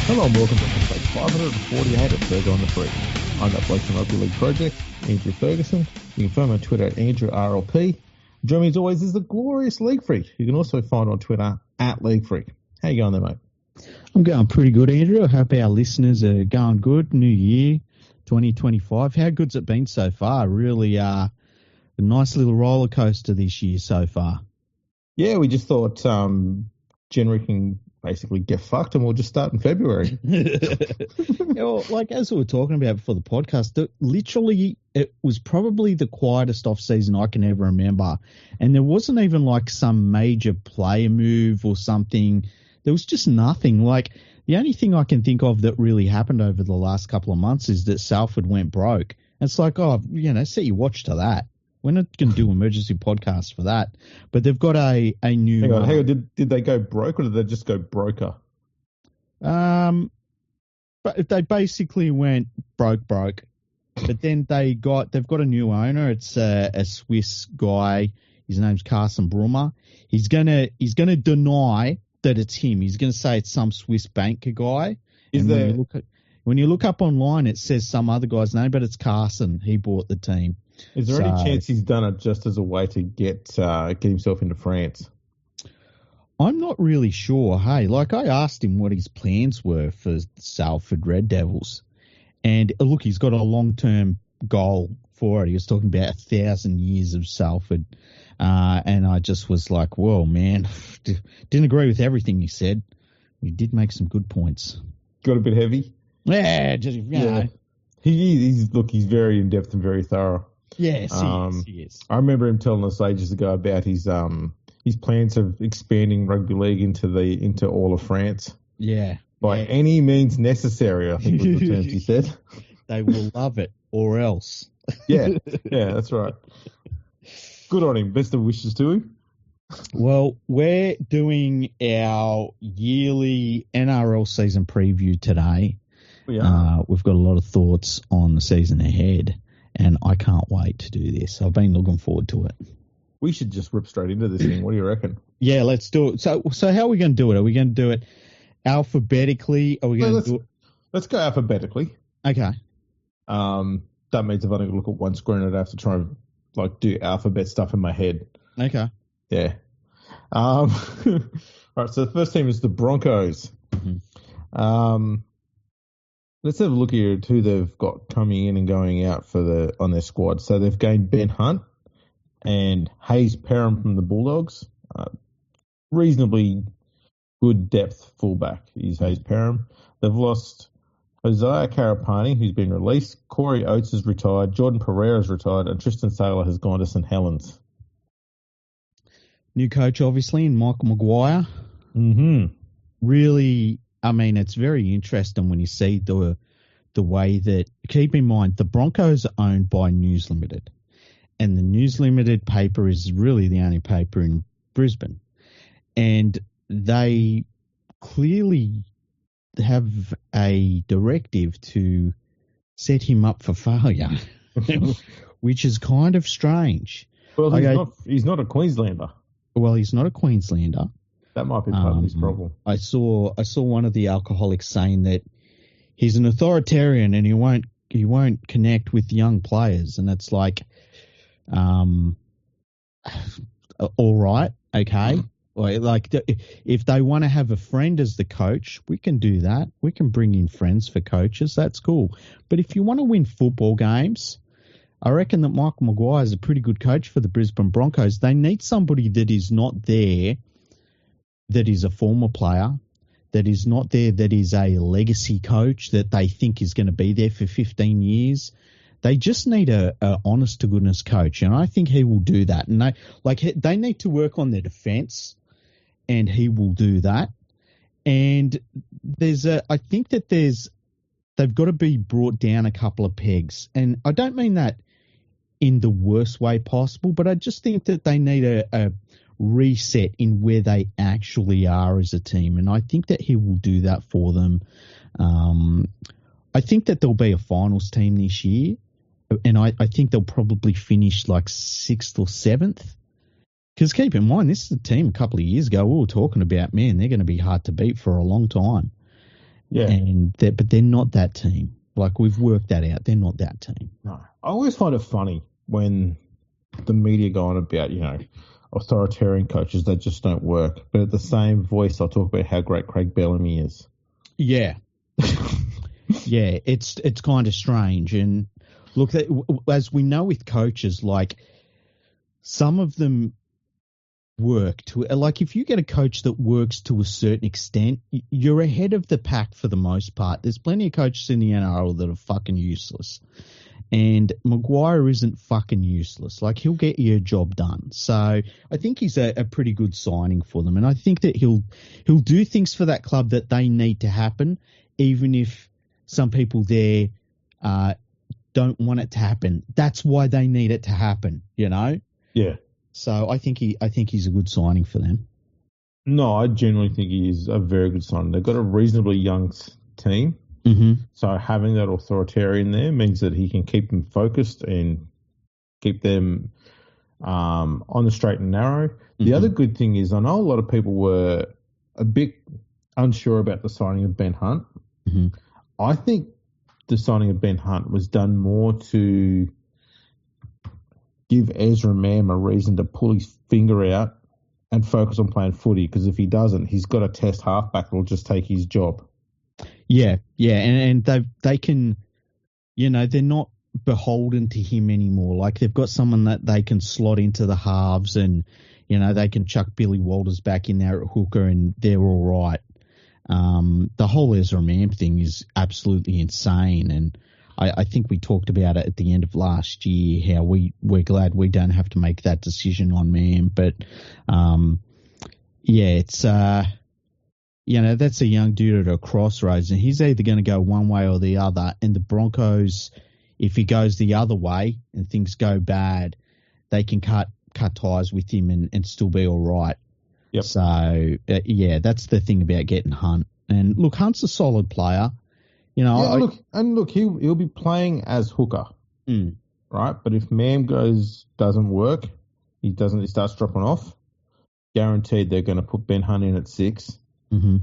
Hello and welcome to episode 548 of Fergo on the Freak. I'm that bloke from Rugby League Project, Andrew Ferguson. You can find me on Twitter at AndrewRLP. Joining me as always is the glorious LeagueFreak. You can also find on Twitter at LeagueFreak. How you going there, mate? I'm going pretty good, Andrew. I hope our listeners are going good. New year, 2025. How good's it been so far? Really a nice little roller coaster this year so far. Yeah, we just thought January can basically get fucked and we'll just start in February. Well, like as we were talking about before the podcast, literally it was probably the quietest off season I can ever remember. And there wasn't even like some major player move or something. There was just nothing. Like the only thing I can think of that really happened over the last couple of months is that Salford went broke. And it's like, set your watch to that. We're not going to do emergency podcasts for that, but they've got a new. Hang on. Did they go broke or did they just go broker? But they basically went broke. But then they've got a new owner. It's a Swiss guy. His name's Carsten Brummer. He's gonna deny that it's him. He's gonna say it's some Swiss banker guy. When you look up online, it says some other guy's name, but it's Carsten. He bought the team. Is there any chance he's done it just as a way to get himself into France? I'm not really sure. Hey, like I asked him what his plans were for Salford Red Devils, and look, he's got a long-term goal for it. He was talking about 1,000 years of Salford, and I just was like, "Whoa, man!" Didn't agree with everything he said. He did make some good points. Got a bit heavy. Yeah, just know. He's very in depth and very thorough. Yes, he is. I remember him telling us ages ago about his plans of expanding rugby league into all of France. Yeah. By any means necessary, I think was the terms he said. They will love it, or else. Yeah, that's right. Good on him. Best of wishes to him. Well, we're doing our yearly NRL Season Preview today. We are. We've got a lot of thoughts on the season ahead. And I can't wait to do this. I've been looking forward to it. We should just rip straight into this thing. What do you reckon? Yeah, let's do it. So how are we going to do it? Are we going to do it alphabetically? Are we going to do it? Let's go alphabetically. Okay. That means if I don't look at one screen, I'd have to try and do alphabet stuff in my head. Okay. Yeah. All right. So the first team is the Broncos. Mm-hmm. Let's have a look here at who they've got coming in and going out on their squad. So they've gained Ben Hunt and Hayes Perham from the Bulldogs. Reasonably good depth fullback is Hayes Perham. They've lost Isaiah Karapani, who's been released. Corey Oates is retired. Jordan Pereira's retired. And Tristan Saylor has gone to St Helens. New coach, obviously, and Michael Maguire. Mm-hmm. Really, I mean, it's very interesting when you see the way that, keep in mind, the Broncos are owned by News Limited, and the News Limited paper is really the only paper in Brisbane, and they clearly have a directive to set him up for failure, which is kind of strange. Well, he's not a Queenslander. Well, he's not a Queenslander. That might be part of his problem. I saw one of the alcoholics saying that he's an authoritarian and he won't connect with young players, and it's like, all right, okay. Like if they want to have a friend as the coach, we can do that. We can bring in friends for coaches. That's cool. But if you want to win football games, I reckon that Michael Maguire is a pretty good coach for the Brisbane Broncos. They need somebody that is not there, that is a former player, that is not there, that is a legacy coach that they think is going to be there for 15 years. They just need a honest-to-goodness coach, and I think he will do that. And they need to work on their defence, and he will do that. And I think that they've got to be brought down a couple of pegs. And I don't mean that in the worst way possible, but I just think that they need a reset in where they actually are as a team, and I think that he will do that for them. I think that there'll be a finals team this year, and I think they'll probably finish like 6th or 7th. Because keep in mind, this is a team a couple of years ago we were talking about, man, they're going to be hard to beat for a long time. Yeah. But they're not that team. Like, we've worked that out. They're not that team. No. I always find it funny when the media go on about, authoritarian coaches that just don't work. But at the same voice, I'll talk about how great Craig Bellamy is. Yeah. Yeah, it's kind of strange. And look, as we know with coaches, like, some of them work to, like, if you get a coach that works to a certain extent, you're ahead of the pack for the most part. There's plenty of coaches in the NRL that are fucking useless. And Maguire isn't fucking useless. Like, he'll get you a job done. So I think he's a pretty good signing for them. And I think that he'll do things for that club that they need to happen, even if some people there don't want it to happen. That's why they need it to happen, Yeah. So I think he's a good signing for them. No, I genuinely think he is a very good signing. They've got a reasonably young team. Mm-hmm. So having that authoritarian there means that he can keep them focused and keep them on the straight and narrow. The other good thing is I know a lot of people were a bit unsure about the signing of Ben Hunt. Mm-hmm. I think the signing of Ben Hunt was done more to give Ezra Mam a reason to pull his finger out and focus on playing footy, because if he doesn't, he's got a test halfback that will just take his job. Yeah, and they can, they're not beholden to him anymore. Like, they've got someone that they can slot into the halves, and they can chuck Billy Walters back in there at hooker, and they're all right. The whole Ezra Mam thing is absolutely insane, and I think we talked about it at the end of last year, how we're glad we don't have to make that decision on Mam. But it's that's a young dude at a crossroads, and he's either going to go one way or the other. And the Broncos, if he goes the other way and things go bad, they can cut ties with him and still be all right. Yep. So that's the thing about getting Hunt. And look, Hunt's a solid player. Look, he'll be playing as hooker, right? But if Mam doesn't work, he starts dropping off. Guaranteed, they're going to put Ben Hunt in at 6. Mm-hmm.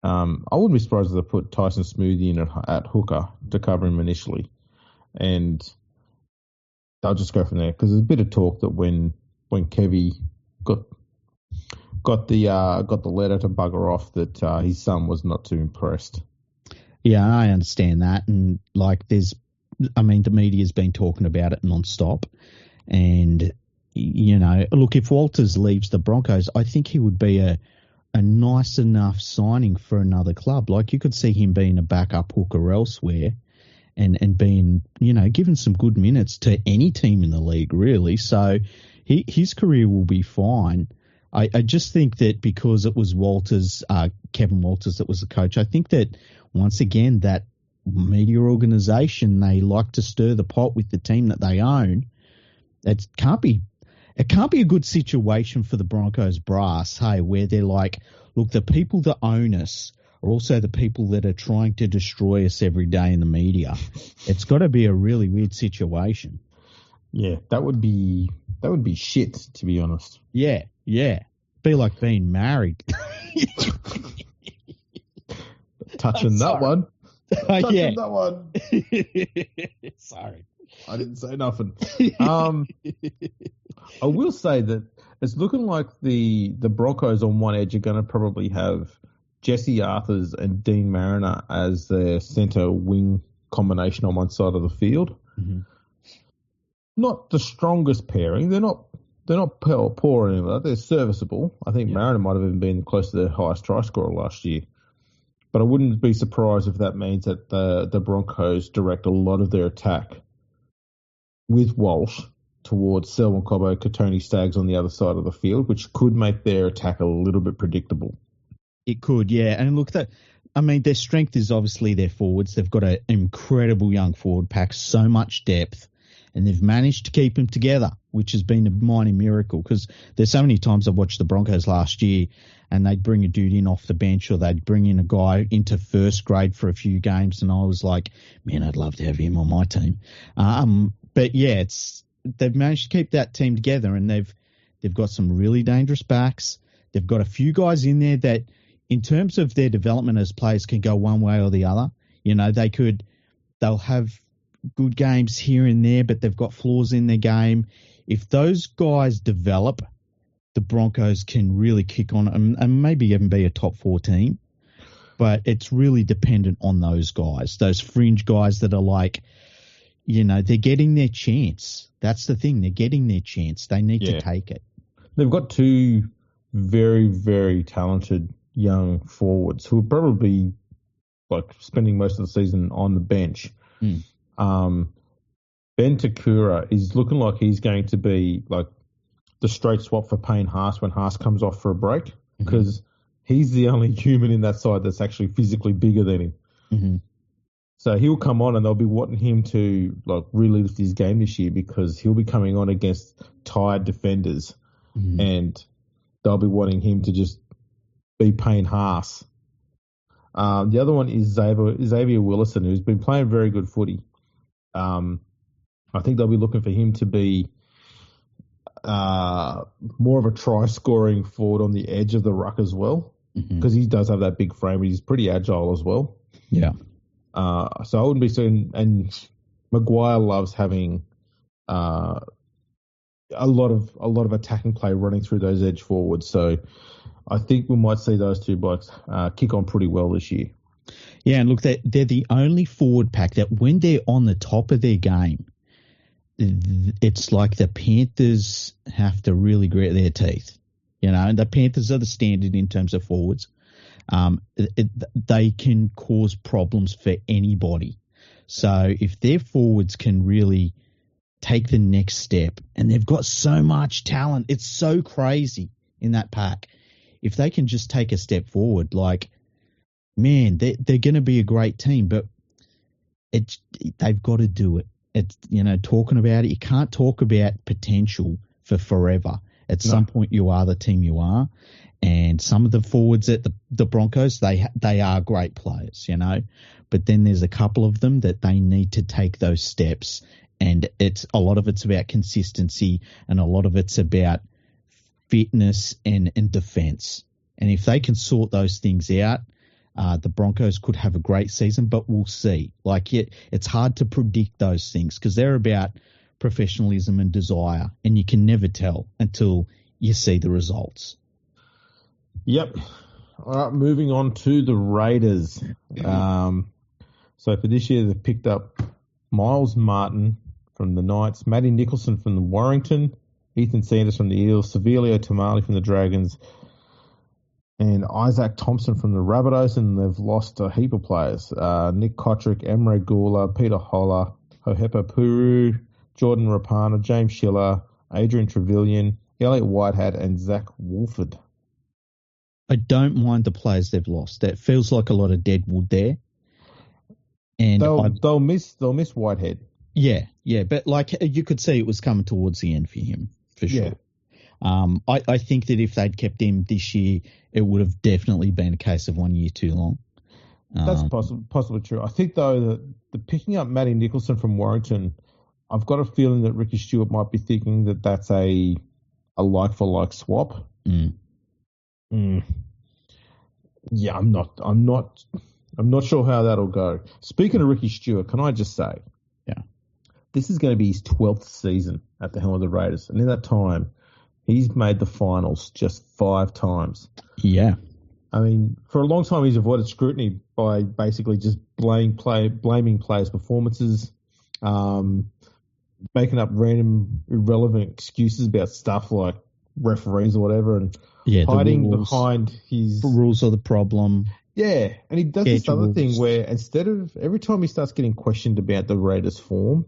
I wouldn't be surprised if they put Tyson Smoothie in at hooker to cover him initially, and they'll just go from there. Because there's a bit of talk that when Kevy got the letter to bugger off, that his son was not too impressed. Yeah, I understand that, and like, the media's been talking about it nonstop, and look, if Walters leaves the Broncos, I think he would be a nice enough signing for another club. Like, you could see him being a backup hooker elsewhere, and being given some good minutes to any team in the league, really. So his career will be fine. I just think that because it was Kevin Walters that was the coach, I think that once again, that media organisation, they like to stir the pot with the team that they own. It can't be a good situation for the Broncos brass, hey, where they're like, look, the people that own us are also the people that are trying to destroy us every day in the media. It's got to be a really weird situation. Yeah, that would be shit, to be honest. Yeah. Be like being married. Touching that one. Touching that one. Sorry. I didn't say nothing. I will say that it's looking like the Broncos on one edge are going to probably have Jesse Arthurs and Dean Mariner as their centre wing combination on one side of the field. Mm-hmm. Not the strongest pairing. They're not poor or anything like that. They're serviceable. I think Mariner might have even been close to their highest try scorer last year. But I wouldn't be surprised if that means that the Broncos direct a lot of their attack with Walsh towards Selwyn Cobbo, Katoni Staggs on the other side of the field, which could make their attack a little bit predictable. It could, yeah. And look, their strength is obviously their forwards. They've got an incredible young forward pack, so much depth, and they've managed to keep them together, which has been a mighty miracle, because there's so many times I've watched the Broncos last year and they'd bring a dude in off the bench, or they'd bring in a guy into first grade for a few games, and I was like, man, I'd love to have him on my team. But yeah, they've managed to keep that team together, and they've got some really dangerous backs. They've got a few guys in there that in terms of their development as players can go one way or the other. You know, they'll have good games here and there, but they've got flaws in their game. If those guys develop, the Broncos can really kick on and maybe even be a top 4 team. But it's really dependent on those guys, those fringe guys that are like, you know, they're getting their chance. That's the thing. They're getting their chance. They need to take it. They've got 2 very, very talented young forwards who will probably like spending most of the season on the bench. Ben Takura is looking like he's going to be like the straight swap for Payne Haas when Haas comes off for a break, because he's the only human in that side that's actually physically bigger than him. Mm-hmm. So he'll come on and they'll be wanting him to like really lift his game this year, because he'll be coming on against tired defenders and they'll be wanting him to just be Payne Haas. The other one is Xavier Willison, who's been playing very good footy. I think they'll be looking for him to be more of a try-scoring forward on the edge of the ruck as well, because he does have that big frame. He's pretty agile as well. Yeah. So I wouldn't be saying, and Maguire loves having a lot of attacking play running through those edge forwards. So I think we might see those 2 blokes kick on pretty well this year. Yeah, and look, they're the only forward pack that when they're on the top of their game, it's like the Panthers have to really grit their teeth. You know, and the Panthers are the standard in terms of forwards. They can cause problems for anybody. So if their forwards can really take the next step, and they've got so much talent, it's so crazy in that pack. If they can just take a step forward, like, man, they're going to be a great team, but they've got to do it. It's, you know, talking about it, you can't talk about potential for forever. At some point, you are the team you are. And some of the forwards at the Broncos, they are great players, you know. But then there's a couple of them that they need to take those steps. And a lot of it's about consistency, and a lot of it's about fitness and defense. And if they can sort those things out, the Broncos could have a great season, but we'll see. Like, it's hard to predict those things because they're about professionalism and desire, and you can never tell until you see the results. Yep. All right, moving on to the Raiders. So for this year, they've picked up Miles Martin from the Knights, Matty Nicholson from the Warrington, Ethan Sanders from the Eels, Sevilio Tamale from the Dragons, and Isaac Thompson from the Rabbitohs, and they've lost a heap of players. Nick Kotrick, Emre Gula, Peter Holler, Hohepa Puru, Jordan Rapana, James Schiller, Adrian Trevelyan, Elliot Whitehead, and Zach Wolford. I don't mind the players they've lost. That feels like a lot of dead wood there. And they'll miss Whitehead. Yeah, but like you could see it was coming towards the end for him, for sure. Yeah. I think that if they'd kept him this year, it would have definitely been a case of 1 year too long. That's possibly true. I think, though, that the picking up Matty Nicholson from Warrington, I've got a feeling that Ricky Stewart might be thinking that that's a like-for-like swap. Yeah, I'm not sure how that'll go. Speaking of Ricky Stewart, can I just say, this is going to be his 12th season at the helm of the Raiders, and in that time, he's made the finals just 5 times. Yeah. I mean, for a long time, he's avoided scrutiny by basically just blaming players' performances, making up random, irrelevant excuses about stuff like referees or whatever, and hiding behind his... The rules are the problem. Yeah, and he does this other thing where instead of... Every time he starts getting questioned about the Raiders' form,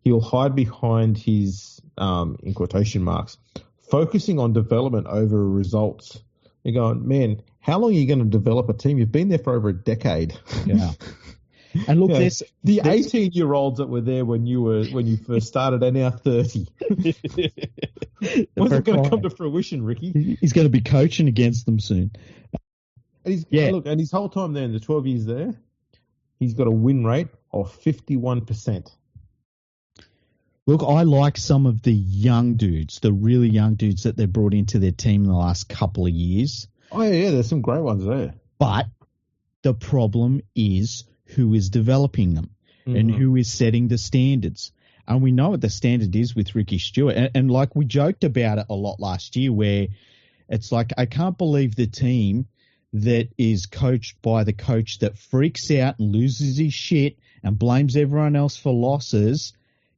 he'll hide behind his, in quotation marks, focusing on development over results. You're going, man, how long are you going to develop a team? You've been there for over a decade. Yeah. And look, there's 18-year-olds that were there when you first started are now 30. When's it going to come to fruition, Ricky? He's going to be coaching against them soon. And and his whole time there, in the 12 years there, he's got a win rate of 51%. Look, I like some of the young dudes, the really young dudes that they brought into their team in the last couple of years. Oh, yeah, there's some great ones there. But the problem is who is developing them and who is setting the standards. And we know what the standard is with Ricky Stewart. And like we joked about it a lot last year, where it's like, I can't believe the team that is coached by the coach that freaks out and loses his shit and blames everyone else for losses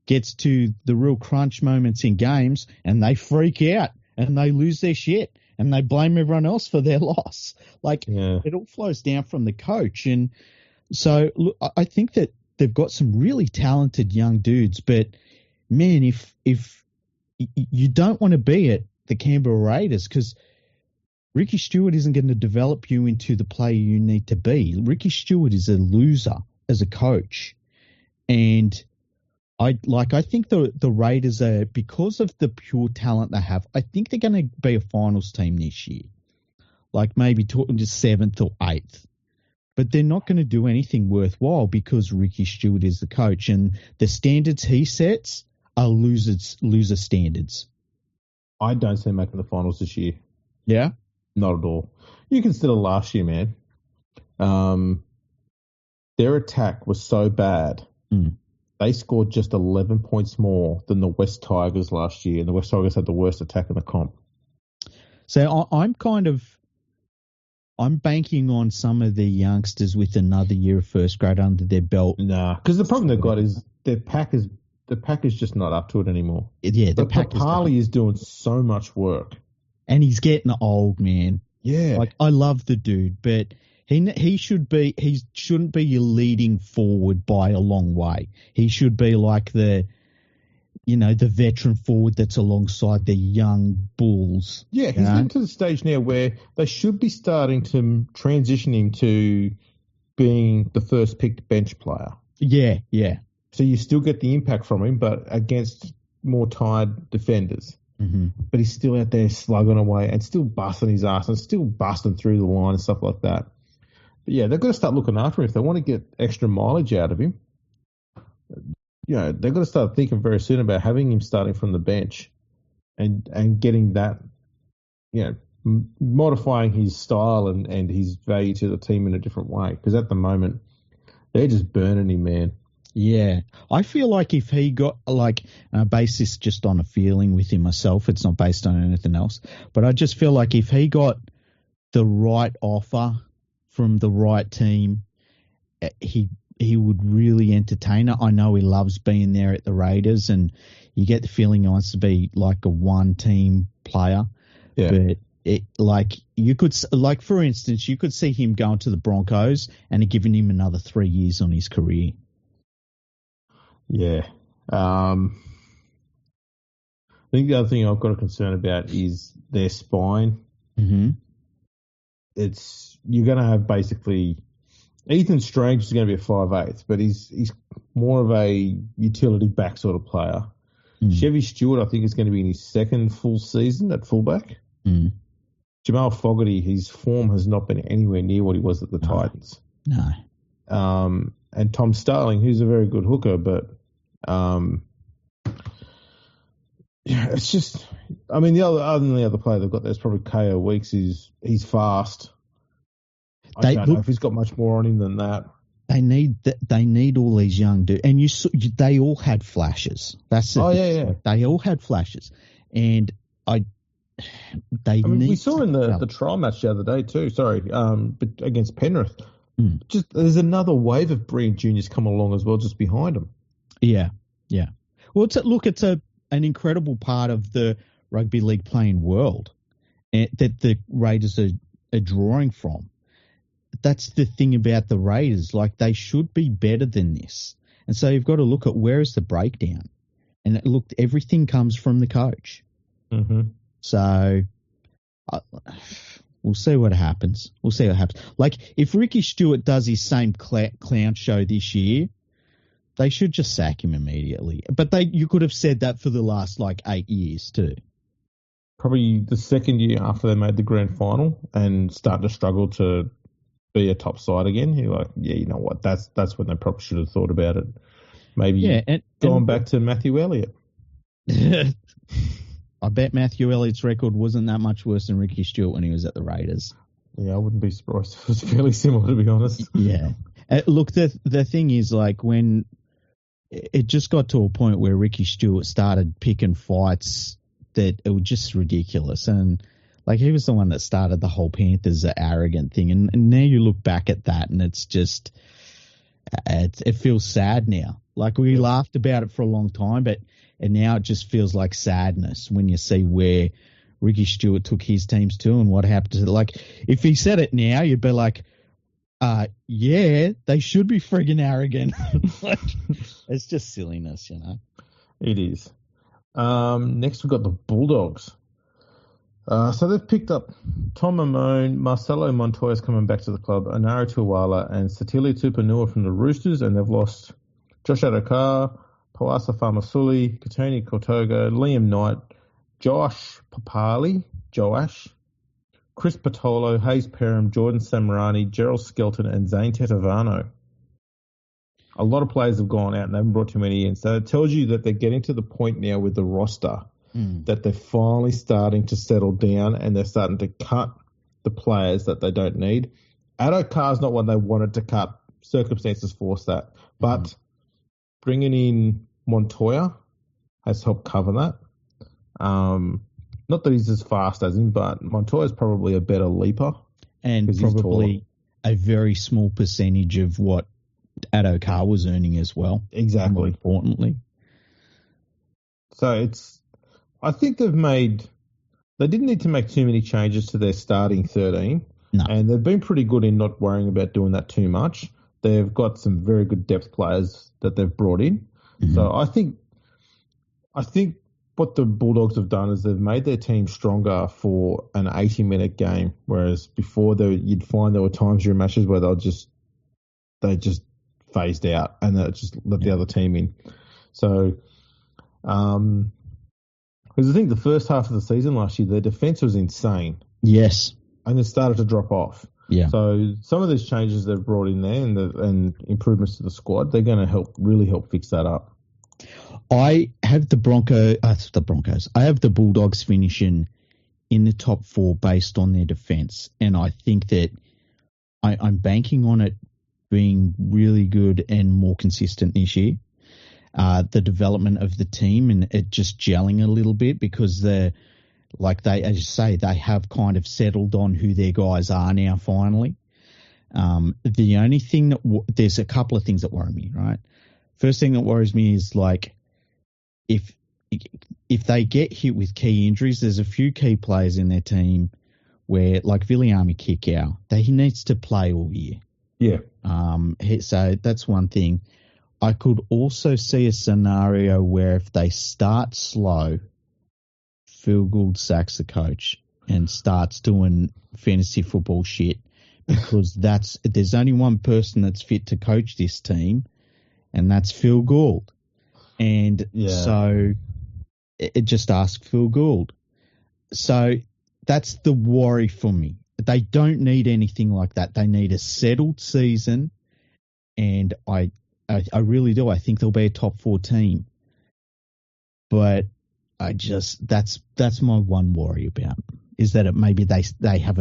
gets to the real crunch moments in games and they freak out and they lose their shit and they blame everyone else for their loss. Like, it all flows down from the coach. And so look, I think that they've got some really talented young dudes, but man, if you don't want to be at the Canberra Raiders, because Ricky Stewart isn't going to develop you into the player you need to be. Ricky Stewart is a loser as a coach. And I think the Raiders are, because of the pure talent they have, I think they're going to be a finals team this year. Like maybe talking to 7th or 8th. But they're not going to do anything worthwhile because Ricky Stewart is the coach. And the standards he sets are loser standards. I don't see them making the finals this year. Yeah? Not at all. You consider last year, man. Their attack was so bad. They scored just 11 points more than the West Tigers last year, and the West Tigers had the worst attack in the comp. So I'm banking on some of the youngsters with another year of first grade under their belt. Nah, because the problem they've got is the pack is just not up to it anymore. Yeah, the pack Papali is doing so much work. And he's getting old, man. Yeah. Like, I love the dude, but he shouldn't be your leading forward by a long way. He should be like the veteran forward that's alongside the young bulls. Yeah, he's getting to the stage now where they should be starting to transition him to being the first picked bench player. Yeah, yeah. So you still get the impact from him, but against more tired defenders. But he's still out there slugging away and still busting his ass and still busting through the line and stuff like that. But yeah, they've got to start looking after him if they want to get extra mileage out of him. They've got to start thinking very soon about having him starting from the bench and getting that, modifying his style and his value to the team in a different way. Because at the moment, they're just burning him, man. Yeah. I feel like if he got, I base this just on a feeling within myself, it's not based on anything else, but I just feel like if he got the right offer from the right team, he would really entertain it. I know he loves being there at the Raiders, and you get the feeling he wants to be like a one-team player. Yeah. But you could, for instance, you could see him going to the Broncos and giving him another 3 years on his career. Yeah. I think the other thing I've got a concern about is their spine. You're going to have basically Ethan Strange is going to be a 5'8", but he's more of a utility back sort of player. Chevy Stewart, I think, is going to be in his second full season at fullback. Jamal Fogarty, his form has not been anywhere near what he was at the Titans. No. And Tom Starling, who's a very good hooker, but it's just, other than the other player they've got, there's probably KO Weeks. He's fast. I don't know if he's got much more on him than that. They need all these young dudes, and they all had flashes. That's it. Yeah. They all had flashes, and we saw in the trial match the other day too. Sorry, but against Penrith, just there's another wave of brilliant juniors come along as well, just behind them. Yeah. Well, it's an incredible part of the rugby league playing world that the Raiders are drawing from. That's the thing about the Raiders. Like, they should be better than this. And so you've got to look at where is the breakdown. And everything comes from the coach. So we'll see what happens. Like, if Ricky Stewart does his same clown show this year, they should just sack him immediately. But you could have said that for the last 8 years too. Probably the second year after they made the grand final and start to struggle to be a top side again. You're like, yeah, you know what? That's when they probably should have thought about it. Maybe going back to Matthew Elliott. I bet Matthew Elliott's record wasn't that much worse than Ricky Stewart when he was at the Raiders. Yeah, I wouldn't be surprised if it was fairly similar, to be honest. Yeah. Look, the thing is, like, when it just got to a point where Ricky Stewart started picking fights that it was just ridiculous. And, like, he was the one that started the whole Panthers arrogant thing. And now you look back at that and it's just, it feels sad now. Like, we laughed about it for a long time, and now it just feels like sadness when you see where Ricky Stewart took his teams to and what happened to it. Like, if he said it now, you'd be like, yeah, they should be friggin' arrogant. Like, it's just silliness, you know. It is. Next, we've got the Bulldogs. So they've picked up Tom Mamone, Marcelo Montoya's coming back to the club, Anara Tuwala, and Satili Tupanua from the Roosters, and they've lost Josh Adokar, Pawasa Famasuli, Katoni Kotoga, Liam Knight, Joash, Chris Patolo, Hayes Perham, Jordan Samarani, Gerald Skelton, and Zane Tetavano. A lot of players have gone out and they haven't brought too many in. So it tells you that they're getting to the point now with the roster that they're finally starting to settle down and they're starting to cut the players that they don't need. Adokar's not one they wanted to cut. Circumstances forced that. But bringing in Montoya has helped cover that. Not that he's as fast as him, but Montoya's probably a better leaper. And probably a very small percentage of what Adokar was earning as well. Exactly. More importantly. So I think they didn't need to make too many changes to their starting 13. No. And they've been pretty good in not worrying about doing that too much. They've got some very good depth players that they've brought in. Mm-hmm. So I think what the Bulldogs have done is they've made their team stronger for an 80-minute game, whereas before you'd find there were times during matches where they just phased out and they just let the other team in. So, because I think the first half of the season last year, their defence was insane. Yes. And it started to drop off. Yeah. So some of these changes they've brought in there and improvements to the squad, they're going to really help fix that up. I have the Broncos. I have the Bulldogs finishing in the top 4 based on their defence, and I think that I'm banking on it being really good and more consistent this year. The development of the team and it just gelling a little bit because as you say, they have kind of settled on who their guys are now finally. The only thing there's a couple of things that worry me, right? First thing that worries me is like if they get hit with key injuries, there's a few key players in their team where, like Viliami Kikau, he needs to play all year. Yeah. So that's one thing. I could also see a scenario where if they start slow, Phil Gould sacks the coach and starts doing fantasy football shit because there's only one person that's fit to coach this team, and that's Phil Gould. And so it just asks Phil Gould. So that's the worry for me. They don't need anything like that. They need a settled season, and I really do. I think they'll be a top 4 team. But that's my one worry about is that maybe they have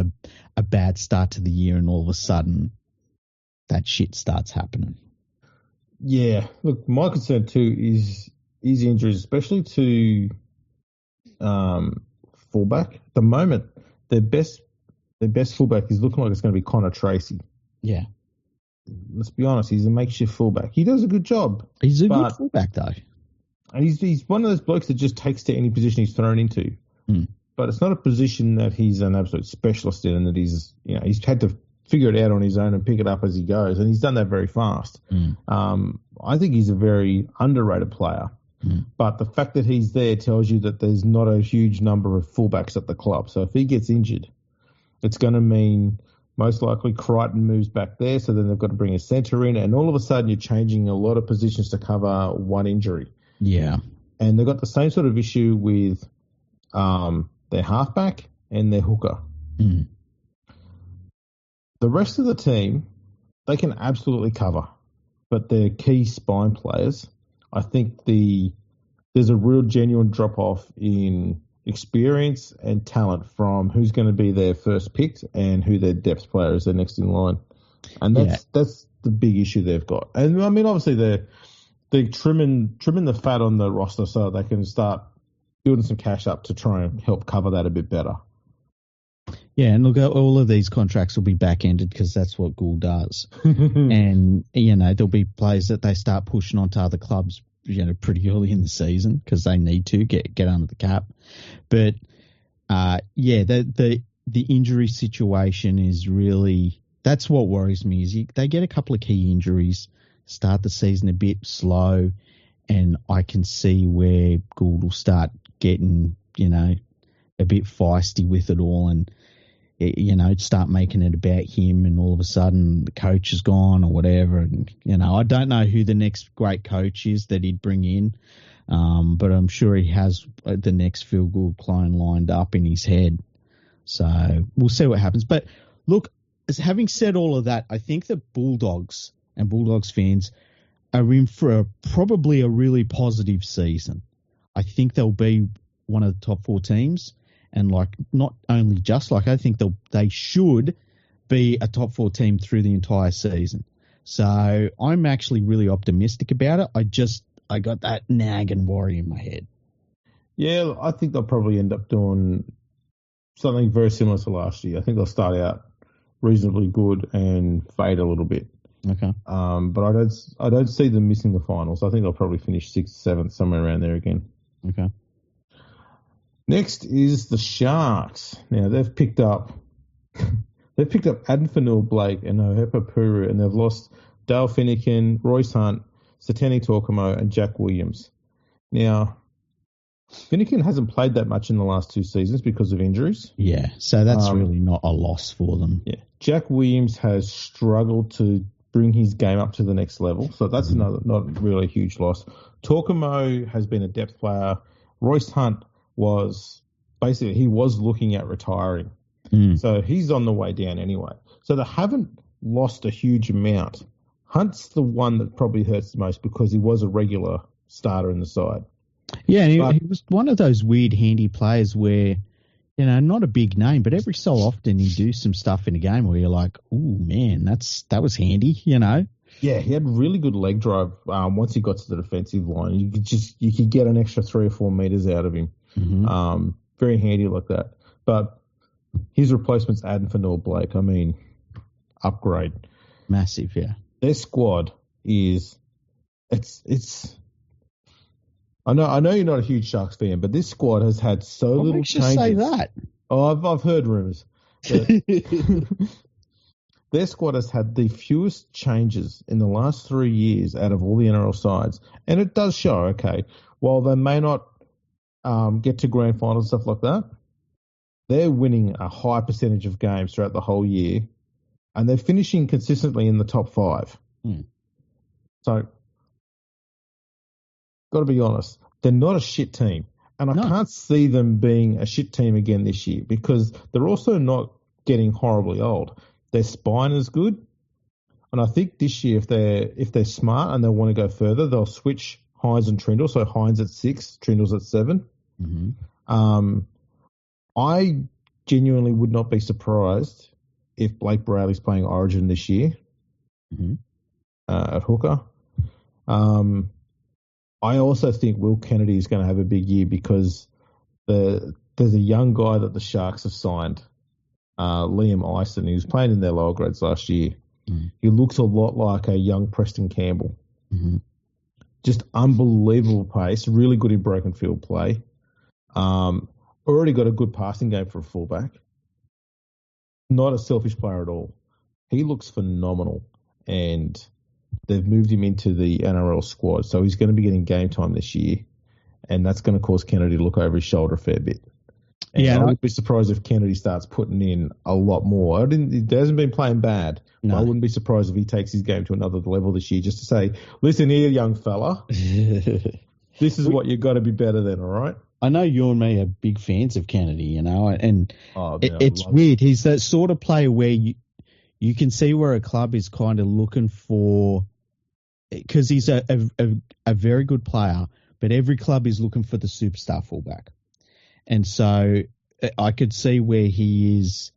a bad start to the year and all of a sudden that shit starts happening. Yeah, look, my concern too is injuries, especially to fullback. At the moment, their best fullback is looking like it's going to be Connor Tracy. Yeah. Let's be honest, he's a makeshift fullback. He does a good job. He's a good fullback, though. And he's one of those blokes that just takes to any position he's thrown into. But it's not a position that he's an absolute specialist in, and that he's had to figure it out on his own and pick it up as he goes, and he's done that very fast. I think he's a very underrated player. But the fact that he's there tells you that there's not a huge number of fullbacks at the club. So if he gets injured, it's going to mean most likely Crichton moves back there, so then they've got to bring a centre in, and all of a sudden you're changing a lot of positions to cover one injury. Yeah. And they've got the same sort of issue with their halfback and their hooker. The rest of the team, they can absolutely cover, but their key spine players, I think there's a real genuine drop-off in experience and talent from who's going to be their first picked and who their depth player is their next in line. And that's the big issue they've got. And I mean, obviously they're trimming the fat on the roster so they can start building some cash up to try and help cover that a bit better. Yeah, and look, all of these contracts will be back-ended because that's what Gould does. And, there'll be players that they start pushing onto other clubs, pretty early in the season because they need to get under the cap. But, the injury situation is really, that's what worries me is they get a couple of key injuries, start the season a bit slow, and I can see where Gould will start getting, a bit feisty with it all and, start making it about him, and all of a sudden the coach is gone or whatever. And, I don't know who the next great coach is that he'd bring in, but I'm sure he has the next Phil Gould clone lined up in his head. So we'll see what happens. But look, having said all of that, I think the Bulldogs and Bulldogs fans are in for probably a really positive season. I think they'll be one of the top 4 teams. And not only just I think they should be a top 4 team through the entire season. So I'm actually really optimistic about it. I got that nagging worry in my head. Yeah, I think they'll probably end up doing something very similar to last year. I think they'll start out reasonably good and fade a little bit. Okay. But I don't see them missing the finals. I think they'll probably finish 6th, 7th, somewhere around there again. Okay. Next is the Sharks. Now they've picked up Adnfanil Blake and Ohepa Puru, and they've lost Dale Finucane, Royce Hunt, Satani Torkamo, and Jack Williams. Now, Finucane hasn't played that much in the last 2 seasons because of injuries. Yeah, so that's really not a loss for them. Yeah, Jack Williams has struggled to bring his game up to the next level, so that's not really a huge loss. Torkamo has been a depth player. Royce Hunt was looking at retiring. So he's on the way down anyway. So they haven't lost a huge amount. Hunt's the one that probably hurts the most because he was a regular starter in the side. Yeah, and he was one of those weird handy players where, not a big name, but every so often he do some stuff in a game where you're like, ooh, man, that was handy, Yeah, he had really good leg drive once he got to the defensive line. You could get an extra 3 or 4 meters out of him. Mm-hmm. Very handy like that. But his replacement's Adnfanil Blake. I mean, upgrade. Massive, yeah. Their squad is it's. I know you're not a huge Sharks fan, but this squad has had what little makes changes. You say that? Oh, I've heard rumours. Their squad has had the fewest changes in the last 3 years out of all the NRL sides. And it does show, okay, while they may not get to grand finals and stuff like that, they're winning a high percentage of games throughout the whole year. And they're finishing consistently in the top 5. So, got to be honest, they're not a shit team. And I can't see them being a shit team again this year because they're also not getting horribly old. Their spine is good, and I think this year if they're smart and they want to go further, they'll switch Hines and Trindle. So Hines at 6, Trindle's at 7. Mm-hmm. I genuinely would not be surprised if Blake Bradley's playing Origin this year at hooker. I also think Will Kennedy is going to have a big year because there's a young guy that the Sharks have signed. Liam Ison, he was playing in their lower grades last year. He looks a lot like a young Preston Campbell. Just unbelievable pace, really good in broken field play. Already got a good passing game for a fullback. Not a selfish player at all. He looks phenomenal, and they've moved him into the NRL squad, so he's going to be getting game time this year, and that's going to cause Kennedy to look over his shoulder a fair bit. And I wouldn't be surprised if Kennedy starts putting in a lot more. He hasn't been playing bad. No. I wouldn't be surprised if he takes his game to another level this year just to say, listen here, young fella, this is what you've got to be better than, all right? I know you and me are big fans of Kennedy, and it's weird. He's that sort of player where you can see where a club is kind of looking for, because he's a very good player, but every club is looking for the superstar fullback. And so I could see where he is.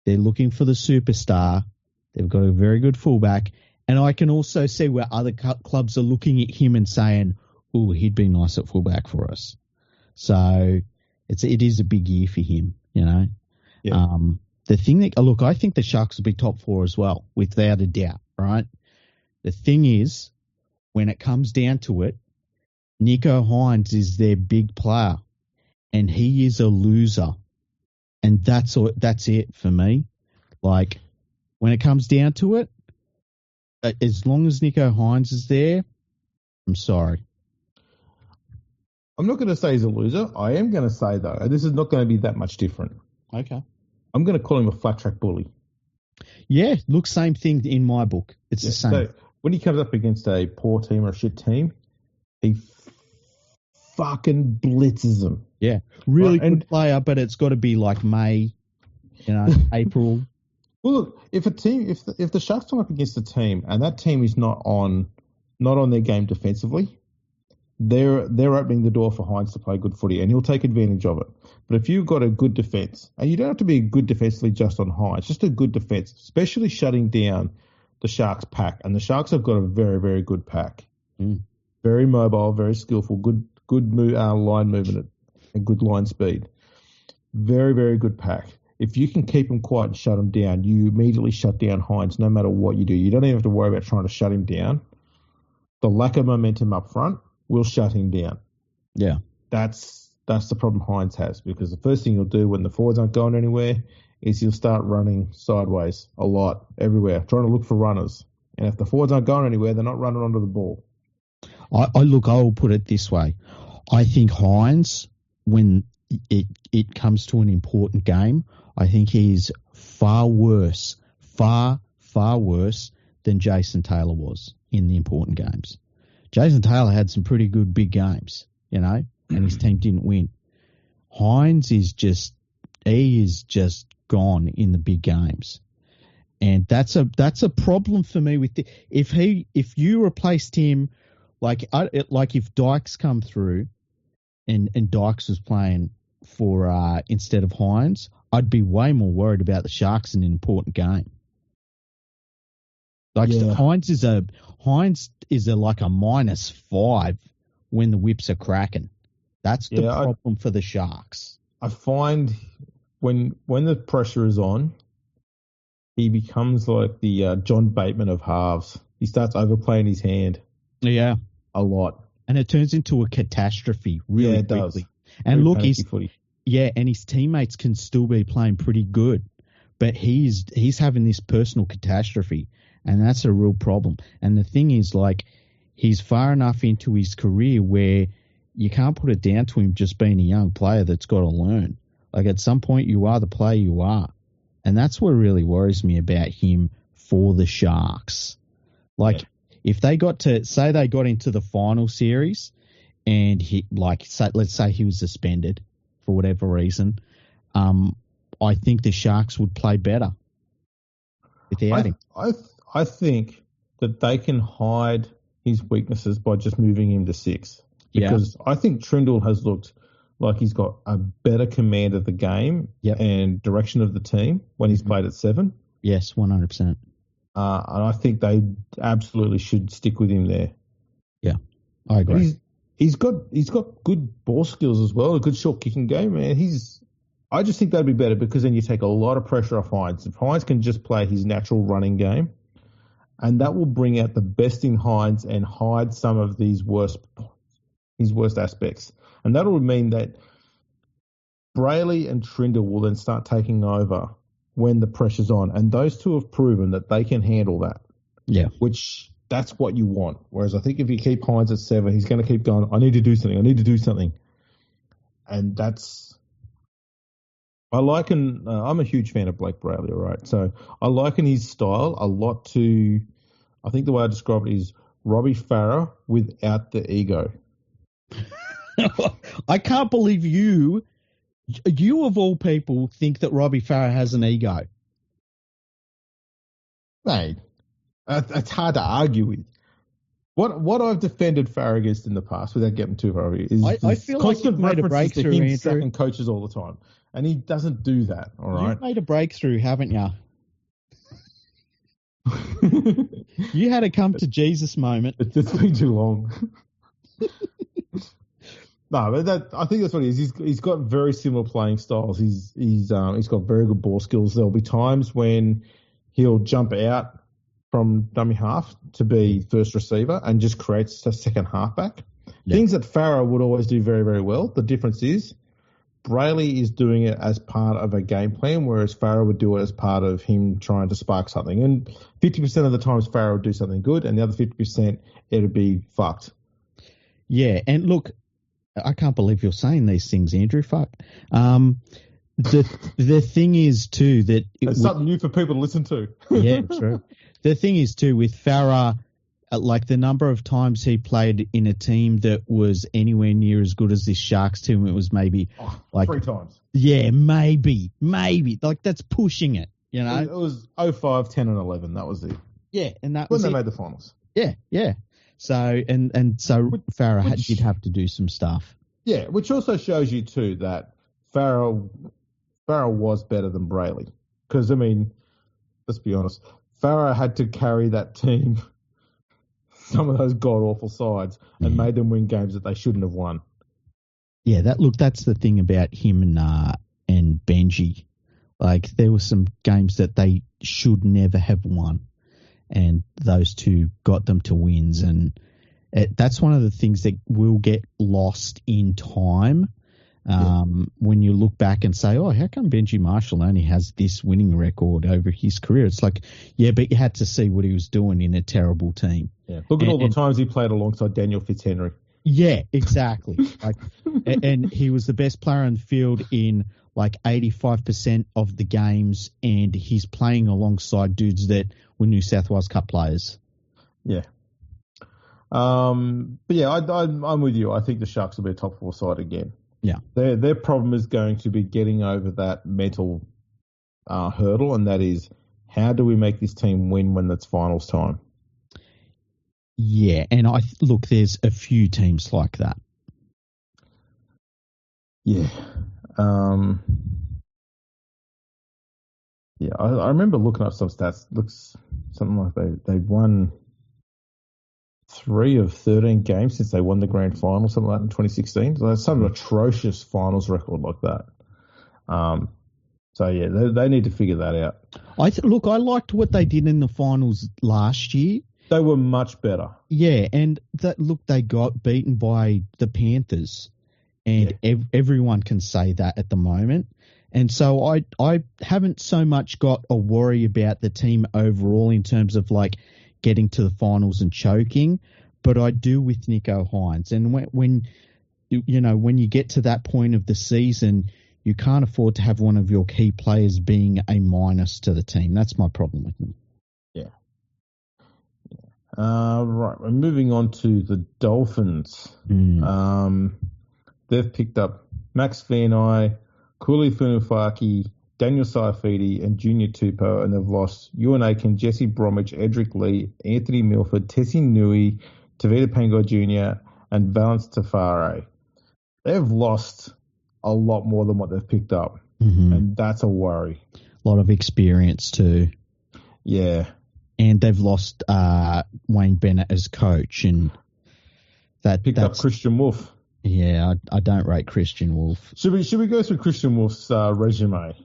They're looking for the superstar. They've got a very good fullback. And I can also see where other clubs are looking at him and saying, oh, he'd be nice at fullback for us. So it is a big year for him, you know. Yeah. The thing that, look, I think the Sharks will be top 4 as well, without a doubt, right? The thing is, when it comes down to it, Nico Hines is their big player, and he is a loser. And that's it for me. Like, when it comes down to it, as long as Nico Hines is there, I'm sorry. I'm not going to say he's a loser. I am going to say, though, this is not going to be that much different. Okay. I'm going to call him a flat track bully. Yeah, look, same thing in my book. It's the same. So when he comes up against a poor team or a shit team, he fucking blitzes them. Yeah, really good player, but it's got to be like May, you know, April. Well, look, if the Sharks come up against a team and that team is not on their game defensively, they're opening the door for Hines to play good footy, and he'll take advantage of it. But if you've got a good defence, and you don't have to be good defensively just on Hines, just a good defence, especially shutting down the Sharks pack, and the Sharks have got a very, very good pack. Very mobile, very skillful, good line movement and good line speed. Very, very good pack. If you can keep them quiet and shut them down, you immediately shut down Hines no matter what you do. You don't even have to worry about trying to shut him down. The lack of momentum up front will shut him down. Yeah. That's the problem Hines has, because the first thing he'll do when the forwards aren't going anywhere is he'll start running sideways a lot, everywhere, trying to look for runners. And if the forwards aren't going anywhere, they're not running onto the ball. I'll put it this way. I think Hines, when it comes to an important game, I think he's far worse than Jason Taylor was in the important games. Jason Taylor had some pretty good big games, you know, and his team didn't win. Hines is just gone in the big games. And that's a problem for me with if you replaced him, like if Dykes come through and Dykes was playing for instead of Hines, I'd be way more worried about the Sharks in an important game. Like Hines is a like a -5 when the whips are cracking. That's the problem for the Sharks. I find when the pressure is on, he becomes like the John Bateman of halves. He starts overplaying his hand. Yeah, a lot, and it turns into a catastrophe really quickly. Does. And look, and his teammates can still be playing pretty good, but he's having this personal catastrophe, and that's a real problem. And the thing is, like, he's far enough into his career where you can't put it down to him just being a young player that's got to learn. Like, at some point, you are the player you are. And that's what really worries me about him for the Sharks. Like, if they got into the final series and let's say he was suspended for whatever reason, I think the Sharks would play better without him. I think that they can hide his weaknesses by just moving him to 6. Because I think Trindle has looked like he's got a better command of the game and direction of the team when he's played at 7. Yes, 100%. And I think they absolutely should stick with him there. Yeah, I agree. He's got good ball skills as well, a good short kicking game, man. I just think that'd be better, because then you take a lot of pressure off Hines. If Hines can just play his natural running game, and that will bring out the best in Hines and hide some of his worst aspects. And that will mean that Brayley and Trindle will then start taking over when the pressure's on. And those two have proven that they can handle that. Yeah. Which, that's what you want. Whereas I think if you keep Hines at 7, he's going to keep going, I need to do something. And that's... I'm a huge fan of Blake Brayley, all right? So I liken his style a lot to, I think the way I describe it is Robbie Farah without the ego. I can't believe you of all people think that Robbie Farah has an ego. Mate, it's hard to argue with. What I've defended Farah against in the past, without getting too far over, is I feel like you've made a references breakthrough, to him Andrew. sacking coaches all the time, and he doesn't do that. All right, You've made a breakthrough, haven't you? You had a come to Jesus moment. It's been too long. No, but I think that's what it is. He's got very similar playing styles. He's got very good ball skills. There'll be times when he'll jump out from dummy half to be first receiver and just creates a second halfback. Yeah. Things that Farah would always do very, very well. The difference is Brayley is doing it as part of a game plan, whereas Farah would do it as part of him trying to spark something. And 50% of the times Farah would do something good, and the other 50% it would be fucked. Yeah, and look, I can't believe you're saying these things, Andrew. Fuck. The thing is too that it's something new for people to listen to. Yeah, true. The thing is too with Farah, like the number of times he played in a team that was anywhere near as good as this Sharks team, it was maybe like 3 times. Yeah, maybe. Like that's pushing it. You know, it was 05, 10, and 11. That was it. Yeah, and that when was they it. made the finals. Yeah. So so Farah did have to do some stuff. Yeah, which also shows you too that Farah was better than Brayley. Because I mean, let's be honest, Farah had to carry that team, some of those god awful sides, and made them win games that they shouldn't have won. Yeah, that's the thing about him and Benji. Like there were some games that they should never have won, and those two got them to wins, and that's one of the things that will get lost in time. When you look back and say, oh, how come Benji Marshall only has this winning record over his career? It's like, yeah, but you had to see what he was doing in a terrible team. Yeah. Look at all the times he played alongside Daniel Fitzhenry. Yeah, exactly. Like, and he was the best player on the field in like 85% of the games, and he's playing alongside dudes that were New South Wales Cup players. Yeah. But yeah, I'm with you. I think the Sharks will be a top 4 side again. Yeah. Their problem is going to be getting over that mental hurdle, and that is how do we make this team win when it's finals time? Yeah, and look, there's a few teams like that. Yeah. Yeah, I remember looking up some stats. Looks something like they won 3 of 13 games since they won the grand final, something like that in 2016. So that's some atrocious finals record like that. So yeah, they need to figure that out. Look, I liked what they did in the finals last year. They were much better. Yeah, and they got beaten by the Panthers, and everyone can say that at the moment. And so I haven't so much got a worry about the team overall in terms of like getting to the finals and choking, but I do with Nico Hines. And when you get to that point of the season, you can't afford to have one of your key players being a minus to the team. That's my problem with them. Yeah. Right, we're moving on to the Dolphins. They've picked up Max Vanai, Kuli Funufaki, Daniel Saifidi, and Junior Tupou, and they've lost Ewan Aiken, Jesse Bromwich, Edric Lee, Anthony Milford, Tessie Nui, Tavita Pangai Jr., and Valence Tafare. They've lost a lot more than what they've picked up, and that's a worry. A lot of experience too. Yeah. And they've lost Wayne Bennett as coach, and picked up Christian Wolf. Yeah, I don't rate Christian Wolf. Should we go through Christian Wolf's resume?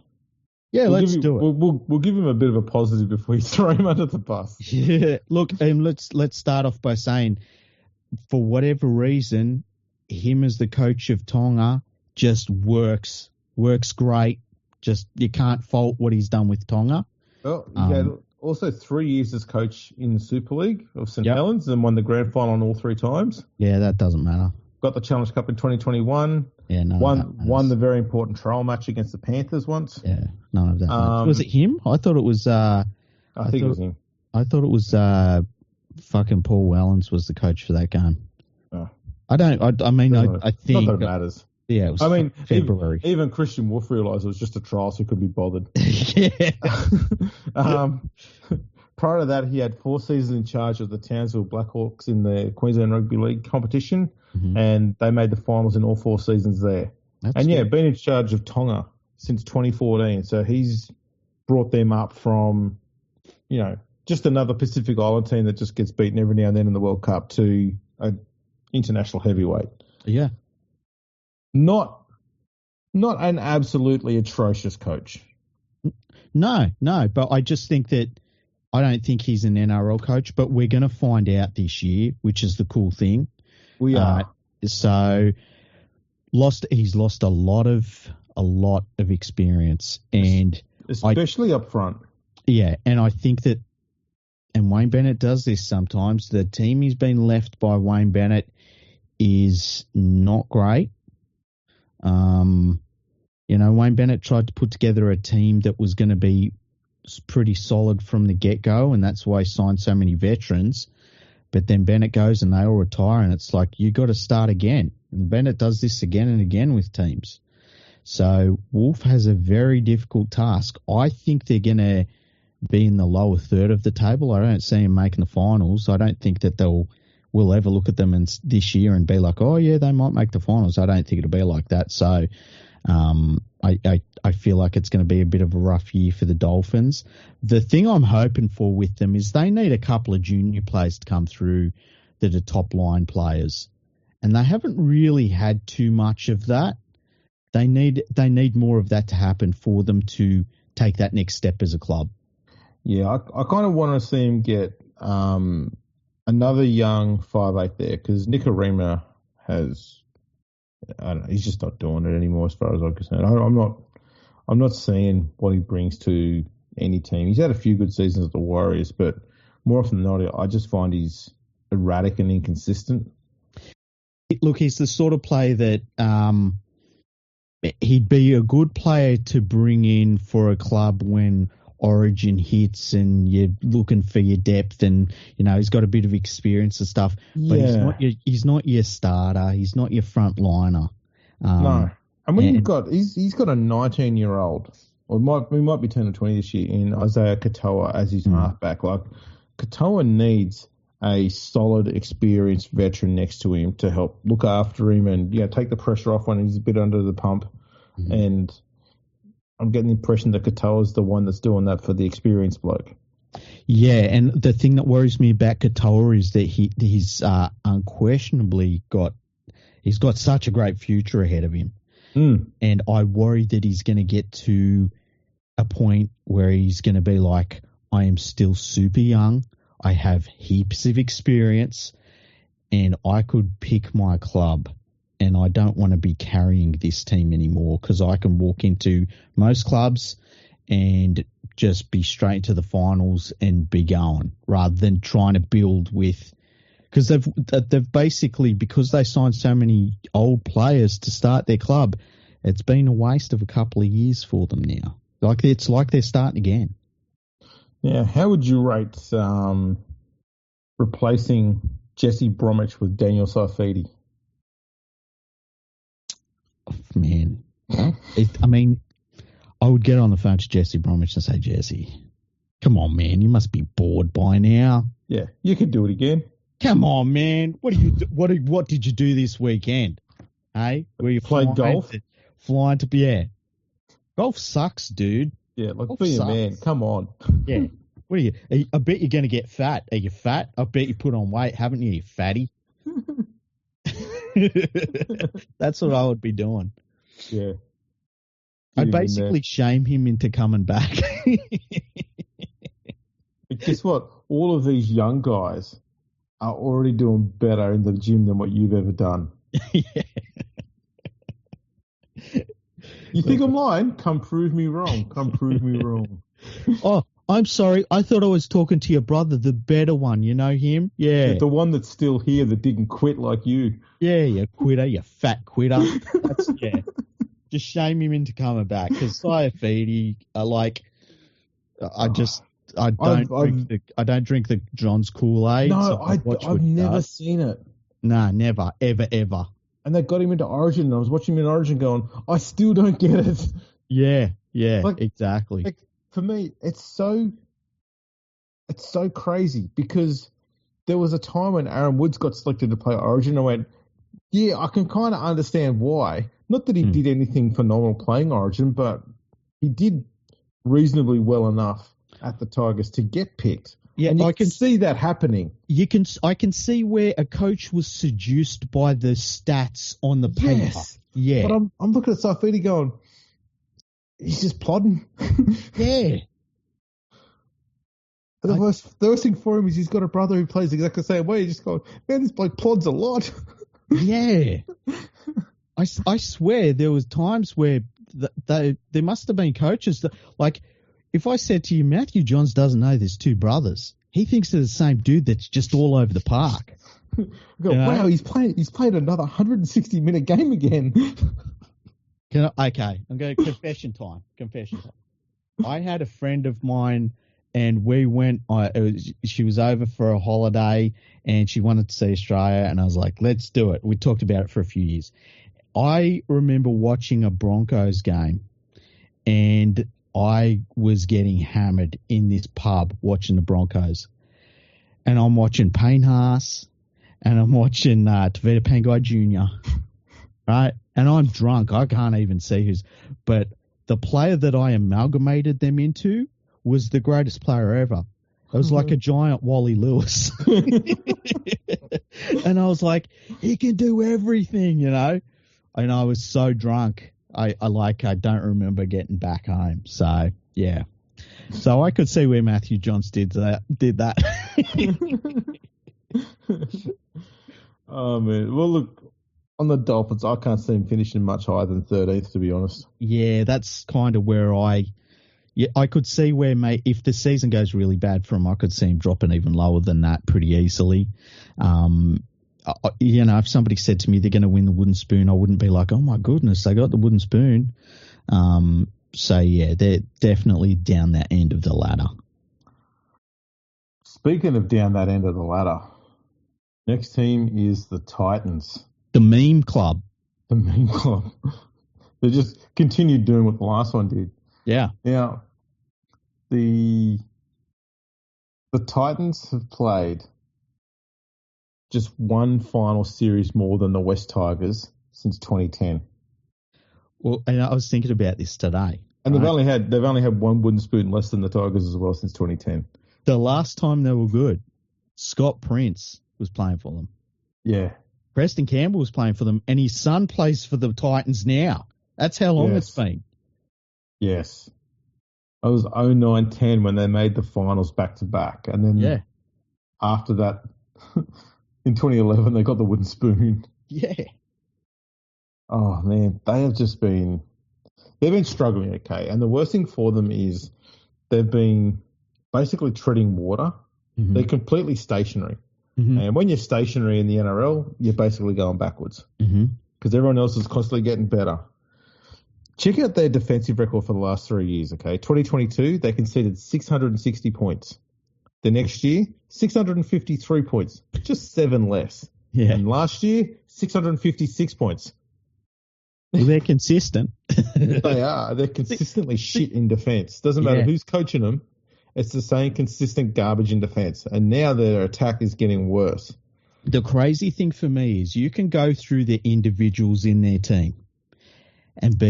Yeah, let's do it. We'll give him a bit of a positive before we throw him under the bus. Yeah, look, let's start off by saying, for whatever reason, him as the coach of Tonga just works great. Just you can't fault what he's done with Tonga. Well, he had also 3 years as coach in the Super League of St Helens and won the grand final all 3 times. Yeah, that doesn't matter. Got the Challenge Cup in 2021. Yeah, won the very important trial match against the Panthers once. Yeah, none of that. Was it him? I thought it was. I think it was him. I thought it was fucking Paul Wellens was the coach for that game. Oh. I don't. I mean, I think not that it matters. Yeah, it was February. Even Christian Wolf realised it was just a trial, so he could be bothered. Yeah. prior to that, he had 4 seasons in charge of the Townsville Blackhawks in the Queensland Rugby League competition, and they made the finals in all 4 seasons there. That's And been in charge of Tonga since 2014. So he's brought them up from, just another Pacific Island team that just gets beaten every now and then in the World Cup to an international heavyweight. Yeah. Not an absolutely atrocious coach. No, but I just think that I don't think he's an NRL coach, but we're going to find out this year, which is the cool thing. We are. So he's lost a lot of experience, and especially up front. Yeah, and I think that, and Wayne Bennett does this sometimes. The team he's been left by Wayne Bennett is not great. Wayne Bennett tried to put together a team that was going to be pretty solid from the get-go, and that's why he signed so many veterans. But then Bennett goes and they all retire, and it's like, you got to start again. And Bennett does this again and again with teams. So Wolf has a very difficult task. I think they're going to be in the lower third of the table. I don't see them making the finals. I don't think that we'll ever look at them this year and be like, oh, yeah, they might make the finals. I don't think it'll be like that. So I feel like it's going to be a bit of a rough year for the Dolphins. The thing I'm hoping for with them is they need a couple of junior players to come through that are top-line players. And they haven't really had too much of that. They need more of that to happen for them to take that next step as a club. Yeah, I kind of want to see him get another young 5'8" there, because Nicarima has, I don't know, he's just not doing it anymore as far as I'm concerned. I'm not seeing what he brings to any team. He's had a few good seasons at the Warriors, but more often than not, I just find he's erratic and inconsistent. Look, he's the sort of player that he'd be a good player to bring in for a club when Origin hits and you're looking for your depth, and he's got a bit of experience and stuff. But he's not your starter. He's not your front liner. No, and when you've got he's got a 19-year-old, or we might be turning 20 this year, in Isaiah Katoa as his halfback. Like, Katoa needs a solid, experienced veteran next to him to help look after him and take the pressure off when he's a bit under the pump. And I'm getting the impression that Katoa is the one that's doing that for the experienced bloke. Yeah, and the thing that worries me about Katoa is that he's unquestionably got such a great future ahead of him. And I worry that he's going to get to a point where he's going to be like, I am still super young. I have heaps of experience, and I could pick my club, and I don't want to be carrying this team anymore, because I can walk into most clubs and just be straight to the finals and be going, rather than trying to build with, because they've basically, because they signed so many old players to start their club, it's been a waste of a couple of years for them now. It's like they're starting again. Yeah, how would you rate replacing Jesse Bromwich with Daniel Saifidi? Man, I would get on the phone to Jesse Bromwich and say, Jesse, come on, man, you must be bored by now. Yeah, you could do it again. Come on, man. What did you do this weekend? Hey, were you played golf? Flying to golf sucks, dude. Yeah, like, be a man. Come on. Yeah. What are you? I bet you're going to get fat. Are you fat? I bet you put on weight, haven't you, you fatty? That's what I would be doing. Yeah. I'd basically shame him into coming back. But guess what? All of these young guys are already doing better in the gym than what you've ever done. Yeah. You think I'm lying? Come prove me wrong. Come prove me wrong. Oh, I'm sorry. I thought I was talking to your brother, the better one. You know him? Yeah. The one that's still here that didn't quit like you. Yeah, you quitter, you fat quitter. Yeah. Just shame him into coming back. Because Saifidi, I don't drink the John's Kool-Aid. No, so I've never seen it. Nah, never, ever. And they got him into Origin, and I was watching him in Origin going, I still don't get it. Yeah, exactly. For me, it's so it's so crazy because there was a time when Aaron Woods got selected to play Origin. I went, yeah, I can kind of understand why. Not that he did anything phenomenal playing Origin, but he did reasonably well enough at the Tigers to get picked. Yeah, and I can see that happening. I can see where a coach was seduced by the stats on the paper. Yes. Yeah. But I'm looking at Saifidi going, he's just plodding. Yeah. The worst thing for him is he's got a brother who plays exactly the same way. He just goes, man, this bloke plods a lot. Yeah. I swear there was times where there must have been coaches that, like, if I said to you, Matthew Johns doesn't know there's two brothers, he thinks they're the same dude that's just all over the park. Wow, he's played another 160-minute game again. Okay, I'm going to confession time. I had a friend of mine, and we went. She was over for a holiday, and she wanted to see Australia, and I was like, "Let's do it." We talked about it for a few years. I remember watching a Broncos game, and I was getting hammered in this pub watching the Broncos, and I'm watching Payne Haas, and I'm watching Tavita Pangai Jr., right? And I'm drunk. I can't even see who's. But the player that I amalgamated them into was the greatest player ever. It was like a giant Wally Lewis. And I was like, he can do everything, you know? And I was so drunk. I don't remember getting back home. So, yeah. So I could see where Matthew Johns did that. Oh, man. Well, look, on the Dolphins, I can't see him finishing much higher than 13th, to be honest. Yeah, that's kind of where I could see where, if the season goes really bad for him, I could see him dropping even lower than that pretty easily. If somebody said to me they're going to win the wooden spoon, I wouldn't be like, oh my goodness, they got the wooden spoon. So yeah, they're definitely down that end of the ladder. Speaking of down that end of the ladder, next team is the Titans. The meme club. The meme club. They just continued doing what the last one did. Yeah. Now, the Titans have played just one final series more than the West Tigers since 2010. Well, and I was thinking about this today. And they've only had one wooden spoon less than the Tigers as well since 2010. The last time they were good, Scott Prince was playing for them. Yeah. Preston Campbell was playing for them, and his son plays for the Titans now. That's how long it's been. Yes. It was 09-10 when they made the finals back-to-back. And then after that, in 2011, they got the wooden spoon. Yeah. Oh, man. They've been struggling, okay. And the worst thing for them is they've been basically treading water. Mm-hmm. They're completely stationary. Mm-hmm. And when you're stationary in the NRL, you're basically going backwards because everyone else is constantly getting better. Check out their defensive record for the last 3 years, okay? 2022, they conceded 660 points. The next year, 653 points, just 7 less. Yeah. And last year, 656 points. Well, they're consistent. They are. They're consistently shit in defense. Doesn't matter who's coaching them. It's the same consistent garbage in defense. And now their attack is getting worse. The crazy thing for me is you can go through the individuals in their team and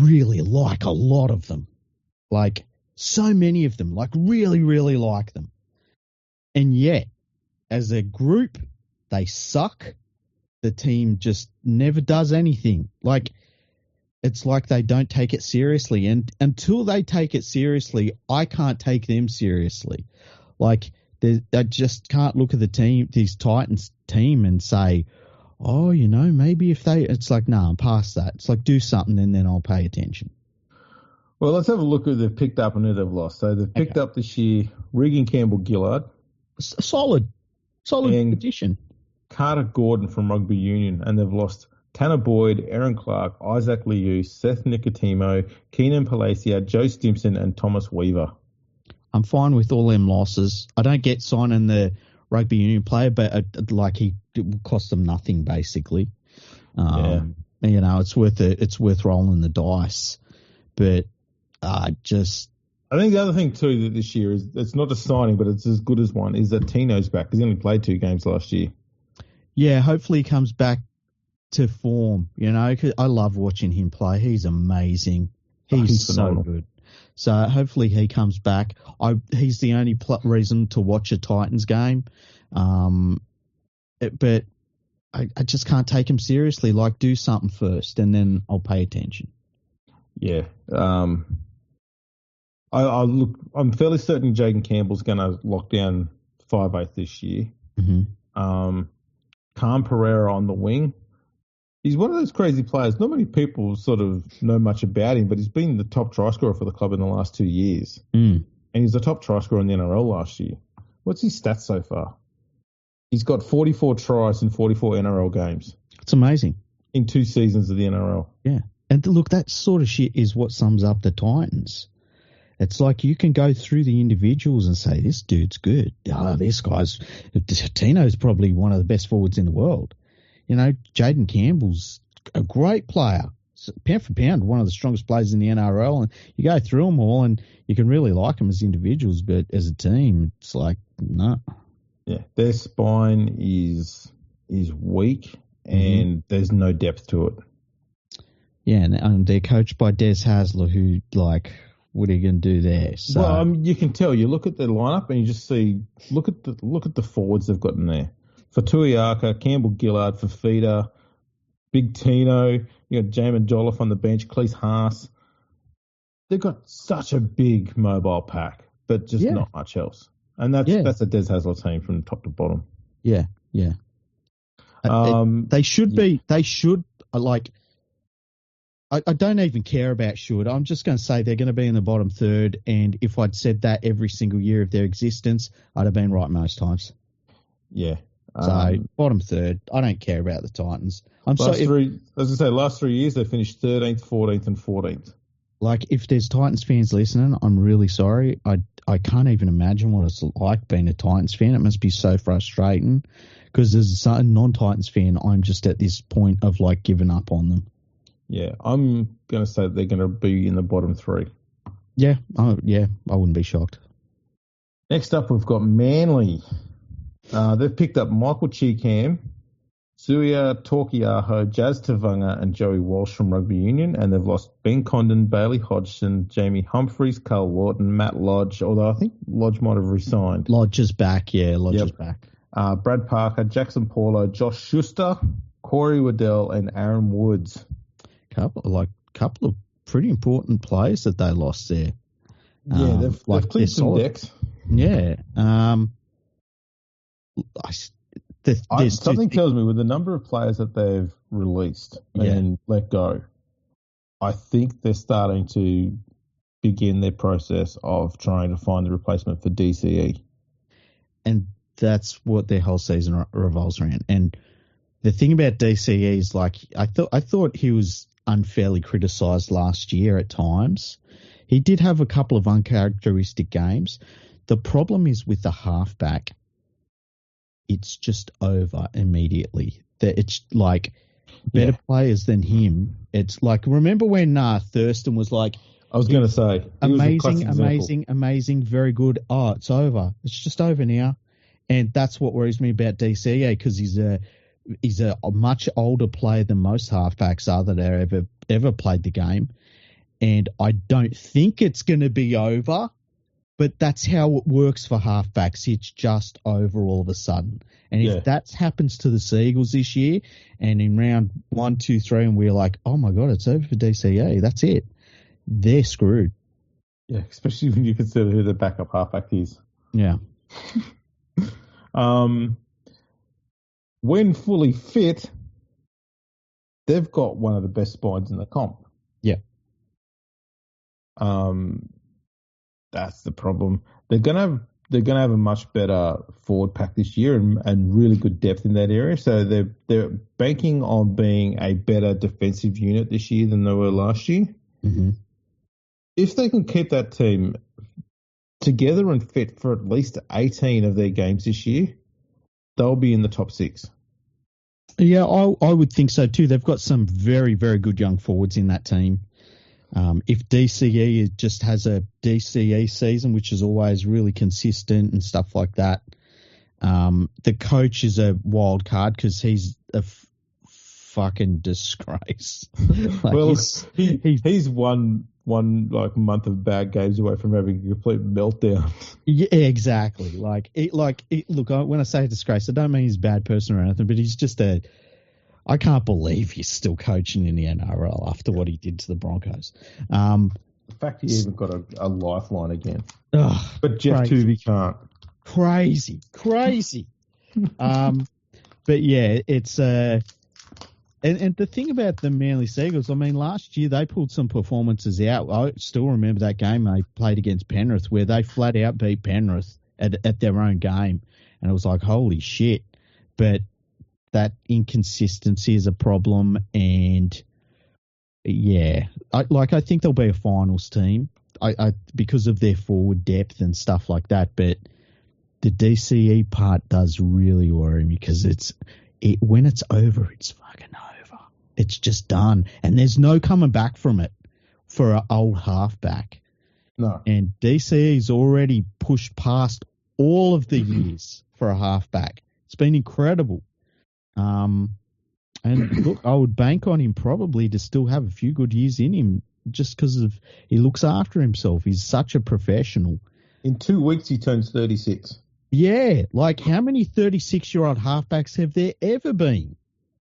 really like a lot of them. Like so many of them, like really, really like them. And yet, as a group, they suck. The team just never does anything. Like, it's like they don't take it seriously. And until they take it seriously, I can't take them seriously. Like, I just can't look at these Titans team and say, oh, maybe if it's like, no, I'm past that. It's like, do something and then I'll pay attention. Well, let's have a look at who they've picked up and who they've lost. So they've picked up this year Regan Campbell-Gillard. Solid addition. Carter Gordon from Rugby Union, and they've lost Tanner Boyd, Aaron Clark, Isaac Liu, Seth Nicotimo, Keenan Palacia, Joe Stimson, and Thomas Weaver. I'm fine with all them losses. I don't get signing the Rugby Union player, but it will cost them nothing basically. It's worth rolling the dice. But I think the other thing too that this year is it's not a signing, but it's as good as one. Is that Tino's back? He's only played 2 games last year. Yeah, hopefully he comes back to form. 'Cause I love watching him play. He's amazing. He's so phenomenal. good. So hopefully he comes back. He's the only reason to watch a Titans game. But I just can't take him seriously. Like, do something first, and then I'll pay attention. Yeah. I'm fairly certain Jaden Campbell's going to lock down 5/8 this year. Mm-hmm. Khan Pereira on the wing. He's one of those crazy players. Not many people sort of know much about him, but he's been the top try scorer for the club in the last 2 years. Mm. And he's the top try scorer in the NRL last year. What's his stats so far? He's got 44 tries in 44 NRL games. It's amazing. In 2 seasons of the NRL. Yeah. And look, that sort of shit is what sums up the Titans. It's like you can go through the individuals and say, this dude's good. Tino's probably one of the best forwards in the world. Jaden Campbell's a great player. Pound for pound, one of the strongest players in the NRL. And you go through them all and you can really like them as individuals, but as a team, it's like, no. Yeah, their spine is weak and there's no depth to it. Yeah, and they're coached by Des Hasler, who, like, what are you going to do there? So, well, you can tell. You look at the lineup and you just see, look at the forwards they've got in there. For Tuiaka, Campbell Gillard, Fafita, Big Tino, you got Jamin Jolliffe on the bench, Cleese Haas. They've got such a big mobile pack, but just not much else. And that's a Des Hasler team from top to bottom. Yeah. They should I don't even care about should. I'm just going to say they're going to be in the bottom third, and if I'd said that every single year of their existence, I'd have been right most times. Yeah. So, bottom third. I don't care about the Titans. Last 3 years, they finished 13th, 14th, and 14th. Like, if there's Titans fans listening, I'm really sorry. I can't even imagine what it's like being a Titans fan. It must be so frustrating because as a non-Titans fan, I'm just at this point of, like, giving up on them. Yeah, I'm going to say they're going to be in the bottom 3. Yeah, I wouldn't be shocked. Next up, we've got Manly. They've picked up Michael Cheekham, Suia Torquiaho, Jazz Tavunga, and Joey Walsh from Rugby Union, and they've lost Ben Condon, Bailey Hodgson, Jamie Humphreys, Carl Lawton, Matt Lodge, although I think Lodge might have resigned. Lodge is back, is back. Brad Parker, Jackson Paulo, Josh Schuster, Corey Waddell, and Aaron Woods. Couple of pretty important players that they lost there. Yeah, they've cleared some decks. Yeah. Something tells me with the number of players that they've released and let go, I think they're starting to begin their process of trying to find the replacement for DCE. And that's what their whole season revolves around. And the thing about DCE is, like, I thought he was unfairly criticised last year at times. He did have a couple of uncharacteristic games. The problem is with the halfback, it's just over immediately. It's like better players than him. It's like, remember when Thurston was like, I was going to say, amazing, very good. Oh, it's over. It's just over now. And that's what worries me about DCE because he's a much older player than most halfbacks are that have ever played the game. And I don't think it's going to be over, but that's how it works for halfbacks. It's just over all of a sudden. And if that happens to the Seagulls this year and in round 1, 2, 3, and we're like, oh my God, it's over for DCE, that's it. They're screwed. Yeah, especially when you consider who the backup halfback is. Yeah. When fully fit, they've got one of the best spines in the comp. Yeah. That's the problem. They're gonna have a much better forward pack this year and really good depth in that area. So they're banking on being a better defensive unit this year than they were last year. Mm-hmm. If they can keep that team together and fit for at least 18 of their games this year, they'll be in the top 6. Yeah, I would think so too. They've got some very, very good young forwards in that team. If DCE just has a DCE season, which is always really consistent and stuff like that, the coach is a wild card because he's a fucking disgrace. Well, he's one like month of bad games away from having a complete meltdown. Yeah, exactly. Look, when I say disgrace, I don't mean he's a bad person or anything, but he's just I can't believe he's still coaching in the NRL after what he did to the Broncos. The fact he even got a lifeline again. Ugh, but Jeff Tuvey can't. Crazy. But yeah, it's and the thing about the Manly Seagulls, I mean, last year they pulled some performances out. I still remember that game they played against Penrith where they flat out beat Penrith at their own game, and it was like, holy shit. But that inconsistency is a problem, and yeah, I think they'll be a finals team. Because of their forward depth and stuff like that, but the DCE part does really worry me because when it's over, it's fucking over. It's just done, and there's no coming back from it for an old halfback. No, and DCE's already pushed past all of the years for a halfback. It's been incredible. And look, I would bank on him probably to still have a few good years in him just because he looks after himself. He's such a professional. In 2 weeks, he turns 36. Yeah, like how many 36-year-old halfbacks have there ever been?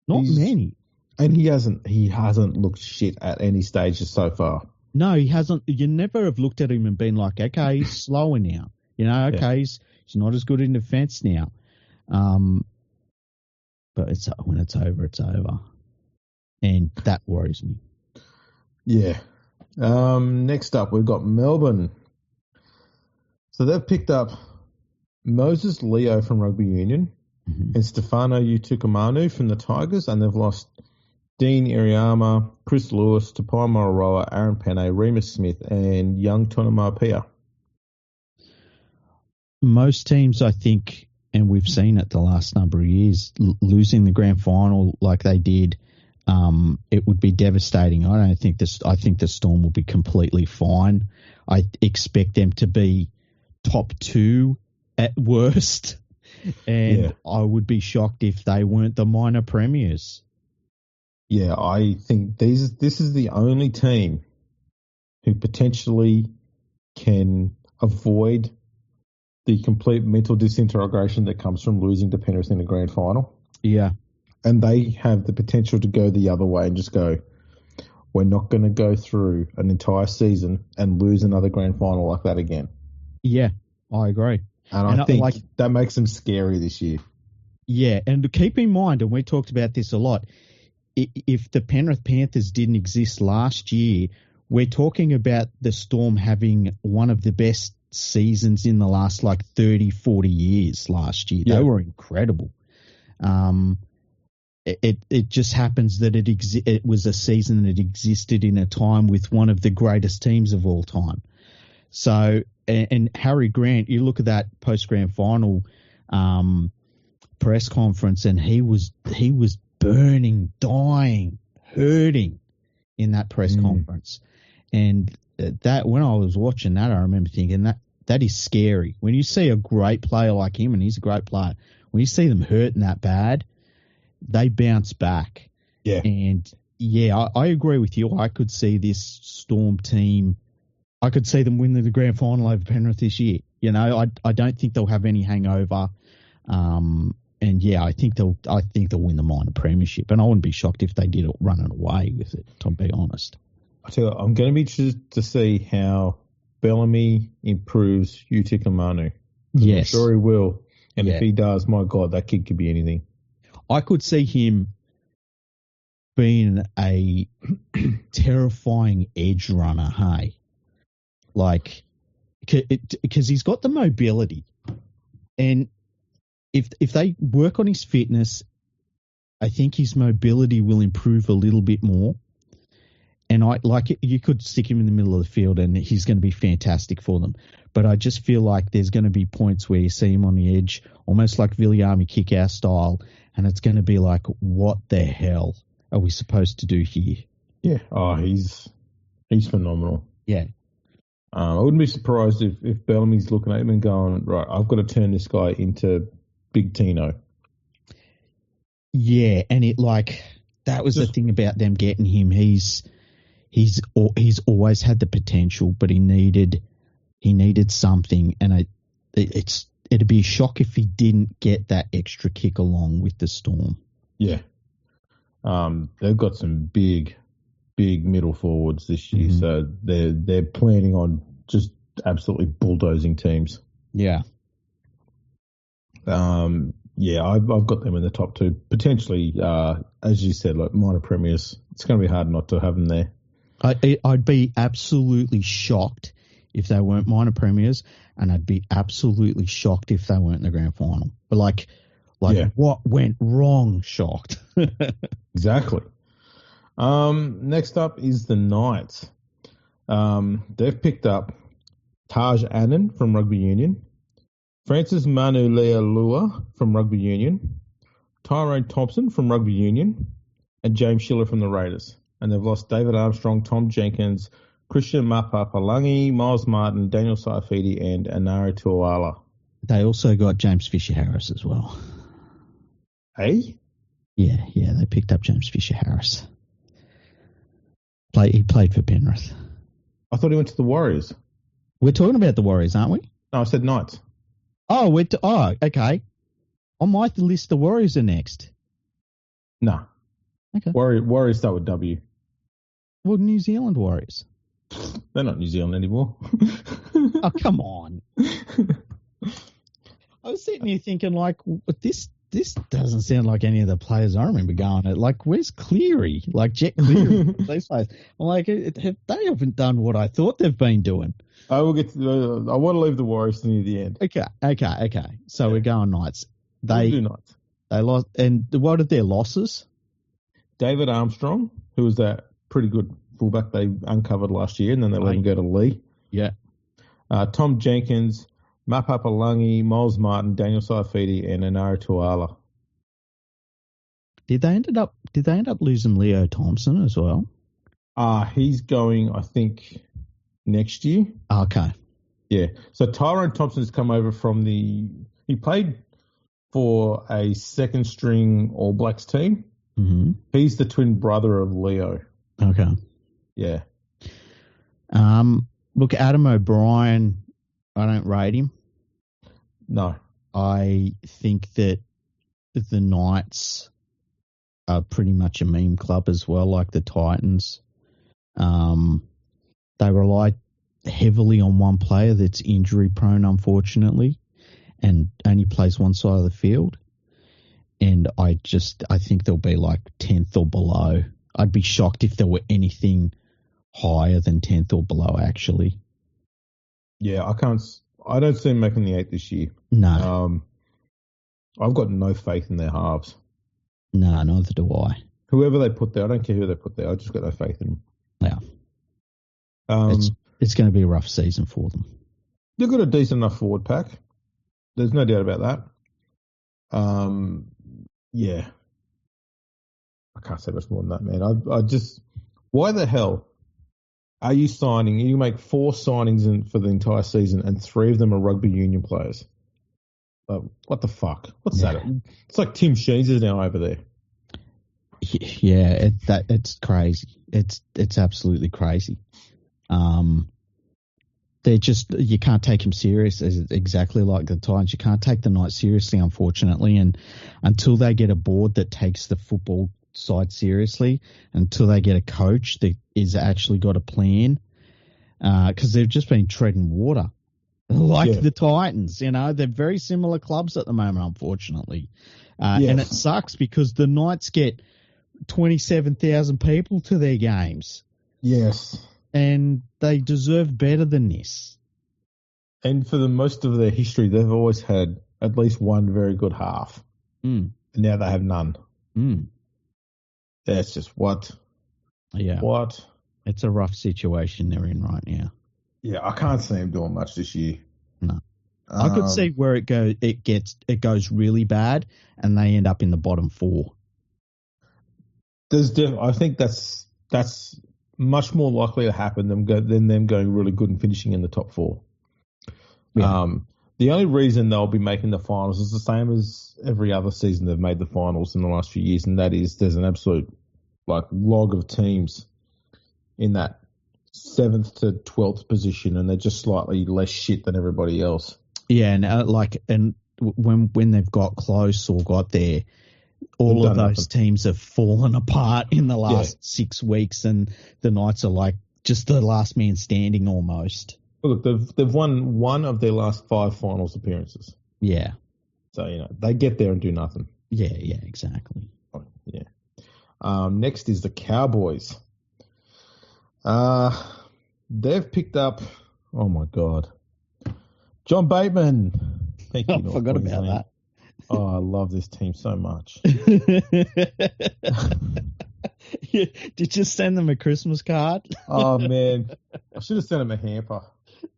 Not many. And he hasn't looked shit at any stages so far. No, he hasn't. You never have looked at him and been like, okay, he's slower now. Okay, he's not as good in defence now. But when it's over, it's over. And that worries me. Yeah. Next up, we've got Melbourne. So they've picked up Moses Leo from Rugby Union and Stefano Utukamanu from the Tigers, and they've lost Dean Iriama, Chris Lewis, Tapai Mararoa, Aaron Penne, Remus Smith, and young Tonamapia. Most teams, I think, and we've seen it the last number of years, losing the grand final like they did, it would be devastating. I think the Storm will be completely fine. I expect them to be top 2 at worst, and I would be shocked if they weren't the minor premiers. Yeah, I think this is the only team who potentially can avoid the complete mental disintegration that comes from losing to Penrith in the grand final. Yeah. And they have the potential to go the other way and just go, we're not going to go through an entire season and lose another grand final like that again. Yeah, I agree. And I think that makes them scary this year. Yeah, and keep in mind, and we talked about this a lot, if the Penrith Panthers didn't exist last year, we're talking about the Storm having one of the best seasons in the last 30, 40 years last year. Yeah. They were incredible. It just happens that it was a season that existed in a time with one of the greatest teams of all time. So, and Harry Grant, you look at that post-grand final press conference, and he was burning, dying, hurting in that press conference. And that when I was watching that, I remember thinking that is scary. When you see a great player like him, and he's a great player, when you see them hurting that bad, they bounce back. Yeah. And yeah, I agree with you. I could see this Storm team, I could see them win the grand final over Penrith this year. I don't think they'll have any hangover. And yeah, I think they'll win the minor premiership. And I wouldn't be shocked if they did it running away with it, to be honest. I tell you, I'm going to be interested to see how Bellamy improves Utukamanu. Yes. I'm sure he will. And if he does, my God, that kid could be anything. I could see him being a terrifying edge runner, hey? Because he's got the mobility. And if they work on his fitness, I think his mobility will improve a little bit more. And you could stick him in the middle of the field and he's going to be fantastic for them. But I just feel like there's going to be points where you see him on the edge, almost like Viliami kick-out style, and it's going to be like, what the hell are we supposed to do here? Yeah. Oh, he's He's phenomenal. Yeah. I wouldn't be surprised if Bellamy's looking at him and going, right, I've got to turn this guy into Big Tino. Yeah, and that was the thing about them getting him. He's always had the potential, but he needed something, and it'd be a shock if he didn't get that extra kick along with the Storm. Yeah. They've got some big middle forwards this year, so they're planning on just absolutely bulldozing teams. Yeah. I've got them in the top two. Potentially, as you said, like minor premiers. It's going to be hard not to have them there. I'd be absolutely shocked if they weren't minor premiers, and I'd be absolutely shocked if they weren't in the grand final. But what went wrong? Shocked. Exactly. Next up is the Knights. They've picked up Taj Annan from Rugby Union, Francis Manu Lealua from Rugby Union, Tyrone Thompson from Rugby Union, and James Schiller from the Raiders. And they've lost David Armstrong, Tom Jenkins, Christian Mapapalangi, Miles Martin, Daniel Saifidi, and Anari Tuala. They also got James Fisher-Harris as well. Hey? Yeah, they picked up James Fisher-Harris. He played for Penrith. I thought he went to the Warriors. We're talking about the Warriors, aren't we? No, I said Knights. Oh, okay. On my list, the Warriors are next. No. Okay. Warriors start with W. Well, New Zealand Warriors. They're not New Zealand anymore. Oh, come on. I was sitting here thinking, this doesn't sound like any of the players I remember going at. Where's Cleary? Jet Cleary. These players. I'm they haven't done what I thought they've been doing. I will get to. I want to leave the Warriors to near the end. Okay. So we're going Knights. We'll do Knights. They lost. And what are their losses? David Armstrong, who was that pretty good fullback they uncovered last year, and then they let him go to Lee. Yeah. Tom Jenkins, Mapapalangi, Miles Martin, Daniel Saifidi, and Anara Tuala. Did they end up losing Leo Thompson as well? He's going, I think, next year. Okay. Yeah. So Tyrone Thompson's come over from he played for a second string All Blacks team. Mm-hmm. He's the twin brother of Leo. Okay. Yeah. Look, Adam O'Brien, I don't rate him. No. I think that the Knights are pretty much a meme club as well, like the Titans. They rely heavily on one player that's injury prone, unfortunately, and only plays one side of the field. And I think they'll be 10th or below. I'd be shocked if there were anything higher than 10th or below, actually. Yeah, I don't see them making the 8 this year. No. I've got no faith in their halves. No, neither do I. Whoever they put there, I don't care who they put there. I just got no faith in them. Yeah. It's going to be a rough season for them. They've got a decent enough forward pack. There's no doubt about that. Yeah. I can't say much more than that, man. I just, why the hell are you signing? You make 4 signings for the entire season, and 3 of them are rugby union players. What the fuck? What's that? It's like Tim Sheens is now over there. Yeah, it's crazy. It's absolutely crazy. They're just, you can't take them serious. Exactly like the Titans. You can't take the Knights seriously, unfortunately. And until they get a board that takes the football side seriously, until they get a coach that is actually got a plan, because they've just been treading water the Titans. They're very similar clubs at the moment, unfortunately. And it sucks because the Knights get 27,000 people to their games. Yes. And they deserve better than this. And for the most of their history, they've always had at least one very good half. Mm. And now they have none. Mm. That's just what? Yeah. What? It's a rough situation they're in right now. Yeah, I can't see them doing much this year. No. I could see where it goes really bad and they end up in the bottom 4. I think that's much more likely to happen than them going really good and finishing in the top 4. Yeah. The only reason they'll be making the finals is the same as every other season they've made the finals in the last few years, and that is there's an absolute log of teams in that 7th to 12th position, and they're just slightly less shit than everybody else. Yeah, and when they've got close or got there, all of those teams have fallen apart in the last 6 weeks, and the Knights are like just the last man standing almost. Look, they've won one of their last 5 finals appearances. Yeah. So, they get there and do nothing. Yeah, exactly. Yeah. Next is the Cowboys. They've picked up, oh my God, John Bateman. Thank you. I forgot about that. Oh, I love this team so much. Did you send them a Christmas card? Oh, man. I should have sent them a hamper.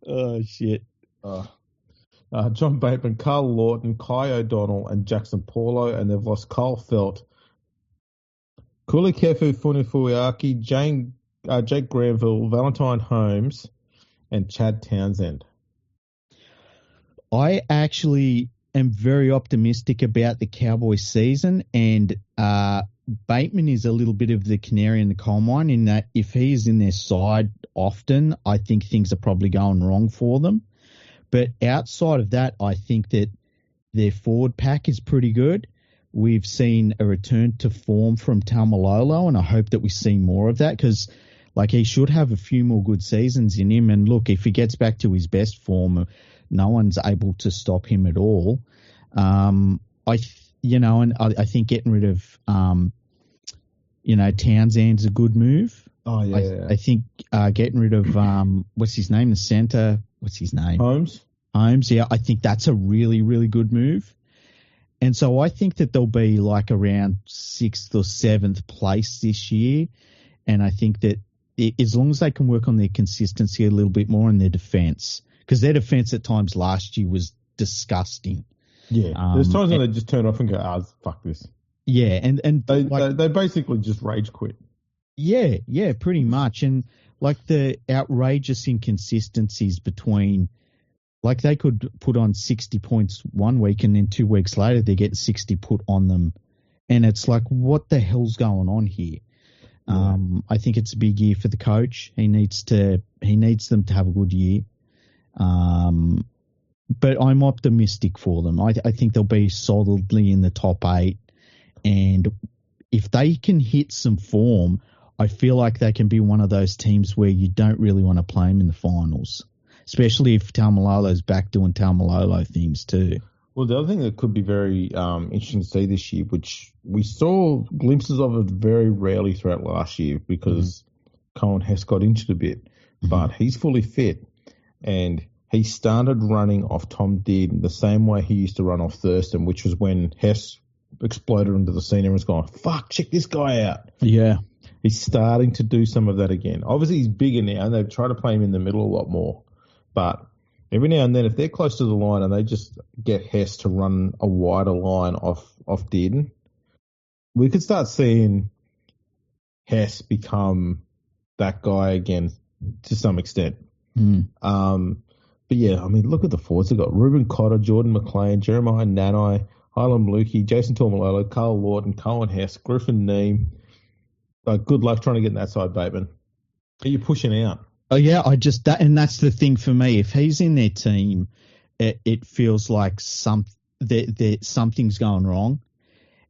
Oh, shit. John Bateman, Carl Lawton, Kai O'Donnell, and Jackson Paulo, and they've lost Kyle Felt, Kulikefu Funufuiaki, Jake Granville, Valentine Holmes, and Chad Townsend. I actually am very optimistic about the Cowboys season, and Bateman is a little bit of the canary in the coal mine in that if he is in their side often, I think things are probably going wrong for them. But outside of that, I think that their forward pack is pretty good. We've seen a return to form from Taumalolo, and I hope that we see more of that because he should have a few more good seasons in him. And look, if he gets back to his best form, no one's able to stop him at all. I think getting rid of, Townsend's a good move. Oh, yeah. I think getting rid of, what's his name? The center. What's his name? Holmes, yeah. I think that's a really, really good move. And so I think that they'll be around 6th or 7th place this year. And I think that as long as they can work on their consistency a little bit more in their defense, because their defense at times last year was disgusting. Yeah, there's times when they just turn off and go, fuck this. Yeah, and they basically just rage quit. Yeah, pretty much. And the outrageous inconsistencies between, they could put on 60 points one week and then 2 weeks later they get 60 put on them. And it's what the hell's going on here? Yeah. I think it's a big year for the coach. He needs them to have a good year. But I'm optimistic for them. I think they'll be solidly in the top 8. And if they can hit some form, I feel like they can be one of those teams where you don't really want to play them in the finals, especially if Taumalolo's back doing Taumalolo things too. Well, the other thing that could be very interesting to see this year, which we saw glimpses of it very rarely throughout last year because Cohen Hess got injured a bit, but he's fully fit. And he started running off Tom Dearden the same way he used to run off Thurston, which was when Hess exploded into the scene. Everyone's going, fuck, check this guy out. Yeah. He's starting to do some of that again. Obviously, he's bigger now, and they've tried to play him in the middle a lot more. But every now and then, if they're close to the line and they just get Hess to run a wider line off Dearden, we could start seeing Hess become that guy again to some extent. But yeah, I mean, look at the forwards. They've got Ruben Cotter, Jordan McLean, Jeremiah Nanai, Hylam Lukey, Jason Taumalolo, Carl Lawton, Cohen Hess, Griffin Neame. Good luck trying to get in that side, Bateman. Are you pushing out? Oh yeah, and that's the thing for me. If he's in their team, it feels like something's going wrong,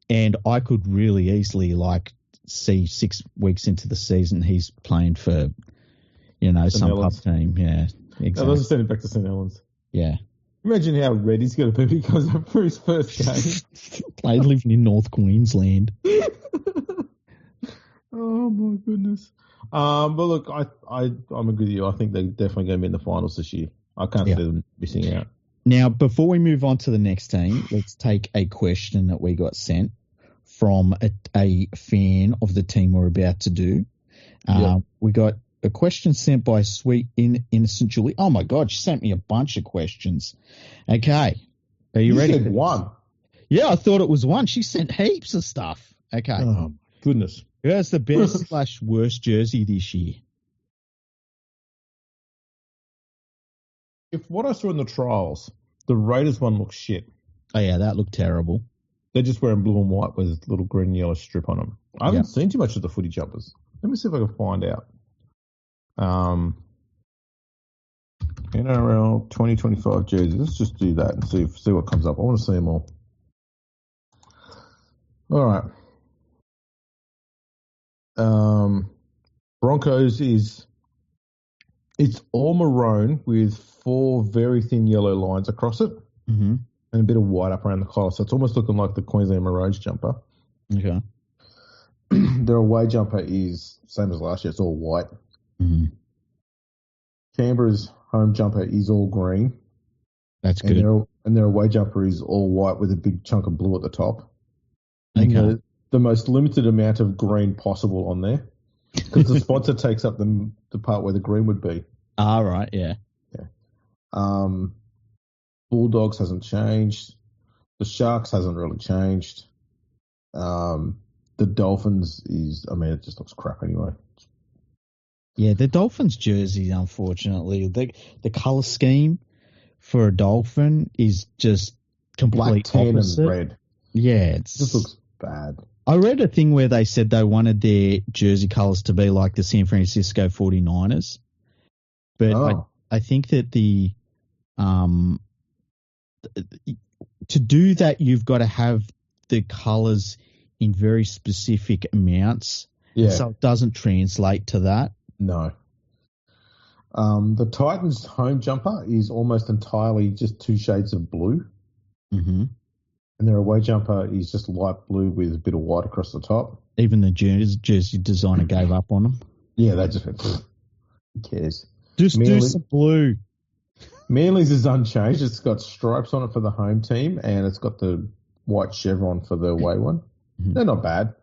and I could really easily see 6 weeks into the season he's playing for, some pub team. Yeah, exactly. Let's send it back to St. Helens. Yeah. Imagine how red he's going to be because of for his first game. Played living in North Queensland. Oh my goodness. But look, I'm agree with you. I think they're definitely going to be in the finals this year. I can't see them missing out. Now, before we move on to the next team, let's take a question that we got sent from a fan of the team we're about to do. We got a question sent by Sweet Innocent Julie. Oh my God, she sent me a bunch of questions. Okay. Are you ready? Said one. Yeah, I thought it was one. She sent heaps of stuff. Okay. Oh, goodness. Who has the best / worst jersey this year? if what I saw in the trials, the Raiders one looks shit. Oh, yeah, that looked terrible. They're just wearing blue and white with a little green and yellow strip on them. I haven't Yep. seen too much of the footy jumpers. Let me see if I can find out. NRL 2025 jerseys. Let's just do that and see what comes up. I want to see them all. All right. Broncos it's all maroon with 4 very thin yellow lines across it, Mm-hmm. and a bit of white up around the collar. So it's almost looking like the Queensland Maroons jumper. Okay. Their away jumper is same as last year. It's all white. Mm-hmm. Canberra's home jumper is all green. That's good. And their away jumper is all white with a big chunk of blue at the top. Okay. The most limited amount of green possible on there, because the sponsor takes up the part where the green would be. All right, yeah. Bulldogs hasn't changed. The Sharks hasn't really changed. The Dolphins it just looks crap anyway. Yeah, the Dolphins jersey, unfortunately, the colour scheme for a Dolphin is just complete Black, tan, opposite. and red. Yeah, It just looks bad. I read a thing where they said they wanted their jersey colours to be like the San Francisco 49ers. But I think that to do that, you've got to have the colours in very specific amounts. Yeah. So it doesn't translate to that. No. The Titans' home jumper is almost entirely just 2 shades of blue. Mm-hmm. And their away jumper is just light blue with a bit of white across the top. Even the jersey designer gave up on them. Yeah, they just went, who cares? Just do some blue. Manly's is unchanged. It's got stripes on it for the home team, and it's got the white chevron for the away one. Mm-hmm. They're not bad.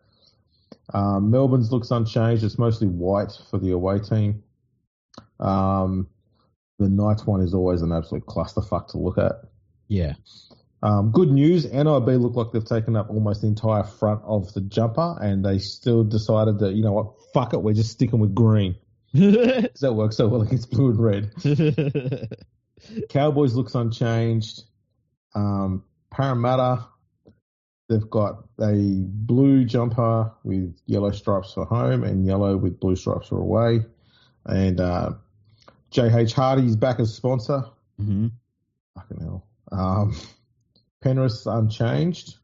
Melbourne's looks unchanged. It's mostly white for the away team. The Knights one is always an absolute clusterfuck to look at. Yeah. Good news, NIB look like they've taken up almost the entire front of the jumper, and they still decided that, you know what, fuck it, we're just sticking with green. Because that works so well against blue and red. Cowboys looks unchanged. Parramatta, they've got a blue jumper with yellow stripes for home and yellow with blue stripes for away. And J.H. Hardy's back as sponsor. Mm-hmm. Fucking hell. Penrith's unchanged.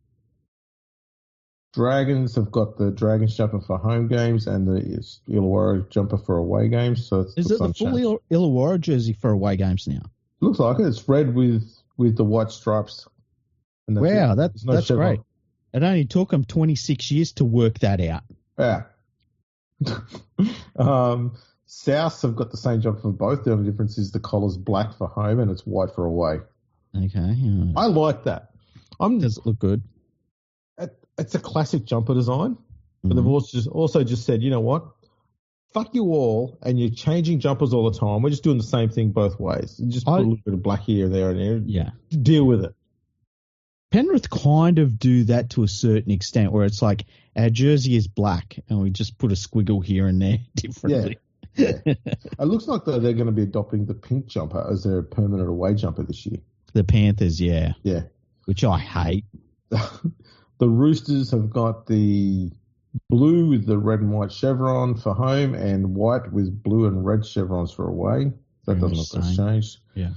Dragons have got the Dragons jumper for home games and the Illawarra jumper for away games. So Is it the full Illawarra jersey for away games now? Looks like it. It's red with the white stripes. And wow, that's great. It only took them 26 years to work that out. Yeah. Souths have got the same jumper for both. The only difference is the collar's black for home and it's white for away. Okay. Yeah. I like that. Does it look good? It's a classic jumper design, but they've also just said, you know what? Fuck you all, and you're changing jumpers all the time. We're just doing the same thing both ways. And just put a little bit of black here and there and there. Yeah. Deal with it. Penrith kind of do that to a certain extent, where it's like our jersey is black and we just put a squiggle here and there differently. Yeah. It looks like they're going to be adopting the pink jumper as their permanent away jumper this year. The Panthers, yeah. Yeah. Which I hate. The Roosters have got the blue with the red and white chevron for home and white with blue and red chevrons for away. That doesn't look like it's changed. Yeah.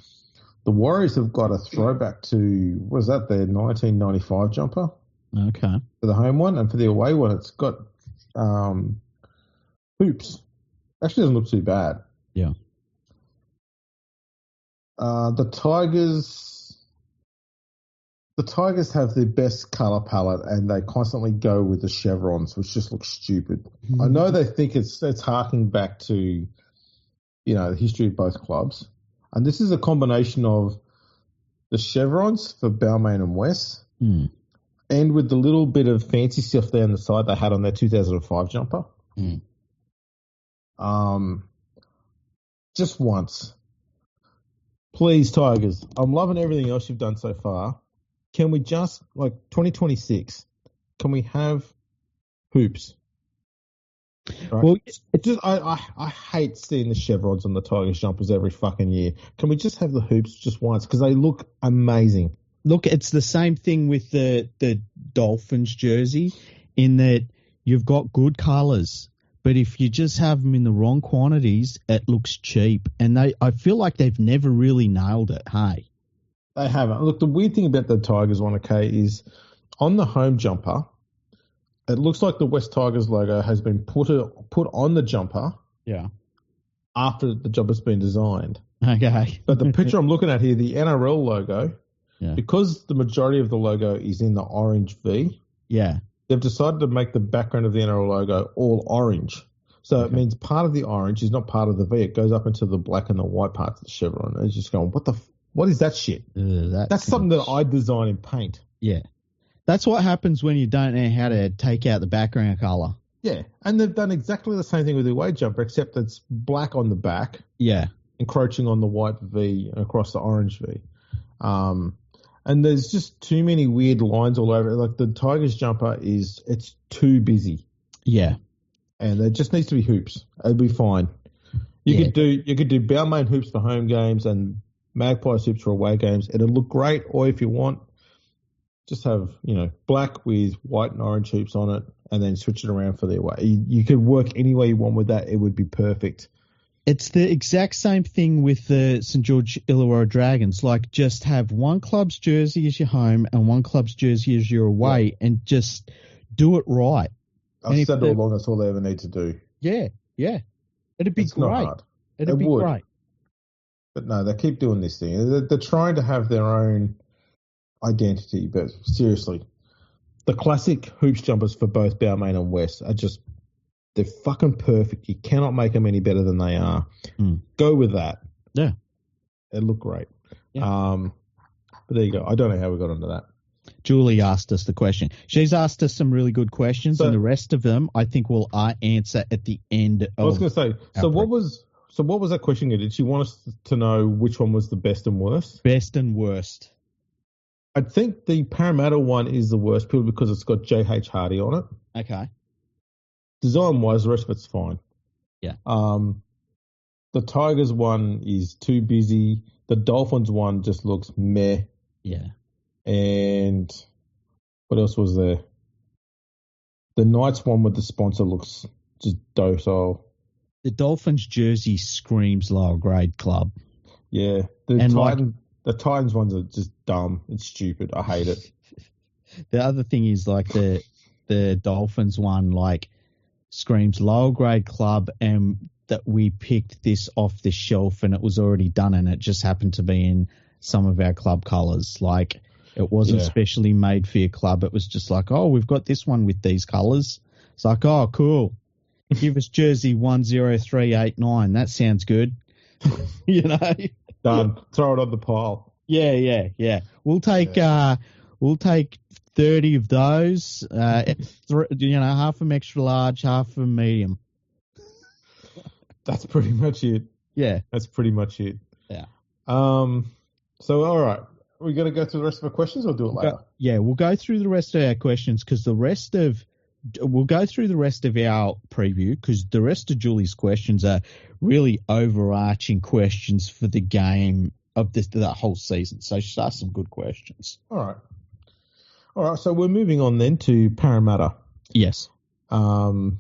The Warriors have got a throwback to, their 1995 jumper? Okay. For the home one. And for the away one, it's got hoops. Actually doesn't look too bad. Yeah. The Tigers have the best colour palette, and they constantly go with the chevrons, which just looks stupid. Mm-hmm. I know they think it's harking back to, the history of both clubs. And this is a combination of the chevrons for Balmain and West, and with the little bit of fancy stuff there on the side they had on their 2005 jumper. Just once. Please, Tigers. I'm loving everything else you've done so far. Can we just, 2026, can we have hoops? Right? Well, It just I hate seeing the chevrons on the Tigers jumpers every fucking year. Can we just have the hoops just once? Because they look amazing. look, it's the same thing with the Dolphins jersey in that you've got good colours, but if you just have them in the wrong quantities, it looks cheap. And I feel like they've never really nailed it. Hey, They haven't. Look, the weird thing about the Tigers one, okay, is on the home jumper, it looks like the West Tigers logo has been put on the jumper yeah, after the jumper's been designed. okay, But the picture I'm looking at here, the NRL logo, yeah, because the majority of the logo is in the orange V, yeah, they've decided to make the background of the NRL logo all orange. So it means part of the orange is not part of the V. It goes up into the black and the white parts of the chevron. And it's just going, what is that shit? That's something that I design in paint. yeah. That's what happens when you don't know how to take out the background colour. Yeah, and they've done exactly the same thing with the away jumper, except it's black on the back, Yeah, encroaching on the white V and across the orange V. And there's just too many weird lines all over it. Like the Tigers jumper it's too busy, yeah, and there just needs to be hoops. It'll be fine. You could do Balmain hoops for home games and Magpies hoops for away games. It'll look great. Or if you want, just have black with white and orange hoops on it, and then switch it around for the away. You could work any way you want with that. It would be perfect. It's the exact same thing with the St George Illawarra Dragons. Like, just have one club's jersey as your home and one club's jersey as your away, and just do it right. I've said all along that's all they ever need to do. Yeah, yeah. It'd be It's great. not hard. It'd be would. great. But no, they keep doing this thing. They're trying to have their own identity, but seriously, the classic hoops jumpers for both Balmain and West are they're fucking perfect. You cannot make them any better than they are. Go with that. Yeah. It looked great. Yeah. But there you go. I don't know how we got onto that. Julie asked us the question. She's asked us some really good questions, and the rest of them I think we'll answer at the end of. I was going to say, so what was that question? Did she want us to know which one was the best and worst? Best and worst. I think the Parramatta one is the worst purely because it's got J.H. Hardy on it. Okay. Design-wise, the rest of it's fine. Yeah. The Tigers one is too busy. The Dolphins one just looks meh. Yeah. And what else was there? The Knights one with the sponsor looks just docile. The Dolphins jersey screams lower grade club. Yeah. The Titans ones are just dumb. It's stupid. I hate it. The other thing is like the Dolphins one like screams lower grade club, and that we picked this off the shelf and it was already done and it just happened to be in some of our club colours. Like, it wasn't specially made for your club. It was just like, oh, we've got this one with these colours. It's like, oh, cool. Give us jersey 10389. That sounds good. Done. Throw it on the pile. Yeah. We'll take 30 of those. Half of them extra large, half of them medium. That's pretty much it. Yeah. That's pretty much it. Yeah. So, all right. We're going to go through the rest of our questions or do it later? We'll go through the rest of our questions because we'll go through the rest of our preview because the rest of Julie's questions are really overarching questions for the game of that whole season. So she's asked some good questions. All right. So we're moving on then to Parramatta. Yes. Boy,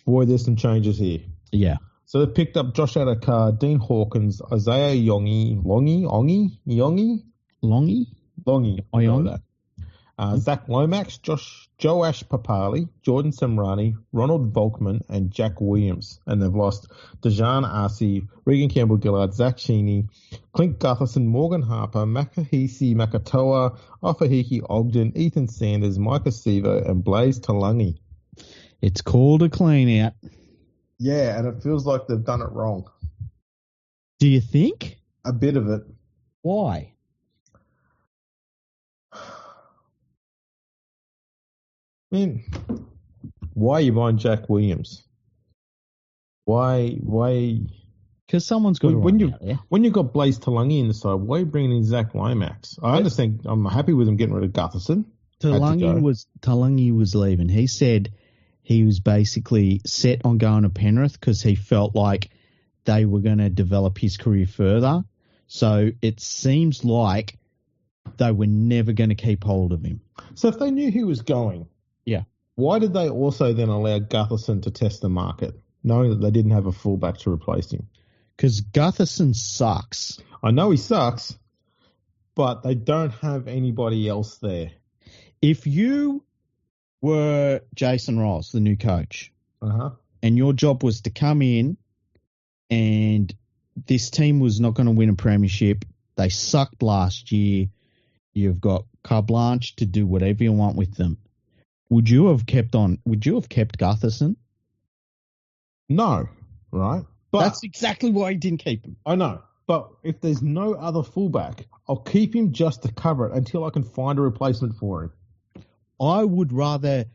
there's some changes here. Yeah. So they picked up Josh Adokar, Dean Hawkins, Isaiah Longy, Zach Lomax, Joash Papali, Jordan Semrani, Ronald Volkman, and Jack Williams. And they've lost Dejan Arce, Regan Campbell-Gillard, Zach Sheeny, Clint Gutherson, Morgan Harper, Makahisi Makatoa, Ofahiki Ogden, Ethan Sanders, Micah Sevo, and Blaze Talangi. It's called a clean out. Yeah, and it feels like they've done it wrong. Do you think? A bit of it. Why? I mean, why are you buying Jack Williams? Why? Because someone's got when you've got Blaze Talangi in the side, why are you bringing in Zach Lomax? I understand. I'm happy with him getting rid of Gutherson. Talangi was leaving. He said he was basically set on going to Penrith because he felt like they were going to develop his career further. So it seems like they were never going to keep hold of him. So if they knew he was going, Yeah. why did they also then allow Gutherson to test the market, knowing that they didn't have a fullback to replace him? Because Gutherson sucks. I know he sucks, but they don't have anybody else there. If you were Jason Ross, the new coach, Uh-huh. and your job was to come in and this team was not going to win a premiership, they sucked last year, you've got carte blanche to do whatever you want with them, would you have kept Gutherson? No, right? But That's exactly why he didn't keep him. I know. But if there's no other fullback, I'll keep him just to cover it until I can find a replacement for him. I would rather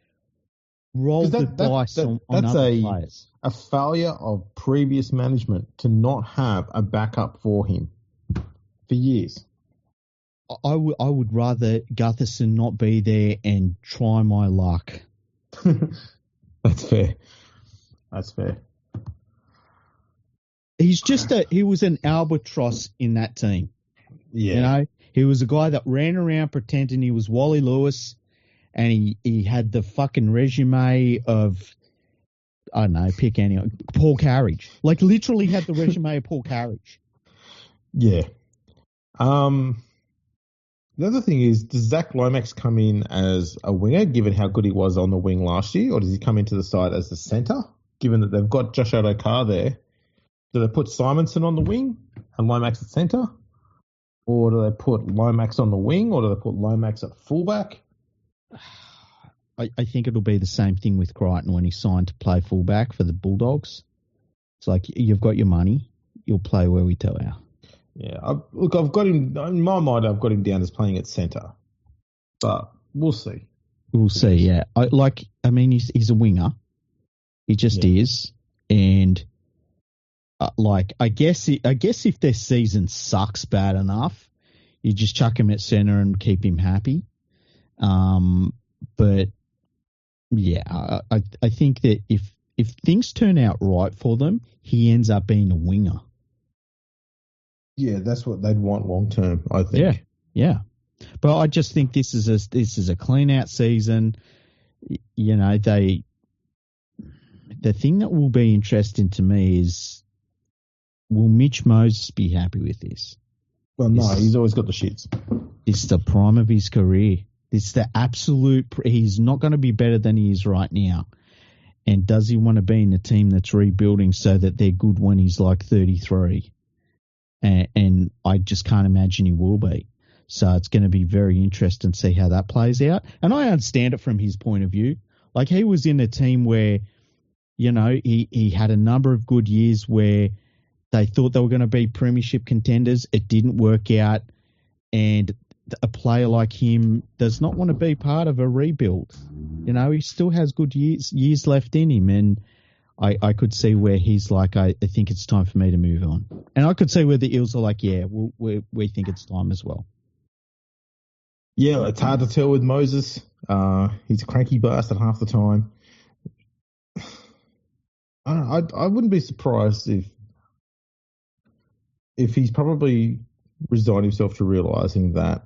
roll the dice on other players. A failure of previous management to not have a backup for him for years. I would rather Gutherson not be there and try my luck. That's fair. That's fair. He was an albatross in that team. Yeah. You know, he was a guy that ran around pretending he was Wally Lewis, and he had the fucking resume of, I don't know, pick anyone, Paul Carriage. Like, literally had the resume of Paul Carriage. Yeah. The other thing is, does Zach Lomax come in as a winger, given how good he was on the wing last year, or does he come into the side as the centre, given that they've got Josh Adokar there? Do they put Simonson on the wing and Lomax at centre? Or do they put Lomax on the wing, or do they put Lomax at fullback? I think it'll be the same thing with Crichton when he signed to play fullback for the Bulldogs. It's like, you've got your money, you'll play where we tell you. Yeah, I've got him, in my mind, I've got him down as playing at centre. But we'll see. We'll see, yeah. He's a winger. He just is. And, I guess if their season sucks bad enough, you just chuck him at centre and keep him happy. But yeah, I think that if things turn out right for them, he ends up being a winger. Yeah, that's what they'd want long term, I think. Yeah. But I just think this is a clean out season. You know, the thing that will be interesting to me is, will Mitch Moses be happy with this? Well, no, he's always got the shits. It's the prime of his career. It's the absolute. He's not going to be better than he is right now. And does he want to be in a team that's rebuilding so that they're good when he's like 33? And I just can't imagine he will be. So it's going to be very interesting to see how that plays out. And I understand it from his point of view. Like, he was in a team where, you know, he had a number of good years where they thought they were going to be premiership contenders. It didn't work out. And a player like him does not want to be part of a rebuild. You know, he still has good years left in him. And I could see where he's like, I think it's time for me to move on. And I could see where the Eels are like, yeah, we think it's time as well. Yeah, it's hard to tell with Moses. He's a cranky bastard half the time. I don't know, I wouldn't be surprised if he's probably resigned himself to realising that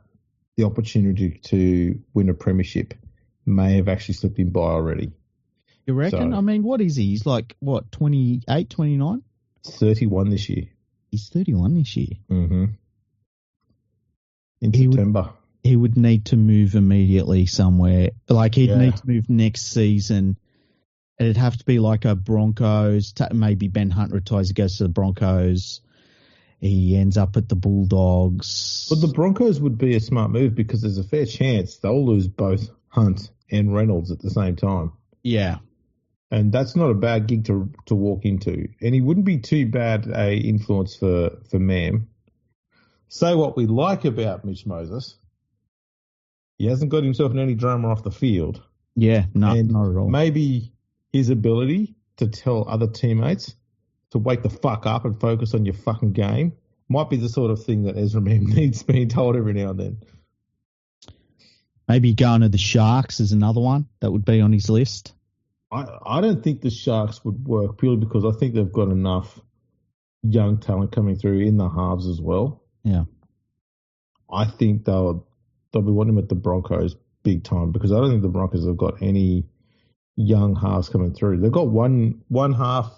the opportunity to win a premiership may have actually slipped him by already. You reckon? So, what is he? He's like, 28, 29? 31 this year. He's 31 this year. Mm-hmm. In September. He would need to move immediately somewhere. Like, he'd need to move next season. It'd have to be like a Broncos. Maybe Ben Hunt retires, he goes to the Broncos. He ends up at the Bulldogs. But the Broncos would be a smart move because there's a fair chance they'll lose both Hunt and Reynolds at the same time. Yeah. And that's not a bad gig to walk into. And he wouldn't be too bad a influence for Mam. Say what we like about Mitch Moses. He hasn't got himself in any drama off the field. Yeah, not at all. Maybe his ability to tell other teammates to wake the fuck up and focus on your fucking game might be the sort of thing that Ezra Mam needs being told every now and then. Maybe going to the Sharks is another one that would be on his list. I don't think the Sharks would work purely because I think they've got enough young talent coming through in the halves as well. Yeah. I think they'll be wanting them at the Broncos big time because I don't think the Broncos have got any young halves coming through. They've got one half.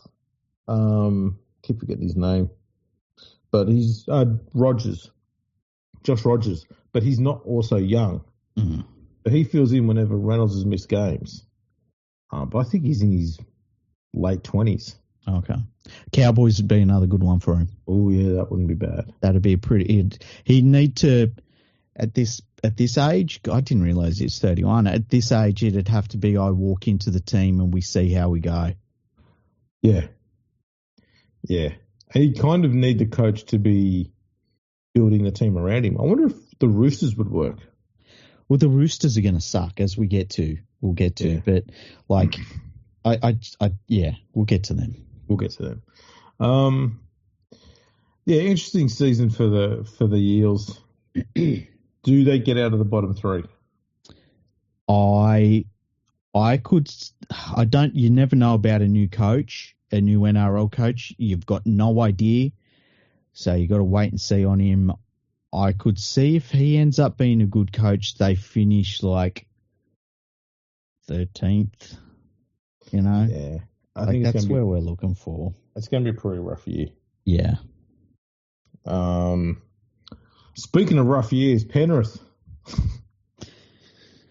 Keep forgetting his name, but he's Josh Rogers, but he's not also young. Mm-hmm. But he fills in whenever Reynolds has missed games. But I think he's in his late 20s. Okay. Cowboys would be another good one for him. Oh yeah, that wouldn't be bad. That'd be he'd need to at this age. I didn't realize it's 31. At this age, it'd have to be I walk into the team and we see how we go. Yeah. He kind of need the coach to be building the team around him. I wonder if the Roosters would work. Well, the Roosters are going to suck as we'll get to. Yeah. But like, we'll get to them. Interesting season for the Eels. Do they get out of the bottom three? You never know about a new coach, a new NRL coach. You've got no idea. So you got to wait and see on him. I could see if he ends up being a good coach, they finish like 13th, Yeah. I think that's where we're looking for. It's going to be a pretty rough year. Yeah. Speaking of rough years, Penrith.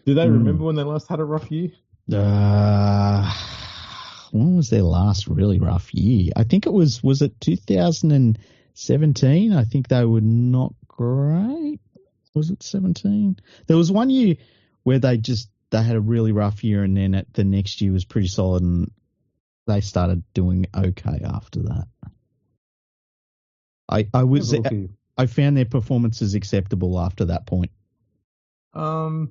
Do they remember when they last had a rough year? When was their last really rough year? I think it was it 2017? I think they were not great. Was it 17? There was one year where they had a really rough year, and then the next year was pretty solid, and they started doing okay after that. I found their performances acceptable after that point. So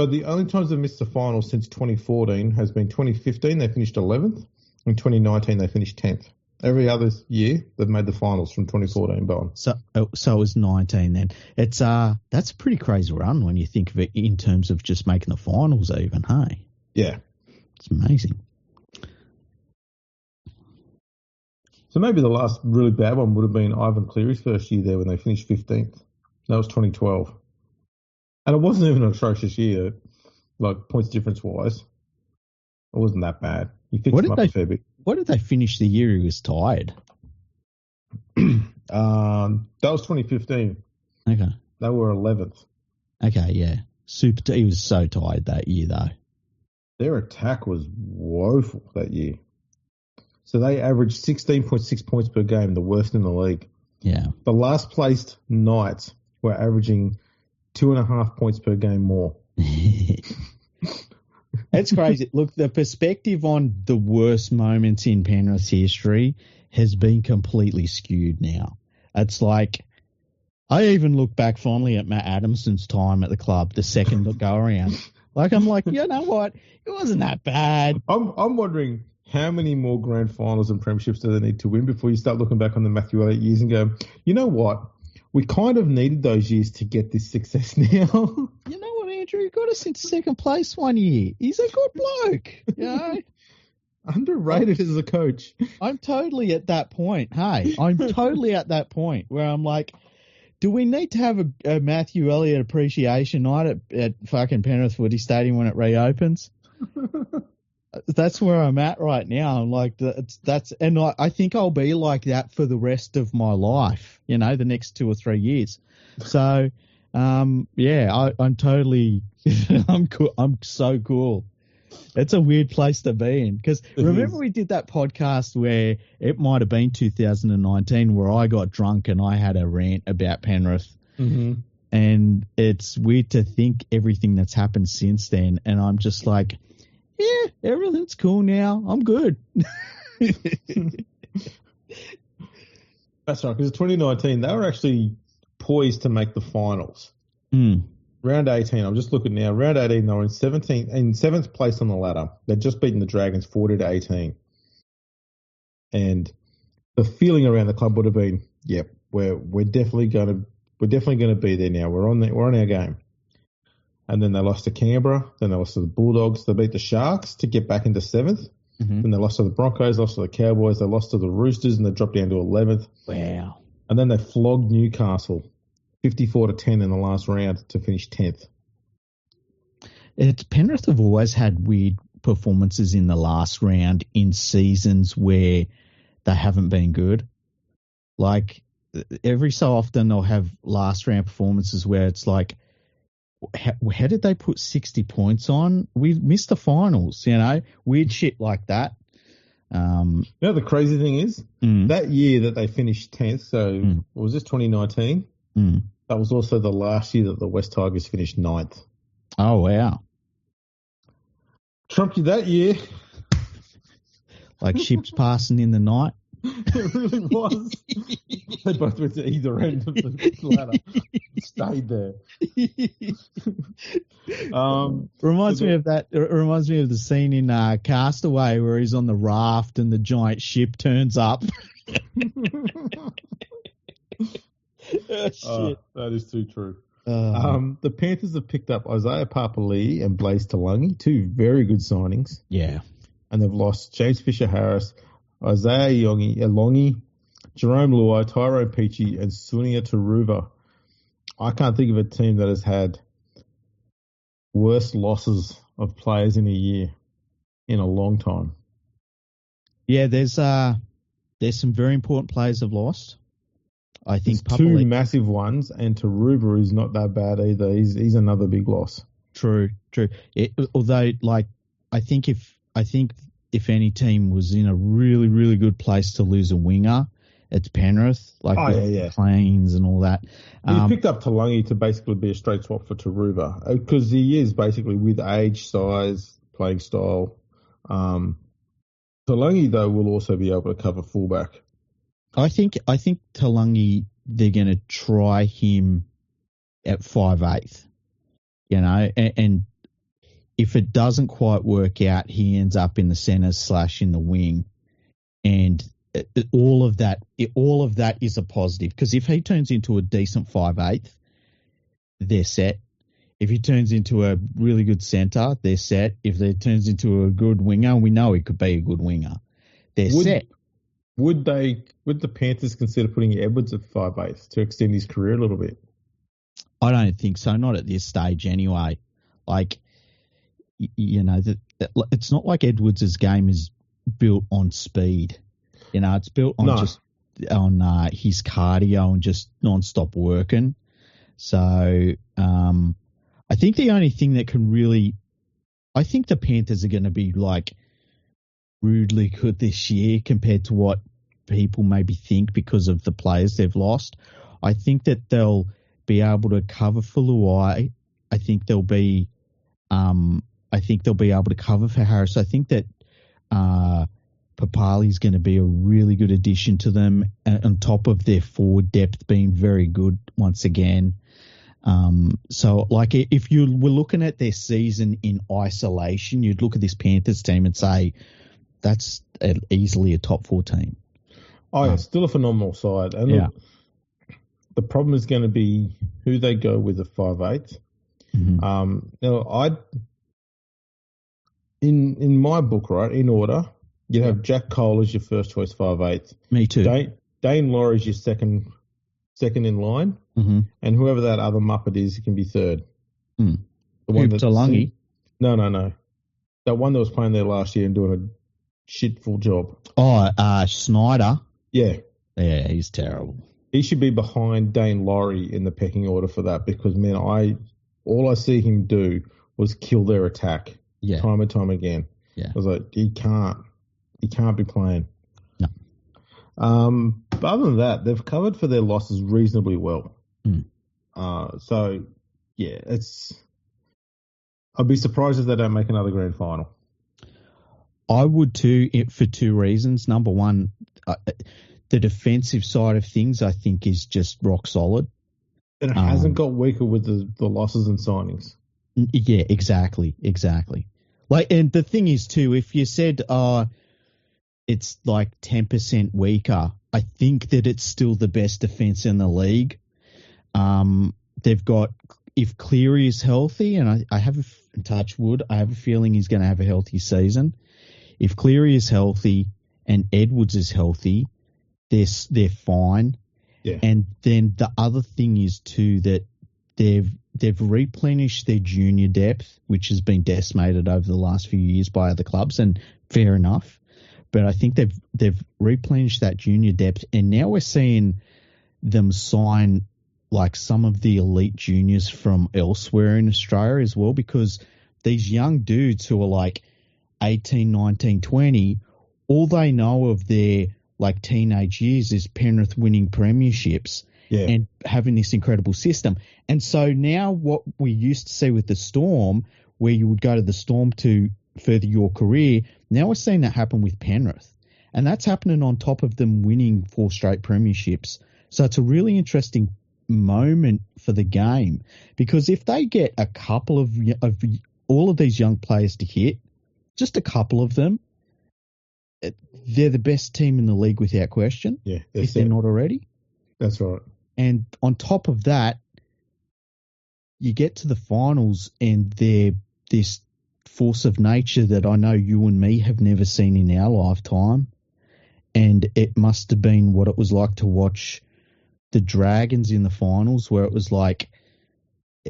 the only times they've missed the finals since 2014 has been 2015. They finished 11th. In 2019, they finished 10th. Every other year, they've made the finals from 2014 on. So it was 19 then. It's that's a pretty crazy run when you think of it in terms of just making the finals even, hey? Yeah. It's amazing. So maybe the last really bad one would have been Ivan Cleary's first year there when they finished 15th. That was 2012. And it wasn't even an atrocious year, like points difference wise. It wasn't that bad. He fixed them up a fair bit. What did they finish the year he was tired? That was 2015. Okay. They were 11th. Okay, yeah. He was so tired that year, though. Their attack was woeful that year. So they averaged 16.6 points per game, the worst in the league. Yeah. The last placed Knights were averaging 2.5 points per game more. That's crazy. Look, the perspective on the worst moments in Penrith's history has been completely skewed now. It's like, I even look back fondly at Matt Adamson's time at the club, the second go around. Like, I'm like, you know what? It wasn't that bad. I'm wondering how many more grand finals and premierships do they need to win before you start looking back on the Matthew Elliott years and go, you know what? We kind of needed those years to get this success now. You know what, Andrew? He got us into second place one year. He's a good bloke. You know? Underrated as a coach. I'm totally at that point. Hey, I'm totally at that point where I'm like, do we need to have a Matthew Elliott appreciation night at fucking Penrith Footy Stadium when it reopens? That's where I'm at right now. I'm like, and I think I'll be like that for the rest of my life, the next 2 or 3 years. So, I'm totally, I'm cool. I'm so cool. It's a weird place to be in because remember we did that podcast where it might have been 2019 where I got drunk and I had a rant about Penrith. Mm-hmm. And it's weird to think everything that's happened since then. And I'm just like, yeah, everything's cool now. I'm good. That's right, because 2019, they were actually poised to make the finals. Mm. Round 18, I'm just looking now. Round 18, they were in 7th place on the ladder. They'd just beaten the Dragons 40-18. And the feeling around the club would have been, we're definitely going to be there now. We're on our game. and then they lost to Canberra, then they lost to the Bulldogs, they beat the Sharks to get back into 7th, then they lost to the Broncos, lost to the Cowboys, they lost to the Roosters, and they dropped down to 11th. Wow. And then they flogged Newcastle 54-10 in the last round to finish 10th. Penrith have always had weird performances in the last round in seasons where they haven't been good. Like, every so often they'll have last round performances where it's like, how did they put 60 points on? We missed the finals, weird shit like that. The crazy thing is, that year that they finished 10th, so was this 2019? That was also the last year that the West Tigers finished 9th. Oh, wow. Trumped you that year. Like ships passing in the night. It really was. They both went to either end of the ladder. Stayed there. Reminds me of that. It reminds me of the scene in Castaway where he's on the raft and the giant ship turns up. Shit. That is too true. The Panthers have picked up Isaiah Papali'i and Blaise Talangi, two very good signings. Yeah. And they've lost James Fisher-Harris, Isaiah Elongi, Jerome Luai, Tyrone Peachy, and Sunia Taruva. I can't think of a team that has had worse losses of players in a year in a long time. Yeah, there's some very important players have lost. I think two massive ones, and Taruva is not that bad either. He's another big loss. True. Although, I think if any team was in a really, really good place to lose a winger, it's Penrith, Plains and all that. He picked up Talangi to basically be a straight swap for Taruva because he is basically with age, size, playing style. Talangi, though, will also be able to cover fullback. I think Talangi, they're going to try him at 5'8", and if it doesn't quite work out, he ends up in the centre / in the wing, and all of that is a positive because if he turns into a decent 5'8", they're set. If he turns into a really good centre, they're set. If he turns into a good winger, we know he could be a good winger. They're set. Would the Panthers consider putting Edwards at 5'8" to extend his career a little bit? I don't think so. Not at this stage, anyway. Like, it's not like Edwards' game is built on speed. It's built on his cardio and just non-stop working. So I think the only thing that can really, I think the Panthers are going to be like rudely good this year compared to what people maybe think because of the players they've lost. I think that they'll be able to cover for Luai. I think they'll be able to cover for Harris. I think that Papali's going to be a really good addition to them, on top of their forward depth being very good once again. So, like, if you were looking at their season in isolation, you'd look at this Panthers team and say, that's easily a top 4 team. Oh, yeah, still a phenomenal side. And look, the problem is going to be who they go with at 5'8". In my book, right, in order, you have Jack Cole as your first choice 5'8". Me too. Dane Laurie is your second in line, and whoever that other Muppet is, it can be third. The one that's Talangi. No. That one that was playing there last year and doing a shitful job. Oh, Snyder. Yeah. Yeah, he's terrible. He should be behind Dane Laurie in the pecking order for that because, man, all I see him do was kill their attack time and time again. Yeah. I was like, he can't be playing. No. But other than that, they've covered for their losses reasonably well. So, yeah, I'd be surprised if they don't make another grand final. I would too, for 2 reasons. Number one, the defensive side of things, I think, is just rock solid. And it hasn't got weaker with the losses and signings. Yeah, exactly. Like, and the thing is too, if you said, it's like 10% weaker, I think that it's still the best defense in the league. They've got if Cleary is healthy, and I have touch wood, I have a feeling he's going to have a healthy season. If Cleary is healthy and Edwards is healthy, they're fine. Yeah. And then the other thing is too that they've replenished their junior depth, which has been decimated over the last few years by other clubs, and fair enough. But I think they've replenished that junior depth, and now we're seeing them sign like some of the elite juniors from elsewhere in Australia as well, because these young dudes who are like 18, 19, 20, all they know of their like teenage years is Penrith winning premierships and having this incredible system. And so now what we used to see with the Storm, where you would go to the Storm to further your career, now we're seeing that happen with Penrith. And that's happening on top of them winning 4 straight premierships. So it's a really interesting moment for the game, because if they get a couple of all of these young players to hit, just a couple of them, they're the best team in the league without question. Yeah, if they're not already. That's right. And on top of that, you get to the finals and they're this force of nature that I know you and me have never seen in our lifetime. And it must have been what it was like to watch the Dragons in the finals, where it was like,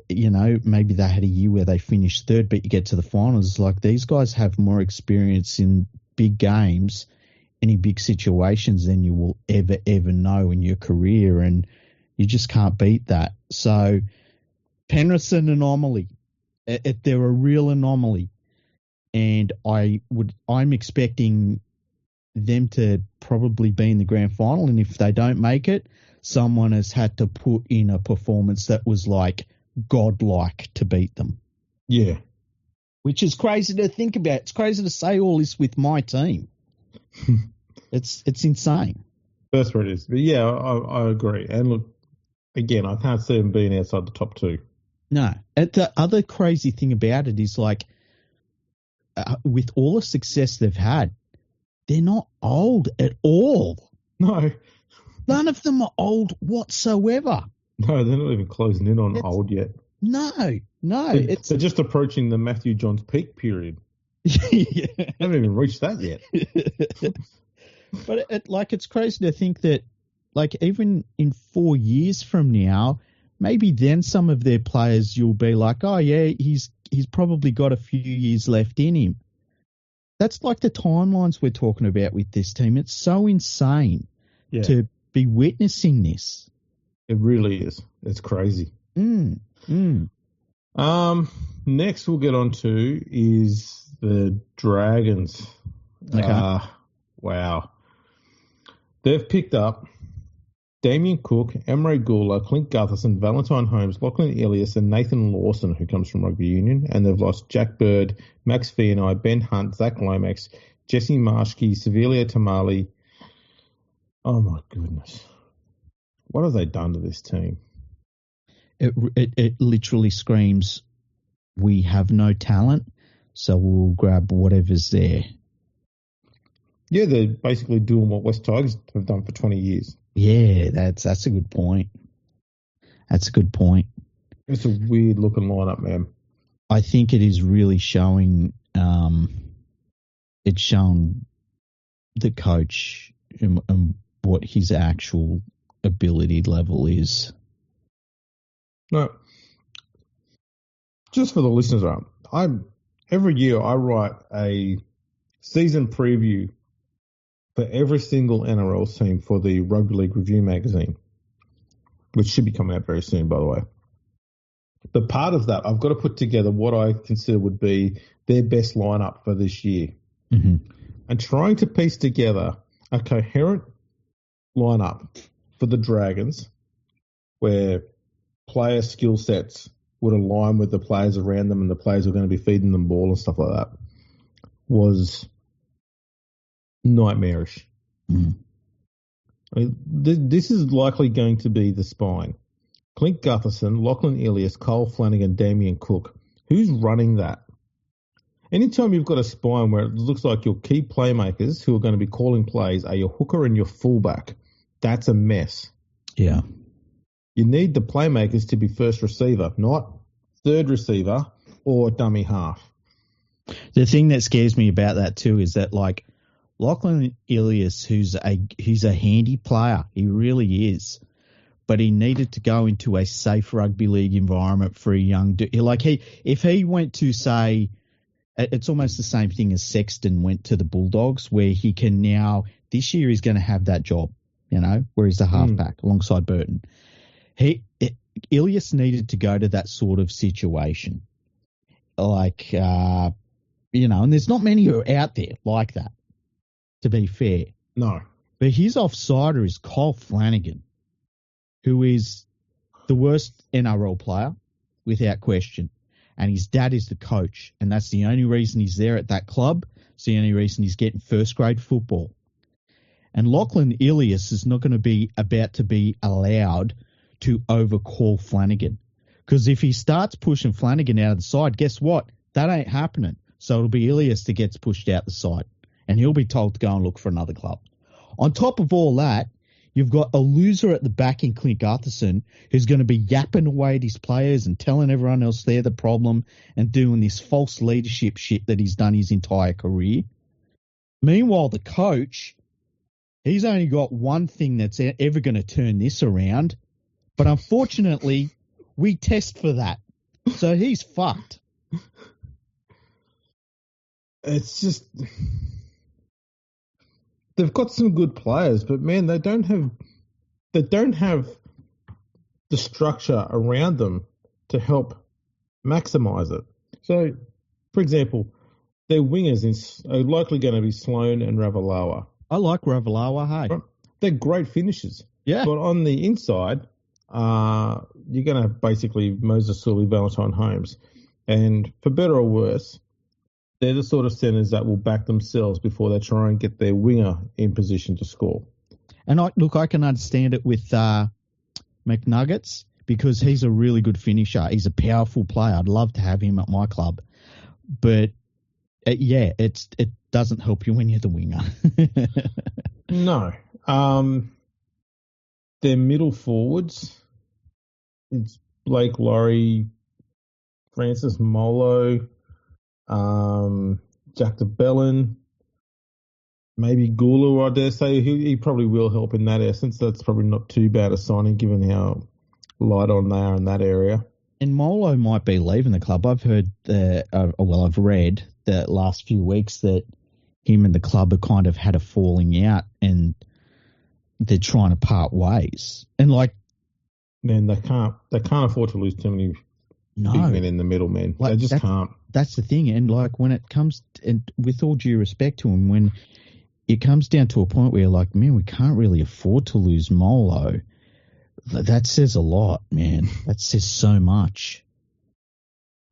you know, maybe they had a year where they finished third, but you get to the finals, it's like these guys have more experience in big games and in big situations than you will ever know in your career, and you just can't beat that. So Penrith's an anomaly. They're a real anomaly, and I'm expecting them to probably be in the grand final, and if they don't make it, someone has had to put in a performance that was like godlike to beat them. Yeah. Which is crazy to think about. It's crazy to say all this with my team. It's insane. That's what it is. But yeah, I agree. And look, again, I can't see them being outside the top 2. No. And the other crazy thing about it is like, with all the success they've had, they're not old at all. No. None of them are old whatsoever. No, they're not even closing in on old yet. No. They're just approaching the Matthew Johns peak period. Yeah. They haven't even reached that yet. But it's crazy to think that, like, even in 4 years from now, maybe then some of their players you'll be like, oh yeah, he's probably got a few years left in him. That's like the timelines we're talking about with this team. It's so insane to be witnessing this. It really is. It's crazy. Next we'll get on to is the Dragons. Okay. Wow. They've picked up Damien Cook, Emre Gula, Clint Gutherson, Valentine Holmes, Lachlan Ilias, and Nathan Lawson, who comes from Rugby Union. And they've lost Jack Bird, Max Vierney, Ben Hunt, Zach Lomax, Jesse Marshke, Sevelia Tamale. Oh, my goodness. What have they done to this team? It literally screams, we have no talent, so we'll grab whatever's there. Yeah, they're basically doing what West Tigers have done for 20 years. Yeah, that's a good point. That's a good point. It's a weird looking lineup, man. I think it is really showing. It's shown the coach and what his actual ability level is. No, just for the listeners, every year I write a season preview for every single NRL team for the Rugby League Review magazine, which should be coming out very soon, by the way. But part of that, I've got to put together what I consider would be their best lineup for this year. Mm-hmm. And trying to piece together a coherent lineup for the Dragons where player skill sets would align with the players around them and the players who are going to be feeding them ball and stuff like that was nightmarish. Mm. I mean, this is likely going to be the spine. Clint Gutherson, Lachlan Ilias, Cole Flanagan, Damien Cook. Who's running that? Anytime you've got a spine where it looks like your key playmakers who are going to be calling plays are your hooker and your fullback, that's a mess. Yeah. You need the playmakers to be first receiver, not third receiver or dummy half. The thing that scares me about that too is that like Lachlan Ilias, he's a handy player, he really is, but he needed to go into a safe rugby league environment for a young dude. If he went to say, it's almost the same thing as Sexton went to the Bulldogs, where he can now this year he's going to have that job, where he's the halfback alongside Burton. Ilias needed to go to that sort of situation, and there's not many who are out there like that, to be fair. No. But his offsider is Kyle Flanagan, who is the worst NRL player, without question. And his dad is the coach, and that's the only reason he's there at that club. It's the only reason he's getting first-grade football. And Lachlan Ilias is not going to be allowed to overcall Flanagan. Because if he starts pushing Flanagan out of the side, guess what? That ain't happening. So it'll be Ilias that gets pushed out the side, and he'll be told to go and look for another club. On top of all that, you've got a loser at the back in Clint Gutherson who's going to be yapping away at his players and telling everyone else they're the problem and doing this false leadership shit that he's done his entire career. Meanwhile, the coach, he's only got one thing that's ever going to turn this around. But unfortunately, we test for that. So he's fucked. It's just... They've got some good players, but man, they don't have the structure around them to help maximize it. So, for example, their wingers are likely going to be Sloan and Ravalawa. I like Ravalawa, hey. Right? They're great finishers. Yeah. But on the inside, you're going to have basically Moses Sully, Valentine Holmes. And for better or worse, they're the sort of centres that will back themselves before they try and get their winger in position to score. And I can understand it with McNuggets because he's a really good finisher. He's a powerful player. I'd love to have him at my club. But, it doesn't help you when you're the winger. No. Their middle forwards, it's Blake Laurie, Francis Molo, Jack de Bellin, maybe Gulu, I dare say. He probably will help in that essence. That's probably not too bad a signing given how light on they are in that area. And Molo might be leaving the club. I've heard, I've read the last few weeks that him and the club have kind of had a falling out and they're trying to part ways. And man, they can't afford to lose too many big men in the middle, man. They just can't. That's the thing. And when it comes, and with all due respect to him, when it comes down to a point where you're man, we can't really afford to lose Molo, that says a lot, man. That says so much.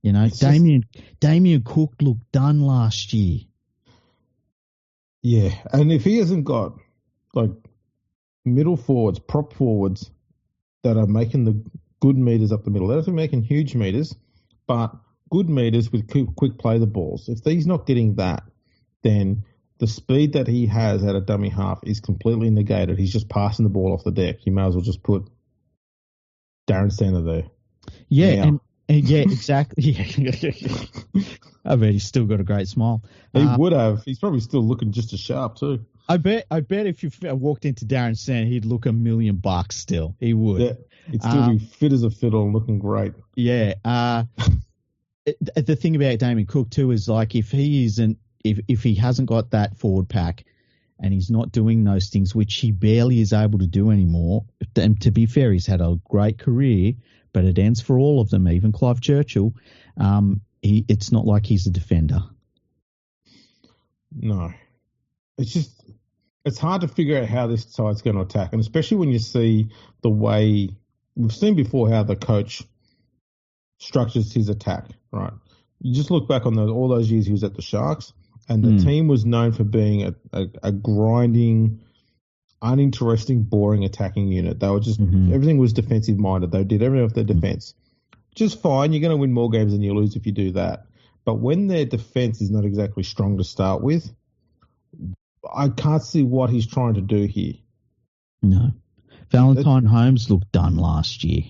Damien Cook looked done last year. Yeah, and if he hasn't got middle forwards, prop forwards that are making the good meters up the middle, they're not making huge meters, but good meters with quick play the balls. If he's not getting that, then the speed that he has at a dummy half is completely negated. He's just passing the ball off the deck. You may as well just put Darren Sander there. Yeah, and yeah, exactly. I bet he's still got a great smile. He would have. He's probably still looking just as sharp too. I bet if you walked into Darren Sander, he'd look $1 million still. He would. Yeah, he'd still be fit as a fiddle and looking great. Yeah. The thing about Damien Cook too is if he hasn't got that forward pack and he's not doing those things, which he barely is able to do anymore. And to be fair, he's had a great career, but it ends for all of them, even Clive Churchill. It's not like he's a defender. No. It's hard to figure out how this side's going to attack, and especially when you see the way we've seen before how the coach structures his attack, right? You just look back on all those years he was at the Sharks, and the team was known for being a grinding, uninteresting, boring attacking unit. They were just everything was defensive minded. They did everything off their defense. Just fine. You're going to win more games than you lose if you do that. But when their defense is not exactly strong to start with, I can't see what he's trying to do here. No. Valentine Holmes looked done last year.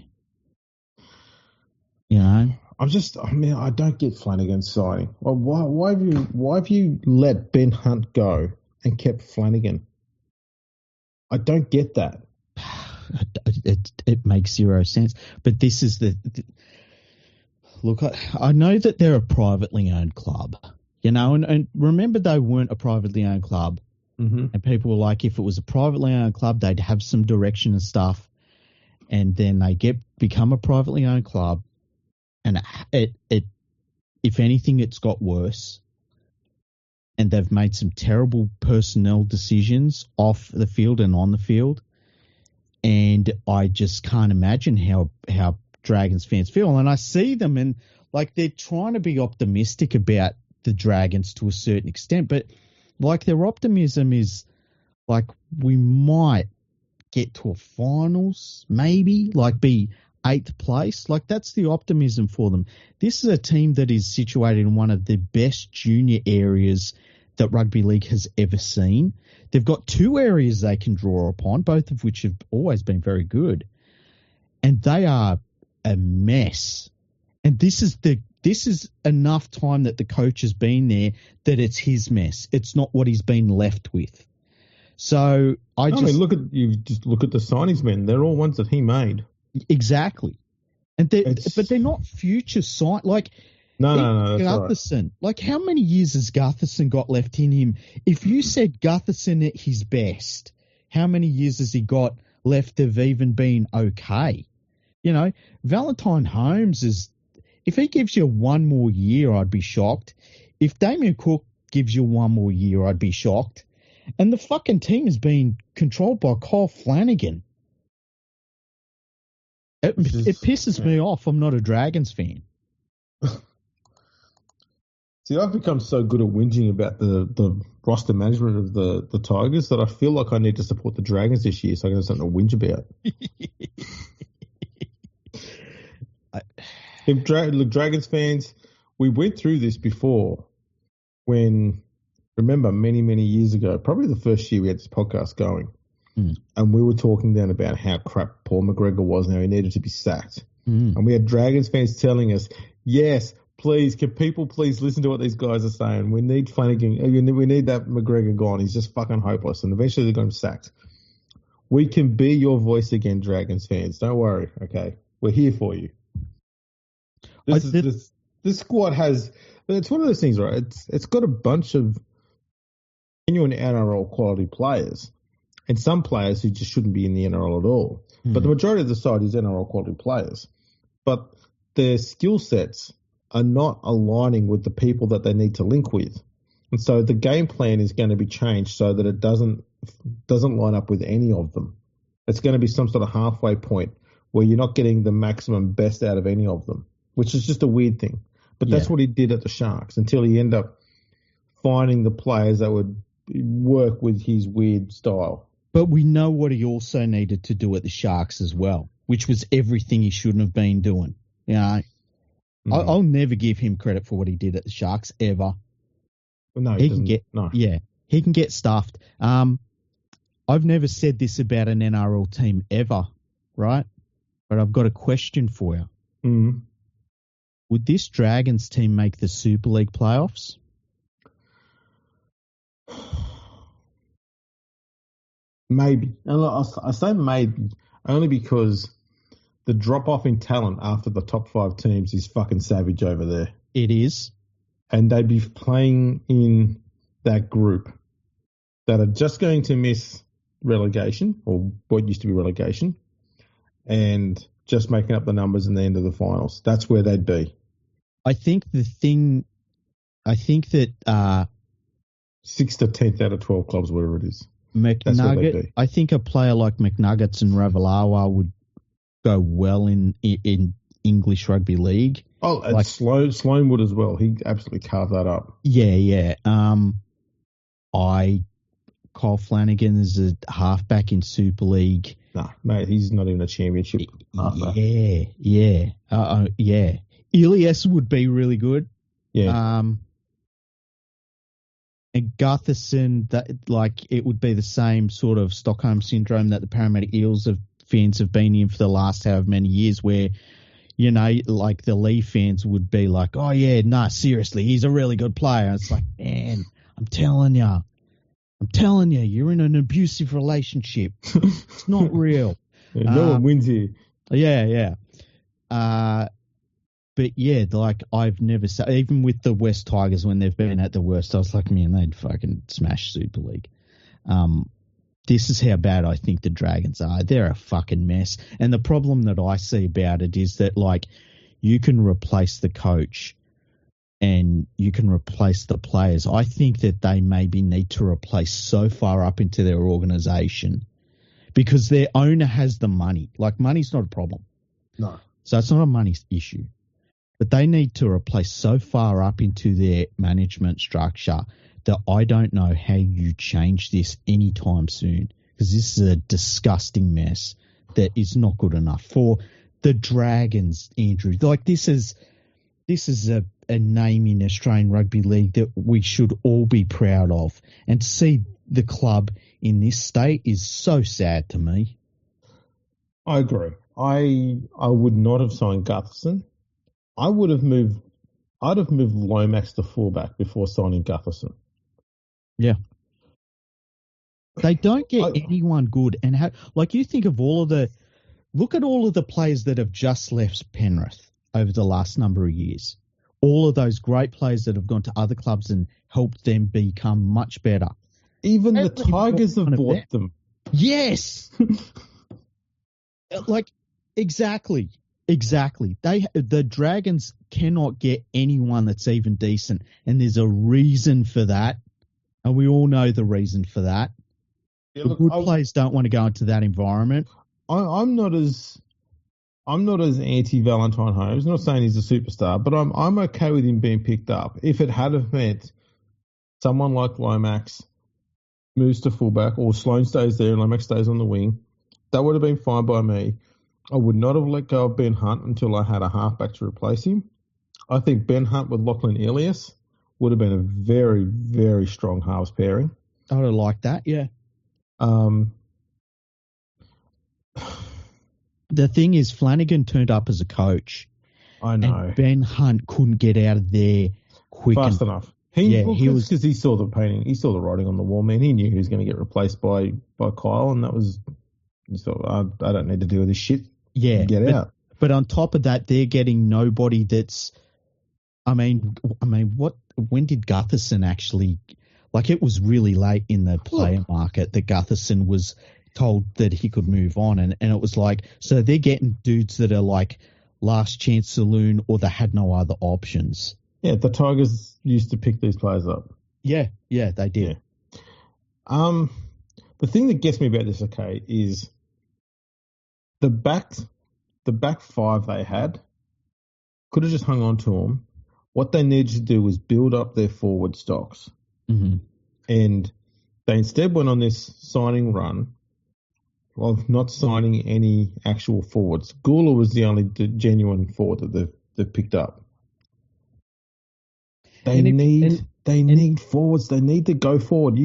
You know, I don't get Flanagan's signing. Well, why have you let Ben Hunt go and kept Flanagan? I don't get that. it makes zero sense. But this is look. I know that they're a privately owned club, you know, and remember they weren't a privately owned club, and people were like, if it was a privately owned club, they'd have some direction and stuff, and then they become a privately owned club. And it, if anything, it's got worse. And they've made some terrible personnel decisions off the field and on the field. And I just can't imagine how Dragons fans feel. And I see them and like they're trying to be optimistic about the Dragons to a certain extent. But like their optimism is like we might get to a finals, maybe, like be 8th place. Like that's the optimism for them. This is a team that is situated in one of the best junior areas that rugby league has ever seen. They've got 2 areas they can draw upon, both of which have always been very good. And they are a mess. And this is enough time that the coach has been there that it's his mess. It's not what he's been left with. So look at the signings, man. They're all ones that he made. Exactly. And but they're not future signed. Like, no, that's Gutherson. right. Like, how many years has Gutherson got left in him? If you said Gutherson at his best, how many years has he got left of even being okay? You know, Valentine Holmes is, if he gives you 1 more year, I'd be shocked. If Damien Cook gives you 1 more year, I'd be shocked. And the fucking team is being controlled by Kyle Flanagan. It pisses me off. I'm not a Dragons fan. See, I've become so good at whinging about the roster management of the Tigers that I feel like I need to support the Dragons this year so I can have something to whinge about. Look, Dragons fans, we went through this before when, remember, many, many years ago, probably the first year we had this podcast going, and we were talking then about how crap Paul McGregor was and how he needed to be sacked. And we had Dragons fans telling us, yes, please, can people please listen to what these guys are saying? We need Flanagan. We need that McGregor gone. He's just fucking hopeless. And eventually they're going to be sacked. We can be your voice again, Dragons fans. Don't worry, okay? We're here for you. This squad has... It's one of those things, right? It's got a bunch of genuine NRL quality players and some players who just shouldn't be in the NRL at all. But the majority of the side is NRL quality players. But their skill sets are not aligning with the people that they need to link with. And so the game plan is going to be changed so that it doesn't line up with any of them. It's going to be some sort of halfway point where you're not getting the maximum best out of any of them, which is just a weird thing. But that's what he did at the Sharks until he ended up finding the players that would work with his weird style. But we know what he also needed to do at the Sharks as well, which was everything he shouldn't have been doing. You know, I'll never give him credit for what he did at the Sharks ever. Well, no, he can get stuffed. I've never said this about an NRL team ever, right? But I've got a question for you. Would this Dragons team make the Super League playoffs? Maybe. And I say maybe only because the drop-off in talent after the top 5 teams is fucking savage over there. It is. And they'd be playing in that group that are just going to miss relegation, or what used to be relegation, and just making up the numbers in the end of the finals. That's where they'd be. I think that 6th to 10th out of 12 clubs, whatever it is. McNugget, I think a player like McNuggets and Ravalawa would go well in English rugby league. Oh, and like, Sloan would as well. He absolutely carved that up. Yeah. Kyle Flanagan is a halfback in Super League. Nah, mate, he's not even a championship halfback. Yeah. Ilias would be really good. Yeah. And Gutherson, it would be the same sort of Stockholm syndrome that the Parramatta Eels have fans have been in for the last however many years where, you know, like the Leaf fans would be like, oh, yeah, nah, seriously, he's a really good player. And it's like, man, I'm telling you, you're in an abusive relationship. It's not real. No one wins here. Yeah. But yeah, like I've never seen, even with the West Tigers when they've been at the worst, I was like, man, they'd fucking smash Super League. This is how bad I think the Dragons are. They're a fucking mess. And the problem that I see about it is that, like, you can replace the coach and you can replace the players. I think that they maybe need to replace so far up into their organization because their owner has the money. Like, money's not a problem. No. So it's not a money issue. But they need to replace so far up into their management structure that I don't know how you change this anytime soon, because this is a disgusting mess that is not good enough for the Dragons, Andrew. Like, this is a name in Australian Rugby League that we should all be proud of. And to see the club in this state is so sad to me. I agree. I would not have signed Gutherson. I'd have moved Lomax to fullback before signing Gutherson. Yeah. They don't get anyone good. And you think of look at all of the players that have just left Penrith over the last number of years. All of those great players that have gone to other clubs and helped them become much better. Even the Tigers have bought them. Yes. Exactly. The Dragons cannot get anyone that's even decent. And there's a reason for that. And we all know the reason for that. Yeah, look, good players don't want to go into that environment. I'm not as anti Valentine Holmes. I'm not saying he's a superstar, but I'm okay with him being picked up. If it had have meant someone like Lomax moves to fullback or Sloane stays there and Lomax stays on the wing, that would have been fine by me. I would not have let go of Ben Hunt until I had a halfback to replace him. I think Ben Hunt with Lachlan Ilias would have been a very, very strong halves pairing. I would have liked that, yeah. The thing is, Flanagan turned up as a coach. I know. And Ben Hunt couldn't get out of there fast enough. He was because he saw the painting, he saw the writing on the wall, man. He knew he was going to get replaced by Kyle, and that was. He thought, I don't need to deal with this shit. Yeah, get out. But on top of that, they're getting nobody that's. I mean, what? When did Gutherson actually? Like, it was really late in the player market that Gutherson was told that he could move on, and it was like, so they're getting dudes that are like last chance saloon, or they had no other options. Yeah, the Tigers used to pick these players up. Yeah, they did. Yeah. The thing that gets me about this, okay, is the back five they had could have just hung on to them. What they needed to do was build up their forward stocks. Mm-hmm. And they instead went on this signing run of not signing any actual forwards. Gula was the only genuine forward that they've picked up. They need forwards. They need to go forward.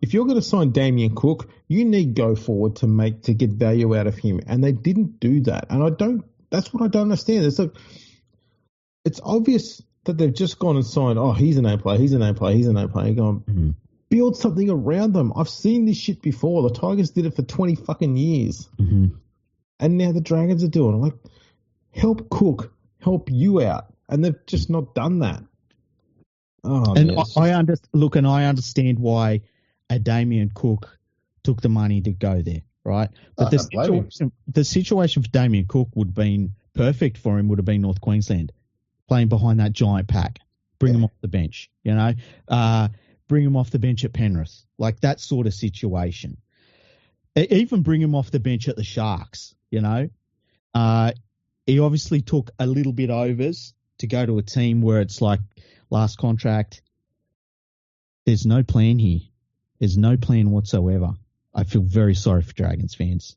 If you're going to sign Damien Cook, you need go forward to get value out of him. And they didn't do that. And that's what I don't understand. It's obvious that they've just gone and signed, he's an A player, he's an A player, he's an A player. Going, build something around them. I've seen this shit before. The Tigers did it for 20 fucking years. Mm-hmm. And now the Dragons are doing it. I'm like, help Cook, help you out. And they've just not done that. Oh, and I understand why a Damien Cook took the money to go there, right? But the situation for Damien Cook would have been perfect for him, would have been North Queensland, playing behind that giant pack. Bring him off the bench, bring him off the bench at Penrith, like that sort of situation. Even bring him off the bench at the Sharks, He obviously took a little bit overs to go to a team where it's like, last contract. There's no plan here. There's no plan whatsoever. I feel very sorry for Dragons fans.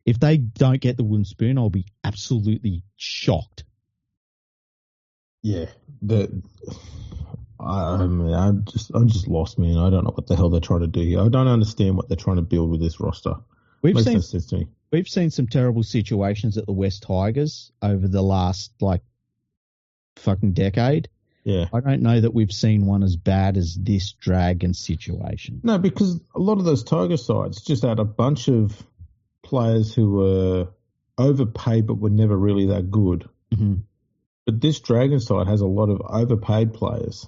If they don't get the wooden spoon, I'll be absolutely shocked. Yeah, I'm just lost, man. I don't know what the hell they're trying to do here. I don't understand what they're trying to build with this roster. We've Makes seen no sense to me. We've seen some terrible situations at the West Tigers over the last, fucking decade. Yeah. I don't know that we've seen one as bad as this Dragon situation. No, because a lot of those Tiger sides just had a bunch of players who were overpaid but were never really that good. Mm-hmm. But this Dragon side has a lot of overpaid players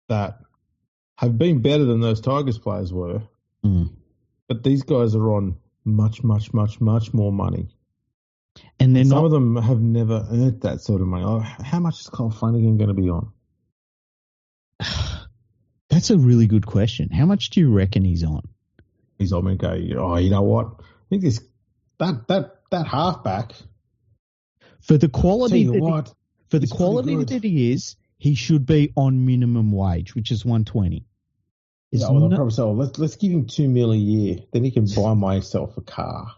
that have been better than those Tigers players were. Mm. But these guys are on much, much, much, much more money. And they're some of them have never earned that sort of money. Oh, how much is Cole Flanagan going to be on? That's a really good question. How much do you reckon he's on? He's on and go, you know what? I think that halfback. For the quality that he is, he should be on minimum wage, which is $120. They'll probably say, let's give him $2 million a year. Then he can buy myself a car.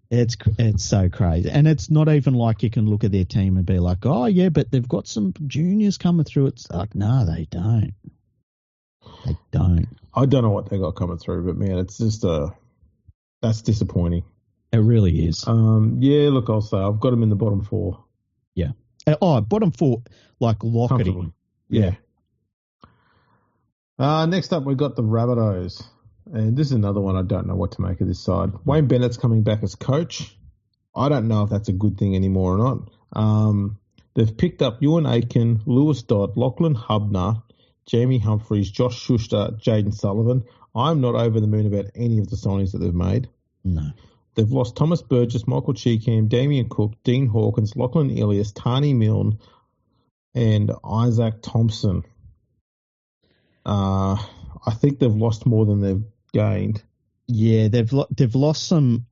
It's so crazy. And it's not even like you can look at their team and be like, oh, yeah, but they've got some juniors coming through. It's like, no, they don't. They don't. I don't know what they got coming through, but, man, it's just that's disappointing. It really is. Yeah, look, I'll say I've got them in the bottom four. Yeah. Bottom four, lock it in. Yeah. Next up, we've got the Rabbitohs. And this is another one I don't know what to make of this side. Wayne Bennett's coming back as coach. I don't know if that's a good thing anymore or not. They've picked up Ewan Aitken, Lewis Dodd, Lachlan Hubner, Jamie Humphreys, Josh Schuster, Jaden Sullivan. I'm not over the moon about any of the signings that they've made. No. They've lost Thomas Burgess, Michael Cheekham, Damien Cook, Dean Hawkins, Lachlan Ilias, Tani Milne, and Isaac Thompson. I think they've lost more than they've gained. Yeah, they've lost some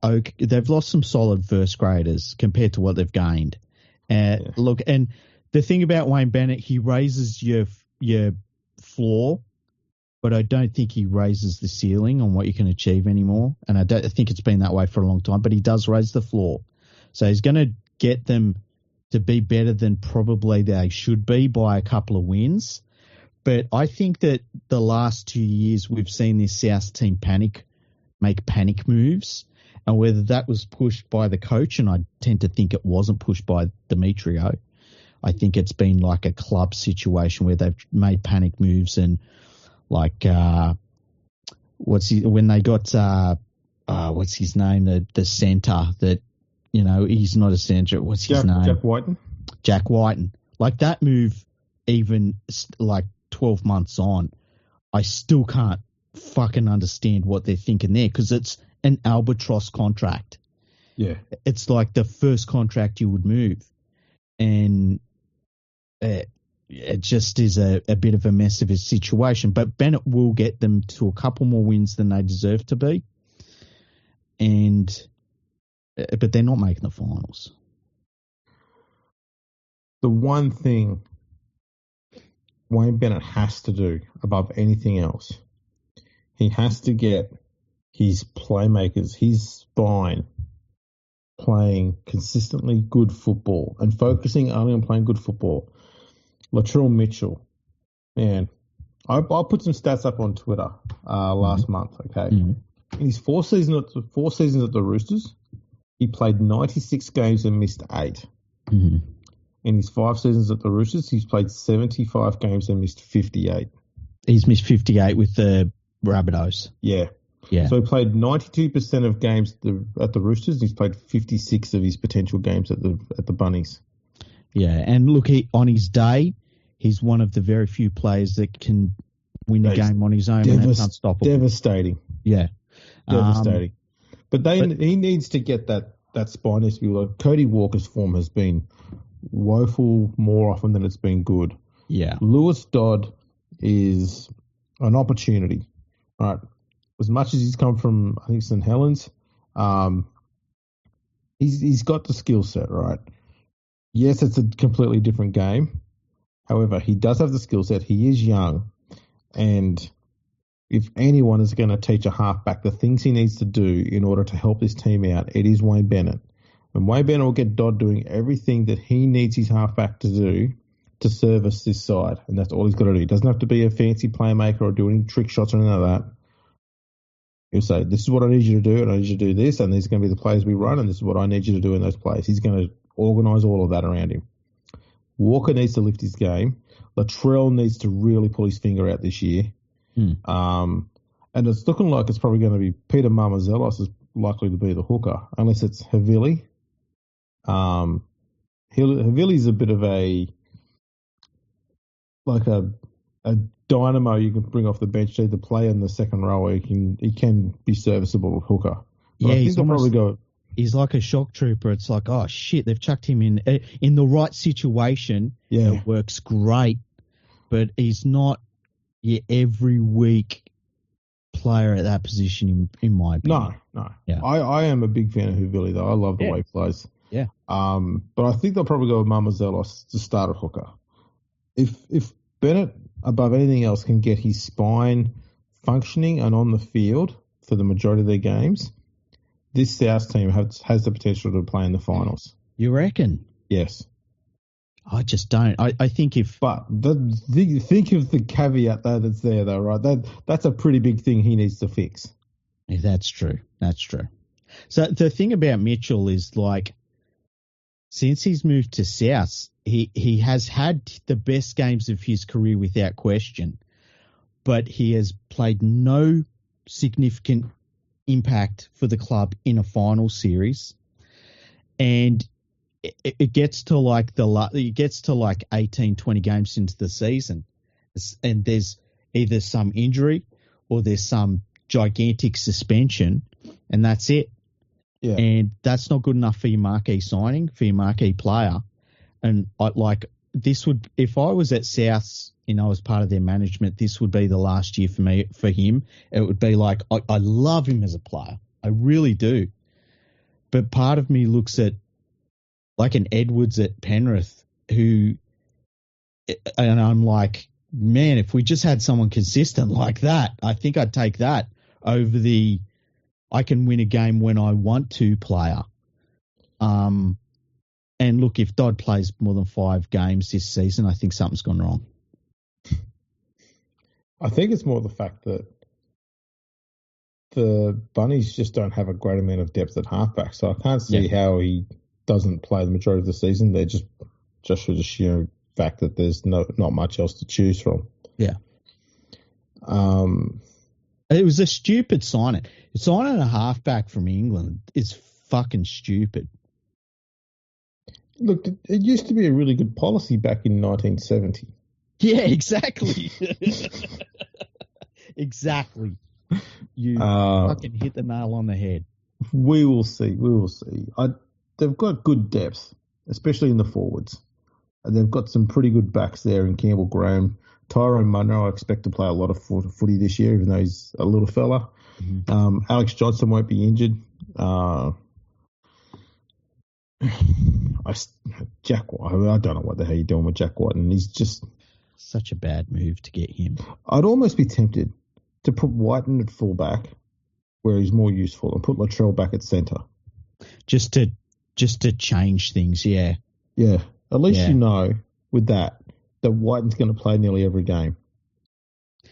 solid first graders compared to what they've gained. Look, and the thing about Wayne Bennett, he raises your floor, but I don't think he raises the ceiling on what you can achieve anymore. And I think it's been that way for a long time, but he does raise the floor. So he's going to get them to be better than probably they should be by a couple of wins. But I think that the last 2 years we've seen this South team make panic moves, and whether that was pushed by the coach, and I tend to think it wasn't pushed by Demetrio. I think it's been like a club situation where they've made panic moves and when they got what's his name, the centre that, he's not a centre. What's his name? Jack Whiten. Like that move, even like 12 months on, I still can't fucking understand what they're thinking there, because it's an albatross contract. Yeah. It's like the first contract you would move. And it just is a bit of a mess of a situation. But Bennett will get them to a couple more wins than they deserve to be. But they're not making the finals. The one thing Wayne Bennett has to do above anything else, he has to get his playmakers, his spine, playing consistently good football and focusing only on playing good football. Latrell Mitchell, man, I put some stats up on Twitter last month. Okay, in his four seasons at the Roosters, he played 96 games and missed 8. Mm-hmm. In his 5 seasons at the Roosters, he's played 75 games and missed 58. He's missed 58 with the Rabbitohs. Yeah. Yeah. So he played 92% of games at the Roosters. He's played 56 of his potential games at the Bunnies. Yeah, and look, on his day, he's one of the very few players that can win a game on his own, and that's unstoppable. Devastating. Yeah. Devastating. But he needs to get that spine. Needs to be like Cody Walker's form has been woeful more often than it's been good. Yeah. Lewis Dodd is an opportunity, right? As much as he's come from, I think, St. Helens, he's got the skill set, right? Yes, it's a completely different game. However, he does have the skill set. He is young. And if anyone is going to teach a halfback the things he needs to do in order to help his team out, it is Wayne Bennett. And Wayne Bennett will get Dodd doing everything that he needs his halfback to do to service this side. And that's all he's got to do. He doesn't have to be a fancy playmaker or do any trick shots or anything like that. He'll say, this is what I need you to do, and I need you to do this, and these are going to be the plays we run, and this is what I need you to do in those plays. He's going to organise all of that around him. Walker needs to lift his game. Latrell needs to really pull his finger out this year. And it's looking like it's probably going to be Peter Marmazelos is likely to be the hooker, unless it's Havili. Havili's a bit of a dynamo you can bring off the bench to either play in the second row, or he can be serviceable at hooker. But Yeah, I think they'll probably go. He's like a shock trooper. It's like, oh shit, they've chucked him in the right situation. Yeah, it works great, but he's not your every week player at that position, in my opinion. No. Yeah. I am a big fan of Havili though. I love the way he plays. Yeah. But I think they'll probably go with Marmazelos to start at hooker. If Bennett, above anything else, can get his spine functioning and on the field for the majority of their games, this South team has the potential to play in the finals. You reckon? Yes. I just don't. I think if... But think of the caveat that's there, though, right? That's a pretty big thing he needs to fix. Yeah, that's true. That's true. So the thing about Mitchell is, like, since he's moved to South, he has had the best games of his career without question, but he has played no significant impact for the club in a final series, and it gets to like 18, 20 games into the season, and there's either some injury or there's some gigantic suspension, and that's it. Yeah. And that's not good enough for your marquee signing, for your marquee player. And this would, if I was at Souths, I was part of their management, this would be the last year for him. It would be like, I love him as a player. I really do. But part of me looks at like an Edwards at Penrith and I'm like, man, if we just had someone consistent like that, I think I'd take that over the I can win a game when I want to player. And look, if Dodd plays more than 5 games this season, I think something's gone wrong. I think it's more the fact that the Bunnies just don't have a great amount of depth at halfback, so I can't see how he doesn't play the majority of the season. They're just for the sheer fact that there's not much else to choose from. Yeah. It was a stupid signing. Signing a halfback from England is fucking stupid. Look, it used to be a really good policy back in 1970. Yeah, exactly. Exactly. You fucking hit the nail on the head. We will see. They've got good depth, especially in the forwards. And they've got some pretty good backs there in Campbell Graham. Tyrone Munro, I expect to play a lot of footy this year, even though he's a little fella. Mm-hmm. Alex Johnson won't be injured. Jack White, I don't know what the hell you're doing with Jack White, and he's just such a bad move to get him. I'd almost be tempted to put Whiten at fullback, where he's more useful, and put Latrell back at centre, just to change things. Yeah. At least you know with that Whiten's going to play nearly every game,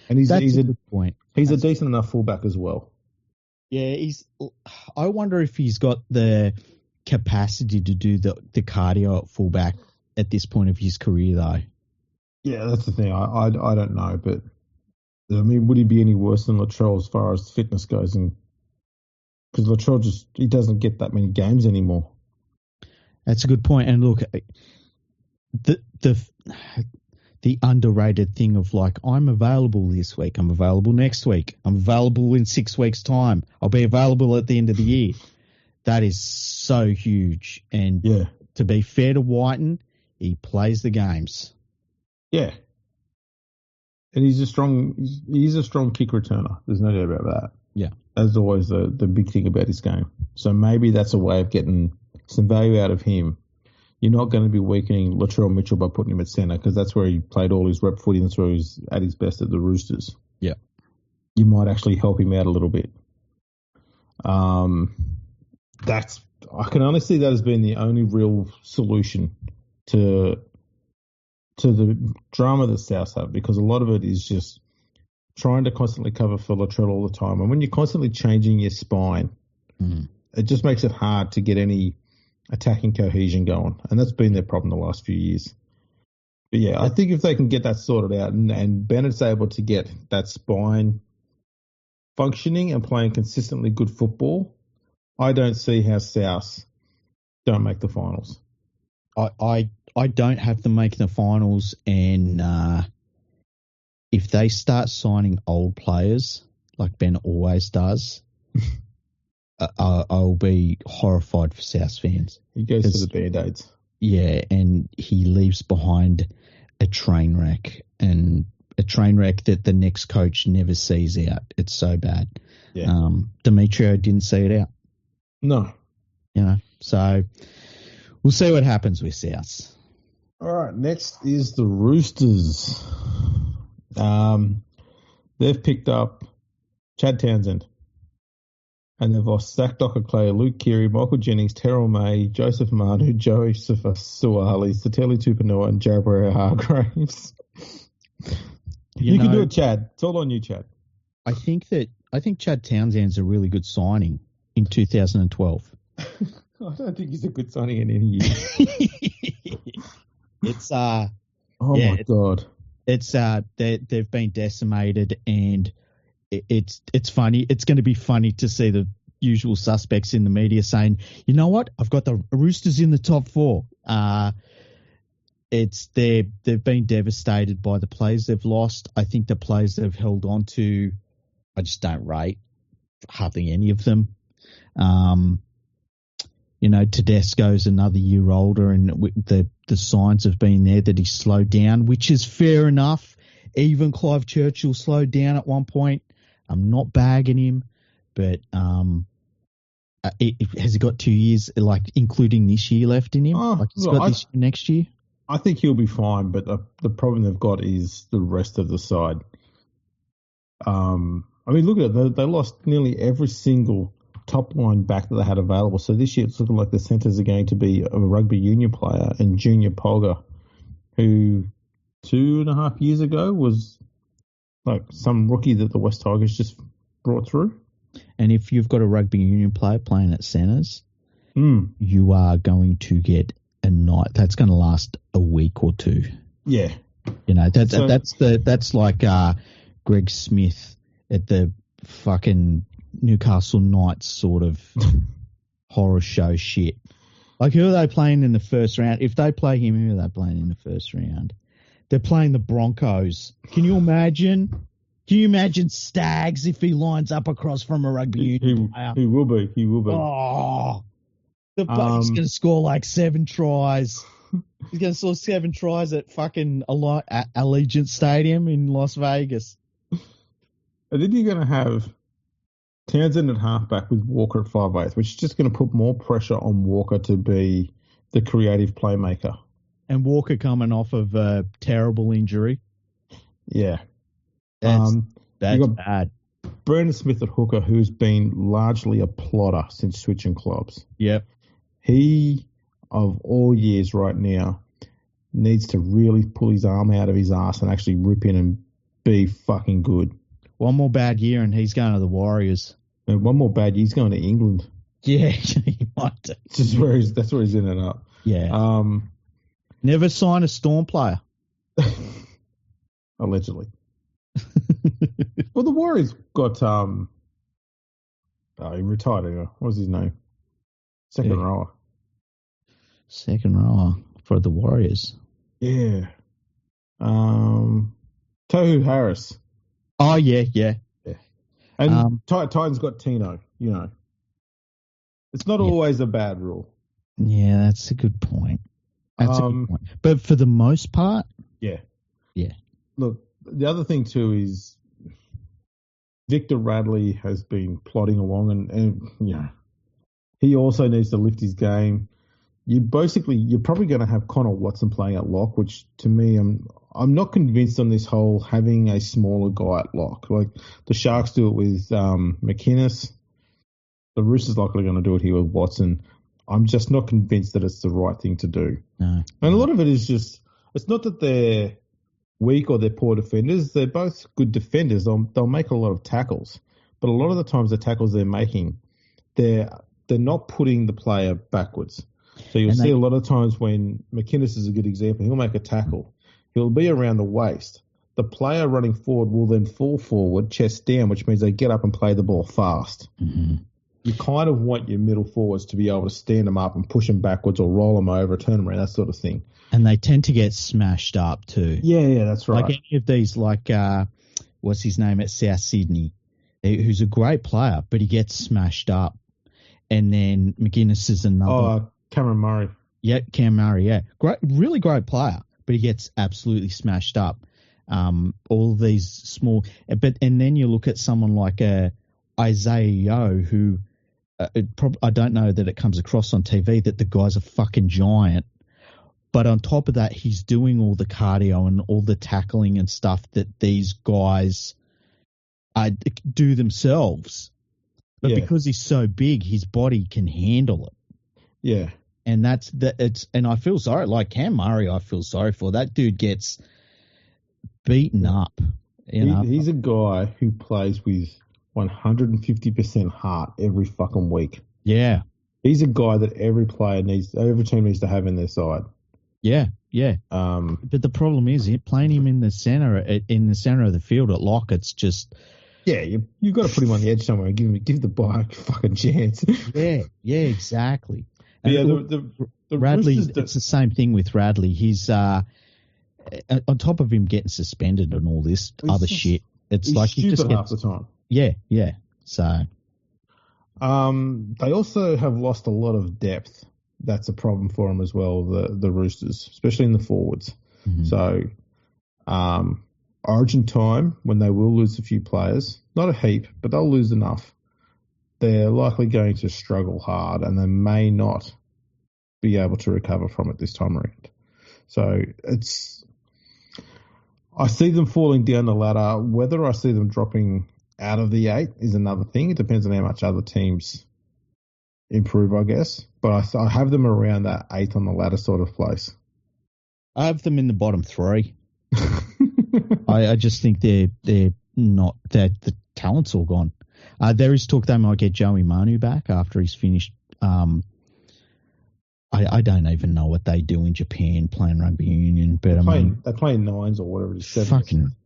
and he's a good point. He's a decent enough fullback as well. Yeah, I wonder if he's got the capacity to do the cardio at fullback at this point of his career, though. Yeah, that's the thing. I don't know, but I mean, would he be any worse than Latrell as far as fitness goes? And because Latrell he doesn't get that many games anymore. That's a good point. And look, the underrated thing of like, I'm available this week, I'm available next week, I'm available in 6 weeks' time, I'll be available at the end of the year. That is so huge. And to be fair to Whiten, he plays the games. Yeah. And he's a strong kick returner. There's no doubt about that. Yeah. That's always the big thing about his game. So maybe that's a way of getting some value out of him. You're not going to be weakening Latrell Mitchell by putting him at centre, because that's where he played all his rep footy and that's where he's at his best at the Roosters. Yeah. You might actually help him out a little bit. I can only see that as being the only real solution to the drama that South have, because a lot of it is just trying to constantly cover for Latrell all the time. And when you're constantly changing your spine, it just makes it hard to get any attacking cohesion going. And that's been their problem the last few years. But yeah, I think if they can get that sorted out and Bennett's able to get that spine functioning and playing consistently good football, I don't see how South don't make the finals. I don't have them making the finals, and if they start signing old players like Ben always does, I'll be horrified for South fans. He goes for the Band-Aids. Yeah, and he leaves behind a train wreck, and a train wreck that the next coach never sees out. It's so bad. Yeah. Demetrio didn't see it out. No. So we'll see what happens with South. All right, next is the Roosters. They've picked up Chad Townsend, and they've lost Zach Docker-Clay, Luke Keary, Michael Jennings, Terrell May, Joseph Manu, Joseph Suwali, Sateli Tupanua, and Jared Hargraves. You can do it, Chad. It's all on you, Chad. I think Chad Townsend's a really good signing in 2012. I don't think he's a good signing in any year. It's my God. It's they've been decimated, and it's funny. It's going to be funny to see the usual suspects in the media saying, "You know what? I've got the Roosters in the top 4." They've been devastated by the players they've lost. I think the players they've held on to, I just don't rate hardly any of them. Tedesco's another year older, and the signs have been there that he's slowed down, which is fair enough. Even Clive Churchill slowed down at one point. I'm not bagging him, but has he got 2 years, like including this year, left in him? He's got this year, next year? I think he'll be fine, but the problem they've got is the rest of the side. Look at it. They lost nearly every single top line back that they had available. So this year it's looking like the centres are going to be a rugby union player and Junior Polgar, who 2.5 years ago was like some rookie that the West Tigers just brought through. And if you've got a rugby union player playing at centres, you are going to get a night. That's going to last a week or two. Yeah. That's like Greg Smith at the fucking Newcastle Knights sort of horror show shit. Like, who are they playing in the first round? If they play him, who are they playing in the first round? They're playing the Broncos. Can you imagine? Can you imagine Stags if he lines up across from a rugby union player? He will be. Oh, the bloke's going to score like 7 tries. He's going to score 7 tries at fucking Allegiant Stadium in Las Vegas. And then you're going to have Townsend at halfback with Walker at 5'8", which is just going to put more pressure on Walker to be the creative playmaker. And Walker coming off of a terrible injury. Yeah. That's bad. Brandon Smith at hooker, who's been largely a plotter since switching clubs. Yep. He, of all years right now, needs to really pull his arm out of his ass and actually rip in and be fucking good. One more bad year and he's going to the Warriors. And one more bad year, he's going to England. Yeah, he might do. That's where he's ending up. Yeah. Never sign a Storm player. Allegedly. Well, the Warriors got he retired anyway. What was his name? Second rower for the Warriors. Yeah. Tohu Harris. Oh yeah. And Titans got Tino. It's not always a bad rule. Yeah, that's a good point. But for the most part, yeah. Look, the other thing too is Victor Radley has been plodding along, and he also needs to lift his game. You're probably going to have Connor Watson playing at lock, which to me, I'm not convinced on this whole having a smaller guy at lock. Like the Sharks do it with McInnes. The Roosters likely going to do it here with Watson. I'm just not convinced that it's the right thing to do. No. And a lot of it is just, it's not that they're weak or they're poor defenders. They're both good defenders. They'll make a lot of tackles, but a lot of the times the tackles they're making, they're not putting the player backwards. So you'll see a lot of times when McInnes is a good example, he'll make a tackle. He'll be around the waist. The player running forward will then fall forward, chest down, which means they get up and play the ball fast. Mm-hmm. You kind of want your middle forwards to be able to stand them up and push them backwards or roll them over, turn them around, that sort of thing. And they tend to get smashed up too. Yeah, that's right. Like any of these, what's his name at South Sydney, who's a great player, but he gets smashed up. And then McInnes is another. Cameron Murray. Yeah, Cam Murray, yeah. Great, really great player, but he gets absolutely smashed up. All these small, and then you look at someone like Isaiah Yeo, who I don't know that it comes across on TV that the guy's a fucking giant, but on top of that, he's doing all the cardio and all the tackling and stuff that these guys do themselves. But because he's so big, his body can handle it. Yeah. And and I feel sorry, like Cam Murray, I feel sorry for. That dude gets beaten up. He's a guy who plays with 150% heart every fucking week. Yeah. He's a guy that every team needs to have in their side. Yeah, yeah. But the problem is playing him in the center of the field at lock, it's just. Yeah, you've got to put him on the edge somewhere and give the guy a fucking chance. Yeah, exactly. And the Radley, it's the same thing with Radley. He's on top of him getting suspended and all this other shit. It's like he just half the time. Yeah. So, they also have lost a lot of depth. That's a problem for them as well. The Roosters, especially in the forwards. Mm-hmm. So, Origin time when they will lose a few players, not a heap, but they'll lose enough. They're likely going to struggle hard, and they may not be able to recover from it this time around. So I see them falling down the ladder. Whether I see them dropping out of the 8 is another thing. It depends on how much other teams improve, I guess. But I have them around that 8 on the ladder sort of place. I have them in the bottom 3. I just think they're not that the talent's all gone. There is talk they might get Joey Manu back after he's finished. I don't even know what they do in Japan playing rugby union, but they play nines or whatever it is.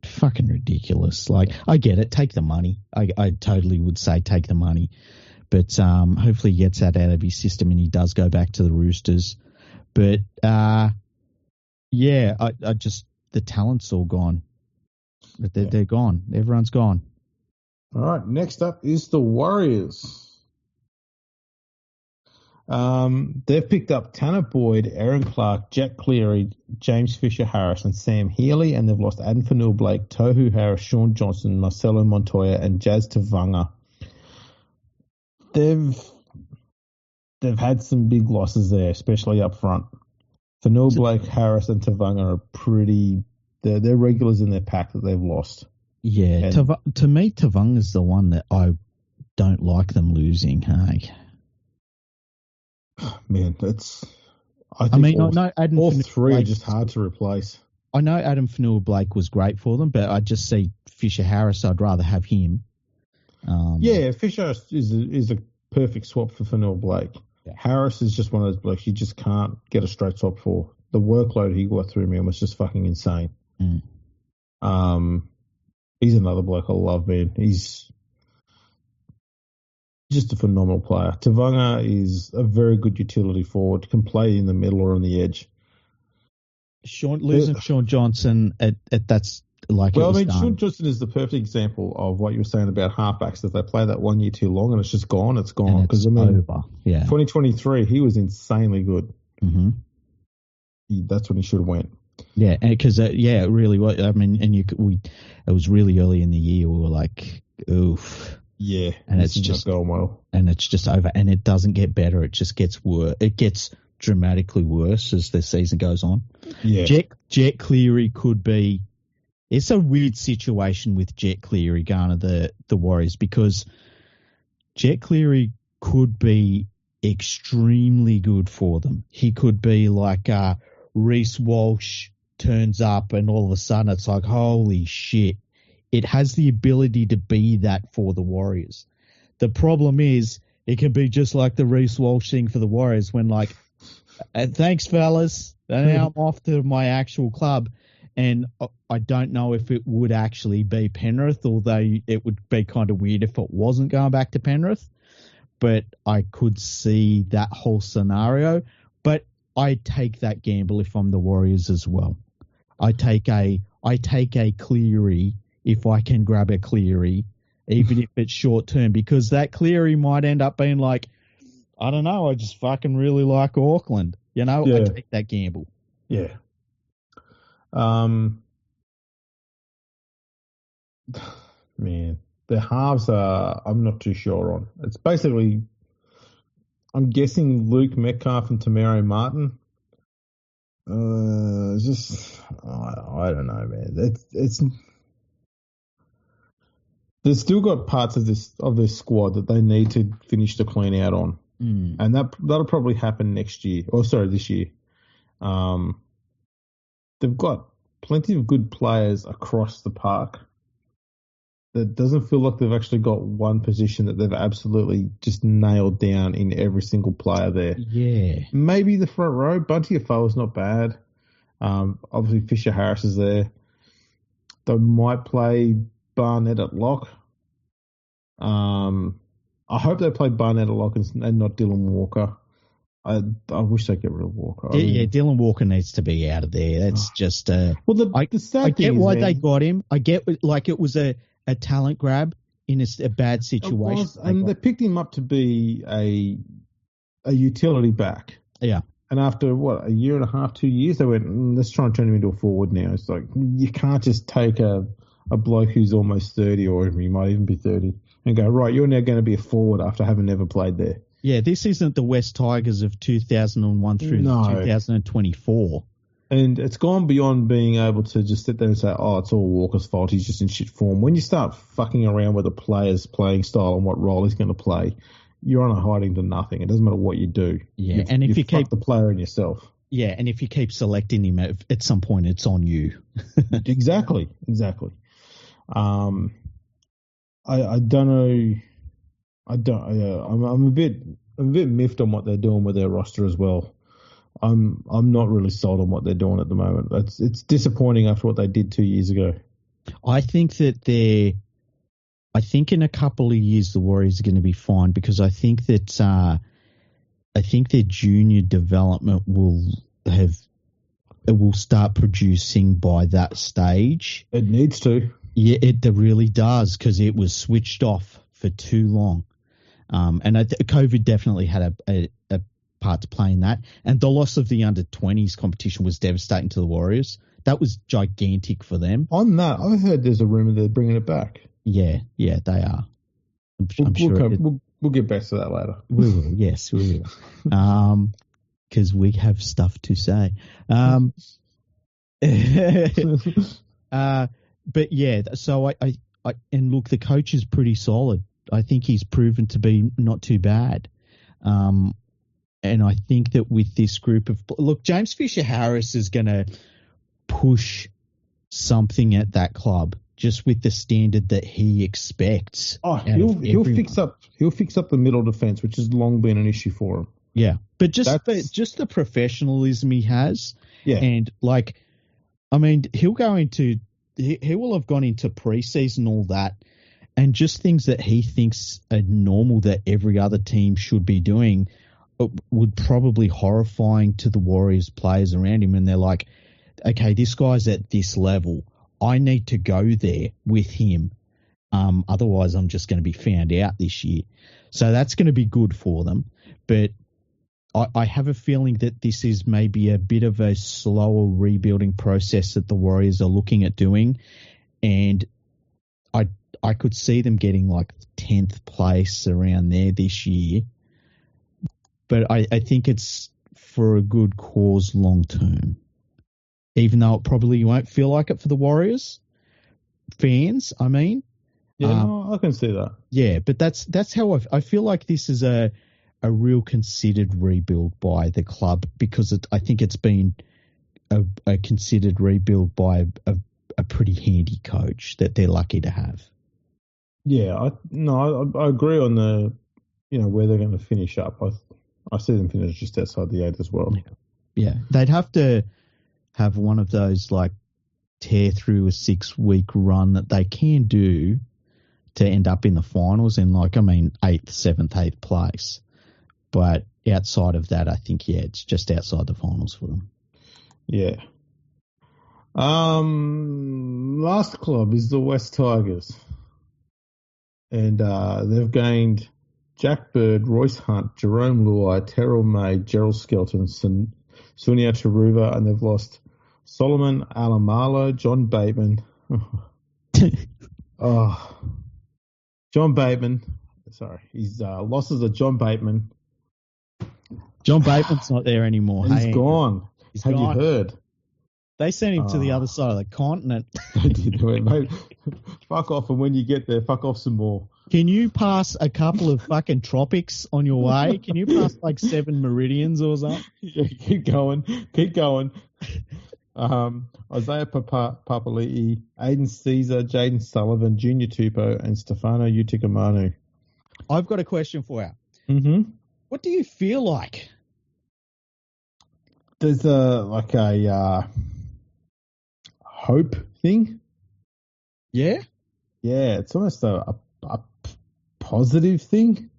Fucking ridiculous. Like, I get it, take the money. I totally would say take the money, but hopefully he gets that out of his system and he does go back to the Roosters. But yeah, I just. The talent's all gone. They're gone. Everyone's gone. All right. Next up is the Warriors. They've picked up Tanner Boyd, Aaron Clark, Jack Cleary, James Fisher-Harris, and Sam Healy, and they've lost Adam Fanua-Blake, Tohu Harris, Sean Johnson, Marcelo Montoya, and Jazz Tavanga. They've had some big losses there, especially up front. Fanua-Blake, Harris, and Tavanga are they're regulars in their pack that they've lost. Yeah, to me, Tavanga's the one that I don't like them losing. Hey, man, I know Adam all three are just hard to replace. I know Adam Fanua-Blake was great for them, but I just see Fisher-Harris. I'd rather have him. Yeah, Fisher is a perfect swap for Fanua-Blake. Yeah. Harris is just one of those blokes you just can't get a straight swap for. The workload he got through me was just fucking insane. He's another bloke I love, man. He's just a phenomenal player. Tavanga is a very good utility forward. Can play in the middle or on the edge. Losing Sean Johnson that's like. Well, Sean Johnson is the perfect example of what you were saying about halfbacks. That they play that 1 year too long and it's just gone. It's gone because over. Yeah, 2023 he was insanely good. Mm-hmm. That's when he should have went. Yeah, because it really was. I mean, it was really early in the year. We were like, oof. Yeah, and it's just going well, and it's just over, and it doesn't get better. It just gets worse. It gets dramatically worse as the season goes on. Yeah, Jet Cleary could be. It's a weird situation with Jet Cleary going to the Warriors because Jet Cleary could be extremely good for them. He could be like Reece Walsh turns up and all of a sudden it's like, holy shit. It has the ability to be that for the Warriors. The problem is it can be just like the Reece Walsh thing for the Warriors when like, thanks fellas, and now I'm off to my actual club. And I don't know if it would actually be Penrith, although it would be kind of weird if it wasn't going back to Penrith. But I could see that whole scenario. But I take that gamble if I'm the Warriors as well. I take a Cleary if I can grab a Cleary, even if it's short term, because that Cleary might end up being like, I don't know, I just fucking really like Auckland. You know, I take that gamble. Yeah. Man, the halves I'm not too sure on. It's basically, I'm guessing Luke Metcalf and Tamero Martin. I don't know, man. It's they've still got parts of this squad that they need to finish the clean out on, and that'll probably happen next year. This year. They've got plenty of good players across the park. It doesn't feel like they've actually got one position that they've absolutely just nailed down in every single player there. Yeah. Maybe the front row. Bunty Afoa's not bad. Obviously, Fisher Harris is there. They might play Barnett at lock. I hope they play Barnett at lock and not Dylan Walker. I wish they get rid of Walker. Dylan Walker needs to be out of there. That's just the sad I get thing why is, they got him. I get like it was a talent grab in a bad situation. And they picked him up to be a utility back. Yeah. And after, a year and a half, 2 years, they went, let's try and turn him into a forward now. It's like, you can't just take a bloke who's almost 30, or he might even be 30, and go, right, you're now going to be a forward after having never played there. Yeah, this isn't the West Tigers of 2001 through 2024. And it's gone beyond being able to just sit there and say, oh, it's all Walker's fault, he's just in shit form. When you start fucking around with a player's playing style and what role he's going to play, you're on a hiding to nothing. It doesn't matter what you do. Yeah, and if you keep the player and yourself. Yeah, and if you keep selecting him at some point, it's on you. Exactly. I don't know. I'm a bit miffed on what they're doing with their roster as well. I'm not really sold on what they're doing at the moment. It's disappointing after what they did 2 years ago. I think in a couple of years the Warriors are going to be fine, because I think that their junior development will start producing by that stage. It needs to. Yeah, it really does, because it was switched off for too long. And COVID definitely had a part to play in that. And the loss of the under-20s competition was devastating to the Warriors. That was gigantic for them. On that, I heard there's a rumor they're bringing it back. Yeah, they are. I'm sure. We'll get back to that later. We will, yes, we will. Because we have stuff to say. But yeah, so I and look, the coach is pretty solid. I think he's proven to be not too bad. And I think that with this group of... Look, James Fisher-Harris is going to push something at that club just with the standard that he expects. Oh, he'll fix up the middle defence, which has long been an issue for him. Yeah, but just the professionalism he has. Yeah. And, like, I mean, he will have gone into preseason, all that, and just things that he thinks are normal that every other team should be doing would probably horrifying to the Warriors players around him. And they're like, okay, this guy's at this level. I need to go there with him. Otherwise, I'm just going to be found out this year. So that's going to be good for them. But I have a feeling that this is maybe a bit of a slower rebuilding process that the Warriors are looking at doing. And I could see them getting like 10th place around there this year. But I think it's for a good cause long term. Even though it probably won't feel like it for the Warriors fans, I mean. Yeah, I can see that. Yeah, but that's how I feel like this is a real considered rebuild by the club, because I think it's been a considered rebuild by a pretty handy coach that they're lucky to have. Yeah, I agree on the, where they're going to finish up. I see them finish just outside the 8 as well. Yeah, they'd have to have one of those like tear through a 6-week run that they can do to end up in the finals in 8th, 7th, 8th place. But outside of that, I think, it's just outside the finals for them. Yeah. Last club is the West Tigers. And they've gained Jack Bird, Royce Hunt, Jerome Luai, Terrell May, Gerald Skelton, Sunia Taruva, and they've lost Solomon Alamalo, John Bateman. John Bateman. Sorry. His losses are John Bateman. John Bateman's not there anymore. He's gone. Have gone. You heard? They sent him to the other side of the continent. They did. Mate, fuck off, and when you get there, fuck off some more. Can you pass a couple of fucking tropics on your way? Can you pass 7 meridians or something? Yeah, keep going. Isaiah Papali'i, Aiden Caesar, Jaden Sullivan, Junior Tupou, and Stefano Utikamanu. I've got a question for you. Mm-hmm. What do you feel like? There's a hope thing. Yeah? Yeah, it's almost a positive thing.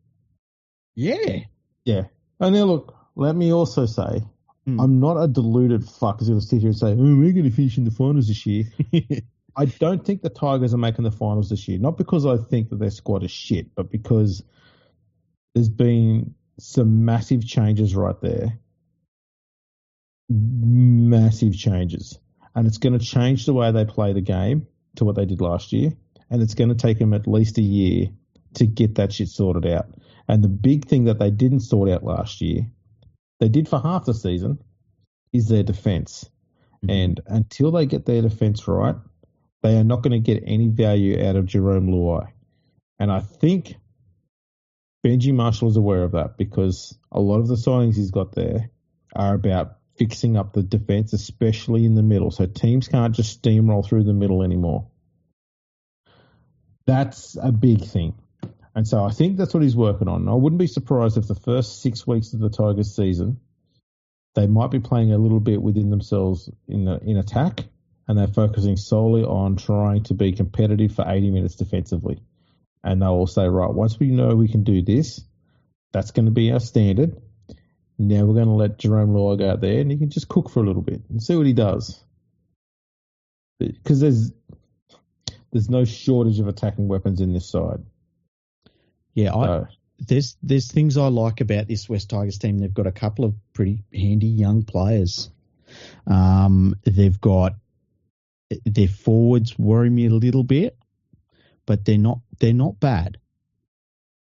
Yeah. Yeah. And now look, let me also say, I'm not a deluded fuck who's going to sit here and say, we're going to finish in the finals this year. I don't think the Tigers are making the finals this year. Not because I think that their squad is shit, but because there's been some massive changes right there. Massive changes. And it's going to change the way they play the game to what they did last year. And it's going to take them at least a year to get that shit sorted out. And the big thing that they didn't sort out last year, they did for half the season, is their defence. Mm-hmm. And until they get their defence right, they are not going to get any value out of Jerome Luai. And I think Benji Marshall is aware of that because a lot of the signings he's got there are about fixing up the defence, especially in the middle. So teams can't just steamroll through the middle anymore. That's a big thing. And so I think that's what he's working on. I wouldn't be surprised if the first 6 weeks of the Tigers season, they might be playing a little bit within themselves in attack, and they're focusing solely on trying to be competitive for 80 minutes defensively. And they'll all say, right, once we know we can do this, that's going to be our standard. Now we're going to let Jerome Luai go out there and he can just cook for a little bit and see what he does. Because there's no shortage of attacking weapons in this side. Yeah, there's things I like about this West Tigers team. They've got a couple of pretty handy young players. They've got their forwards worry me a little bit, but they're not bad.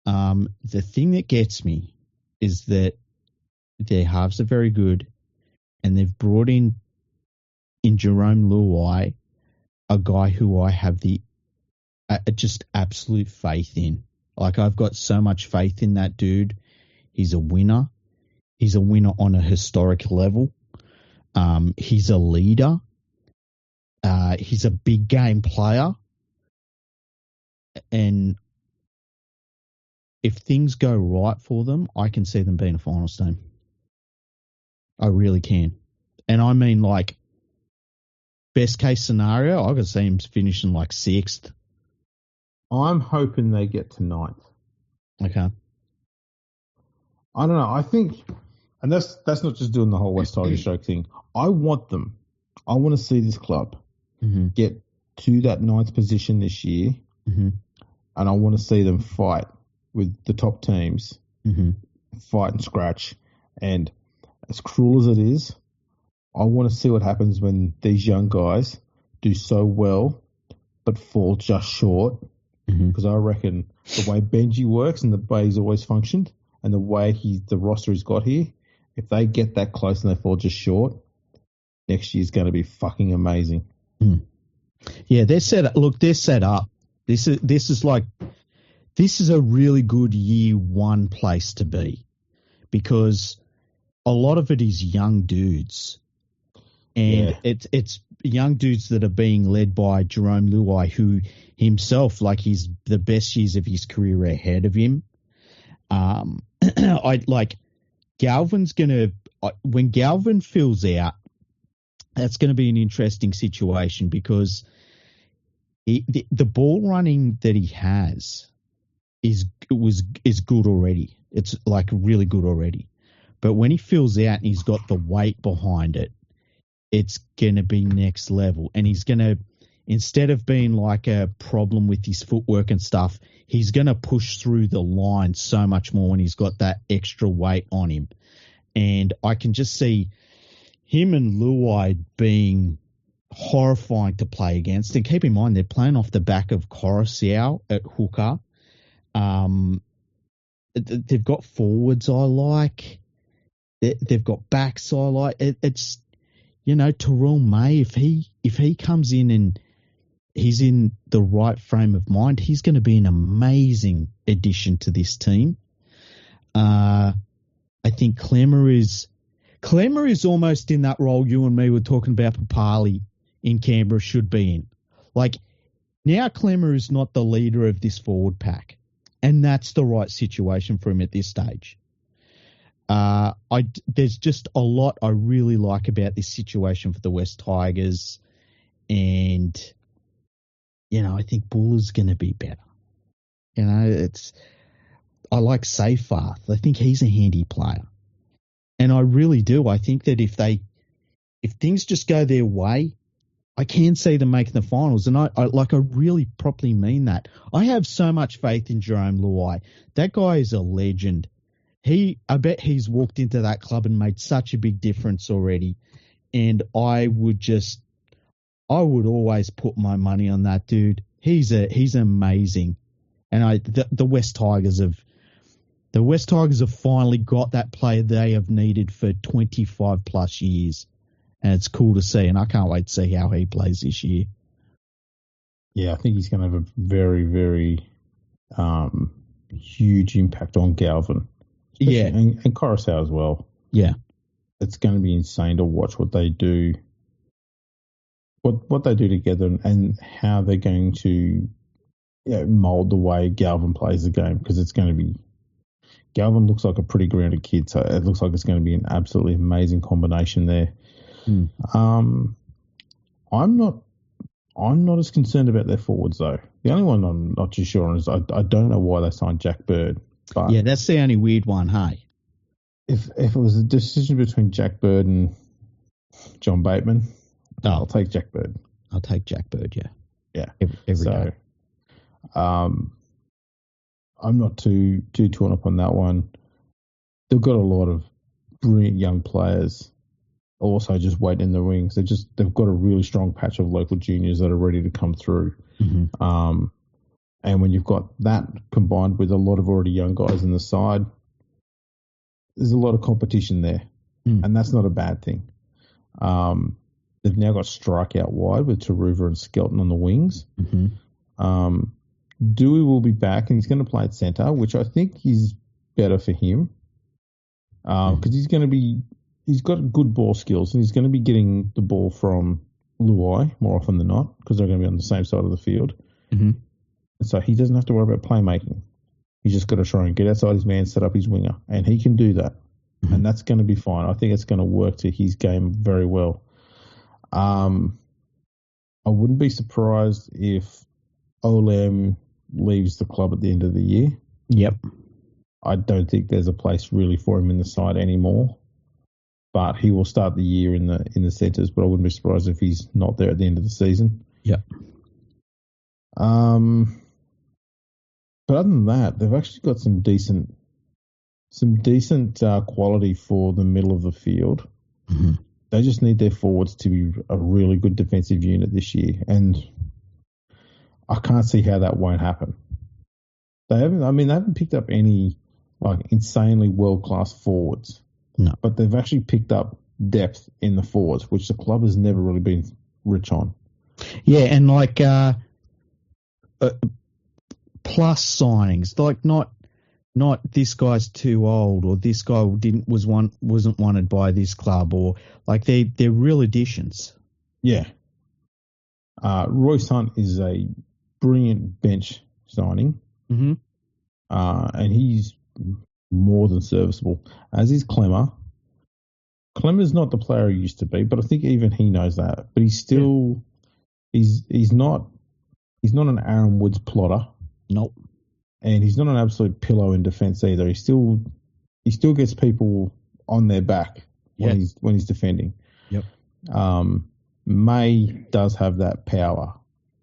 The thing that gets me is that their halves are very good, and they've brought in Jerome Luai, a guy who I have the just absolute faith in. Like, I've got so much faith in that dude. He's a winner. He's a winner on a historic level. He's a leader. He's a big game player. And if things go right for them, I can see them being a finals team. I really can. And I mean, best case scenario, I could see him finishing 6th. I'm hoping they get to 9th. Okay. I don't know. I think, and that's not just doing the whole West Tigers joke thing. I want to see this club get to that 9th position this year, and I want to see them fight with the top teams, fight and scratch. And as cruel as it is, I want to see what happens when these young guys do so well but fall just short. Because I reckon the way Benji works and the way he's always functioned and the way the roster he's got here, if they get that close and they fall just short, next year's going to be fucking amazing. Yeah, they're set up. Look, they're set up. This is a really good year one place to be because a lot of it is young dudes. And it's young dudes that are being led by Jerome Luai, who himself, like, he's the best years of his career ahead of him. I like Galvin's when Galvin fills out, that's going to be an interesting situation because the ball running that he has is good already. It's like really good already. But when he fills out and he's got the weight behind it, it's going to be next level. And he's going to, instead of being like a problem with his footwork and stuff, he's going to push through the line so much more when he's got that extra weight on him. And I can just see him and Luai being horrifying to play against. And keep in mind, they're playing off the back of Coruscant at hooker. They've got forwards I like. They've got backs I like. It's, you know, Terrell May, if he comes in and he's in the right frame of mind, he's going to be an amazing addition to this team. I think Clemmer is almost in that role you and me were talking about Papali in Canberra should be in. Like, now Clemmer is not the leader of this forward pack, and that's the right situation for him at this stage. There's just a lot I really like about this situation for the West Tigers, and, you know, I think Buller's going to be better. You know, I like Seyfarth. I think he's a handy player. And I really do. I think that if things just go their way, I can see them making the finals. And I really properly mean that. I have so much faith in Jerome Luai. That guy is a legend. I bet he's walked into that club and made such a big difference already. And I would always put my money on that dude. He's amazing. And the West Tigers have finally got that player they have needed for 25 plus years. And it's cool to see. And I can't wait to see how he plays this year. Yeah, I think he's going to have a very, very huge impact on Galvin. Yeah. And Coruscant as well. Yeah. It's going to be insane to watch what they do. What they do together and how they're going to mold the way Galvin plays the game, because it's going to be. Galvin looks like a pretty grounded kid, so it looks like it's going to be an absolutely amazing combination there. I'm not as concerned about their forwards though. The only one I'm not too sure on is I don't know why they signed Jack Bird. But yeah, that's the only weird one. Hey, if it was a decision between Jack Bird and John Bateman, I'll take Jack Bird. I'll take Jack Bird. Yeah. Every day. I'm not too torn up on that one. They've got a lot of brilliant young players also just waiting in the wings. They've got a really strong patch of local juniors that are ready to come through. Mm-hmm. And when you've got that combined with a lot of already young guys in the side, there's a lot of competition there. And that's not a bad thing. They've now got strike out wide with Taruva and Skelton on the wings. Mm-hmm. Dewey will be back and he's going to play at centre, which I think is better for him because he's got good ball skills and he's going to be getting the ball from Luai more often than not because they're going to be on the same side of the field. Mm-hmm. So he doesn't have to worry about playmaking. He's just got to try and get outside his man, set up his winger, and he can do that. Mm-hmm. And that's going to be fine. I think it's going to work to his game very well. I wouldn't be surprised if Olem leaves the club at the end of the year. Yep. I don't think there's a place really for him in the side anymore. But he will start the year in the centres, but I wouldn't be surprised if he's not there at the end of the season. Yep. But other than that, they've actually got some decent quality for the middle of the field. Mm-hmm. They just need their forwards to be a really good defensive unit this year, and I can't see how that won't happen. They haven't picked up any like insanely world-class forwards. No. But they've actually picked up depth in the forwards, which the club has never really been rich on. Yeah, and like plus signings, like not Not this guy's too old, or this guy wasn't wanted by this club, or like they're real additions. Yeah. Royce Hunt is a brilliant bench signing, Mm-hmm. and he's more than serviceable. As is Clemmer. Clemmer's not the player he used to be, but I think even he knows that. But he's still he's not an Aaron Woods plotter. Nope. And he's not an absolute pillow in defence either. He still gets people on their back when he's defending. Yep. May does have that power.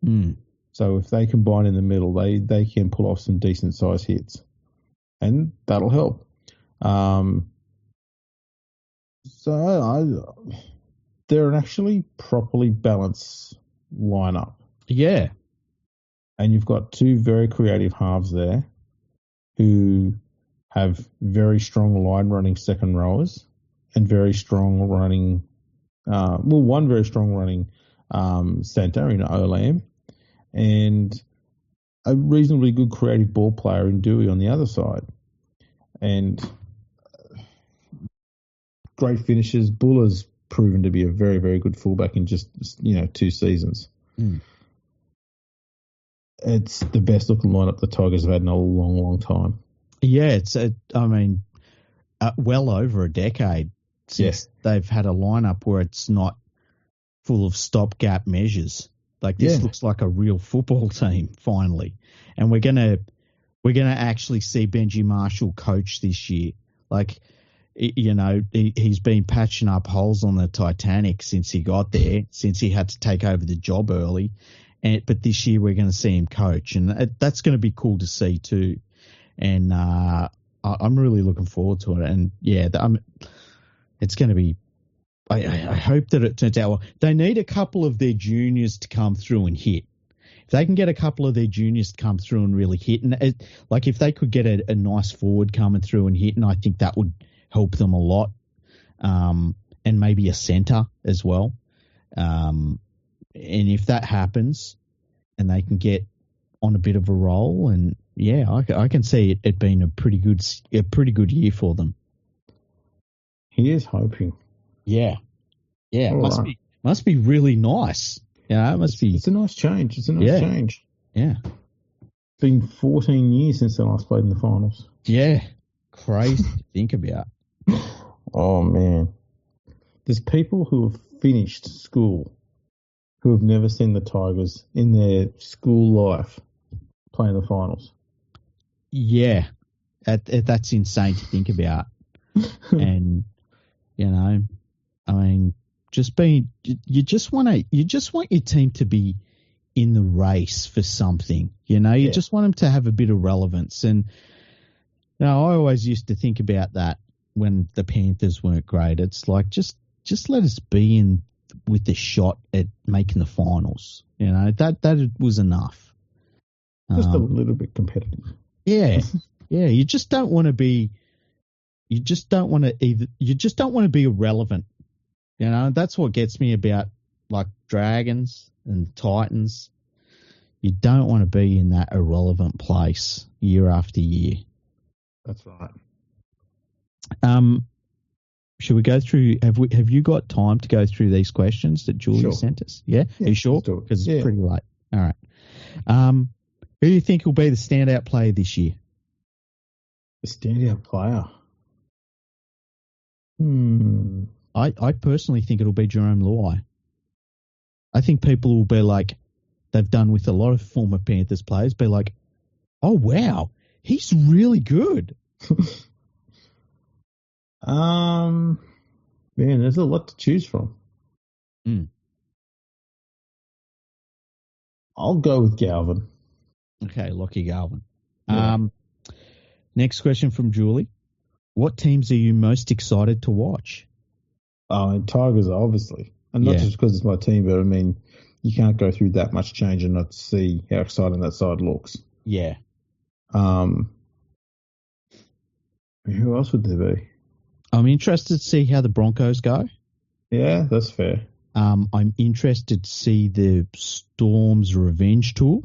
Mm. So if they combine in the middle, they can pull off some decent size hits, and that'll help. They're an actually properly balanced lineup. Yeah. And you've got two very creative halves there who have very strong line running second rowers and very strong running, one very strong running centre in Olam, and a reasonably good creative ball player in Dewey on the other side. And great finishes. Buller's proven to be a very, very good fullback in just 2 seasons. Mm. It's the best looking lineup the Tigers have had in a long, long time. Yeah, it's well over a decade since they've had a lineup where it's not full of stopgap measures. Like this looks like a real football team finally, and we're gonna actually see Benji Marshall coach this year. Like, he's been patching up holes on the Titanic since he got there, since he had to take over the job early. But this year we're going to see him coach, and that's going to be cool to see too. And I'm really looking forward to it. And it's going to be. I hope that it turns out well. They need a couple of their juniors to come through and hit. If they can get a couple of their juniors to come through and really hit, and if they could get a nice forward coming through and hitting, I think that would help them a lot. And maybe a centre as well. And if that happens, and they can get on a bit of a roll, and I can see it being a pretty good year for them. He is hoping. Yeah. It must be really nice. Yeah, it must be. It's a nice change. It's a nice change. Yeah. It's been 14 years since they last played in the finals. Yeah. Crazy to think about. Oh, man. There's people who have finished school who have never seen the Tigers in their school life play in the finals. Yeah. That's insane to think about. And, you just want your team to be in the race for something. You just want them to have a bit of relevance. And I always used to think about that when the Panthers weren't great. It's like just let us be in with the shot at making the finals. That was enough. Just a little bit competitive. Yeah. Yeah. You just don't want to be. You just don't want to be irrelevant. That's what gets me about like Dragons and Titans. You don't want to be in that irrelevant place year after year. That's right. Should we go through? Have you got time to go through these questions that Julia sent us? Yeah. Are you sure? Because it's pretty late. All right. Who do you think will be the standout player this year? The standout player. I personally think it'll be Jerome Luai. I think people will be like, they've done with a lot of former Panthers players, be like, oh, wow, he's really good. Man, there's a lot to choose from. I'll go with Galvin. Okay, Lockie Galvin. Yeah. Next question from Julie. What teams are you most excited to watch? And Tigers, obviously. And not just because it's my team, but I mean, you can't go through that much change and not see how exciting that side looks. Yeah. Who else would there be? I'm interested to see how the Broncos go. Yeah, that's fair. I'm interested to see the Storm's revenge tour.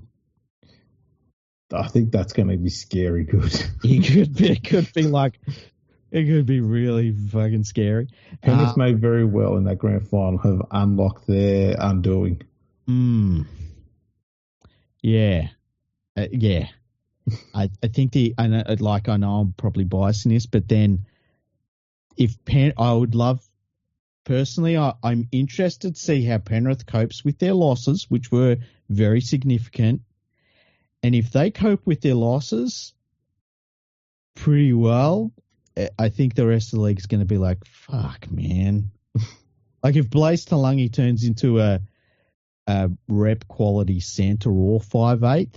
I think that's going to be scary good. It could be really fucking scary. Penrith may very well in that grand final have unlocked their undoing. Yeah. Yeah. I think I know I'm probably biased in this, but then I would love, personally, I'm interested to see how Penrith copes with their losses, which were very significant. And if they cope with their losses pretty well, I think the rest of the league is going to be like, fuck, man. Like if Blaze Talangi turns into a rep quality centre or 5'8",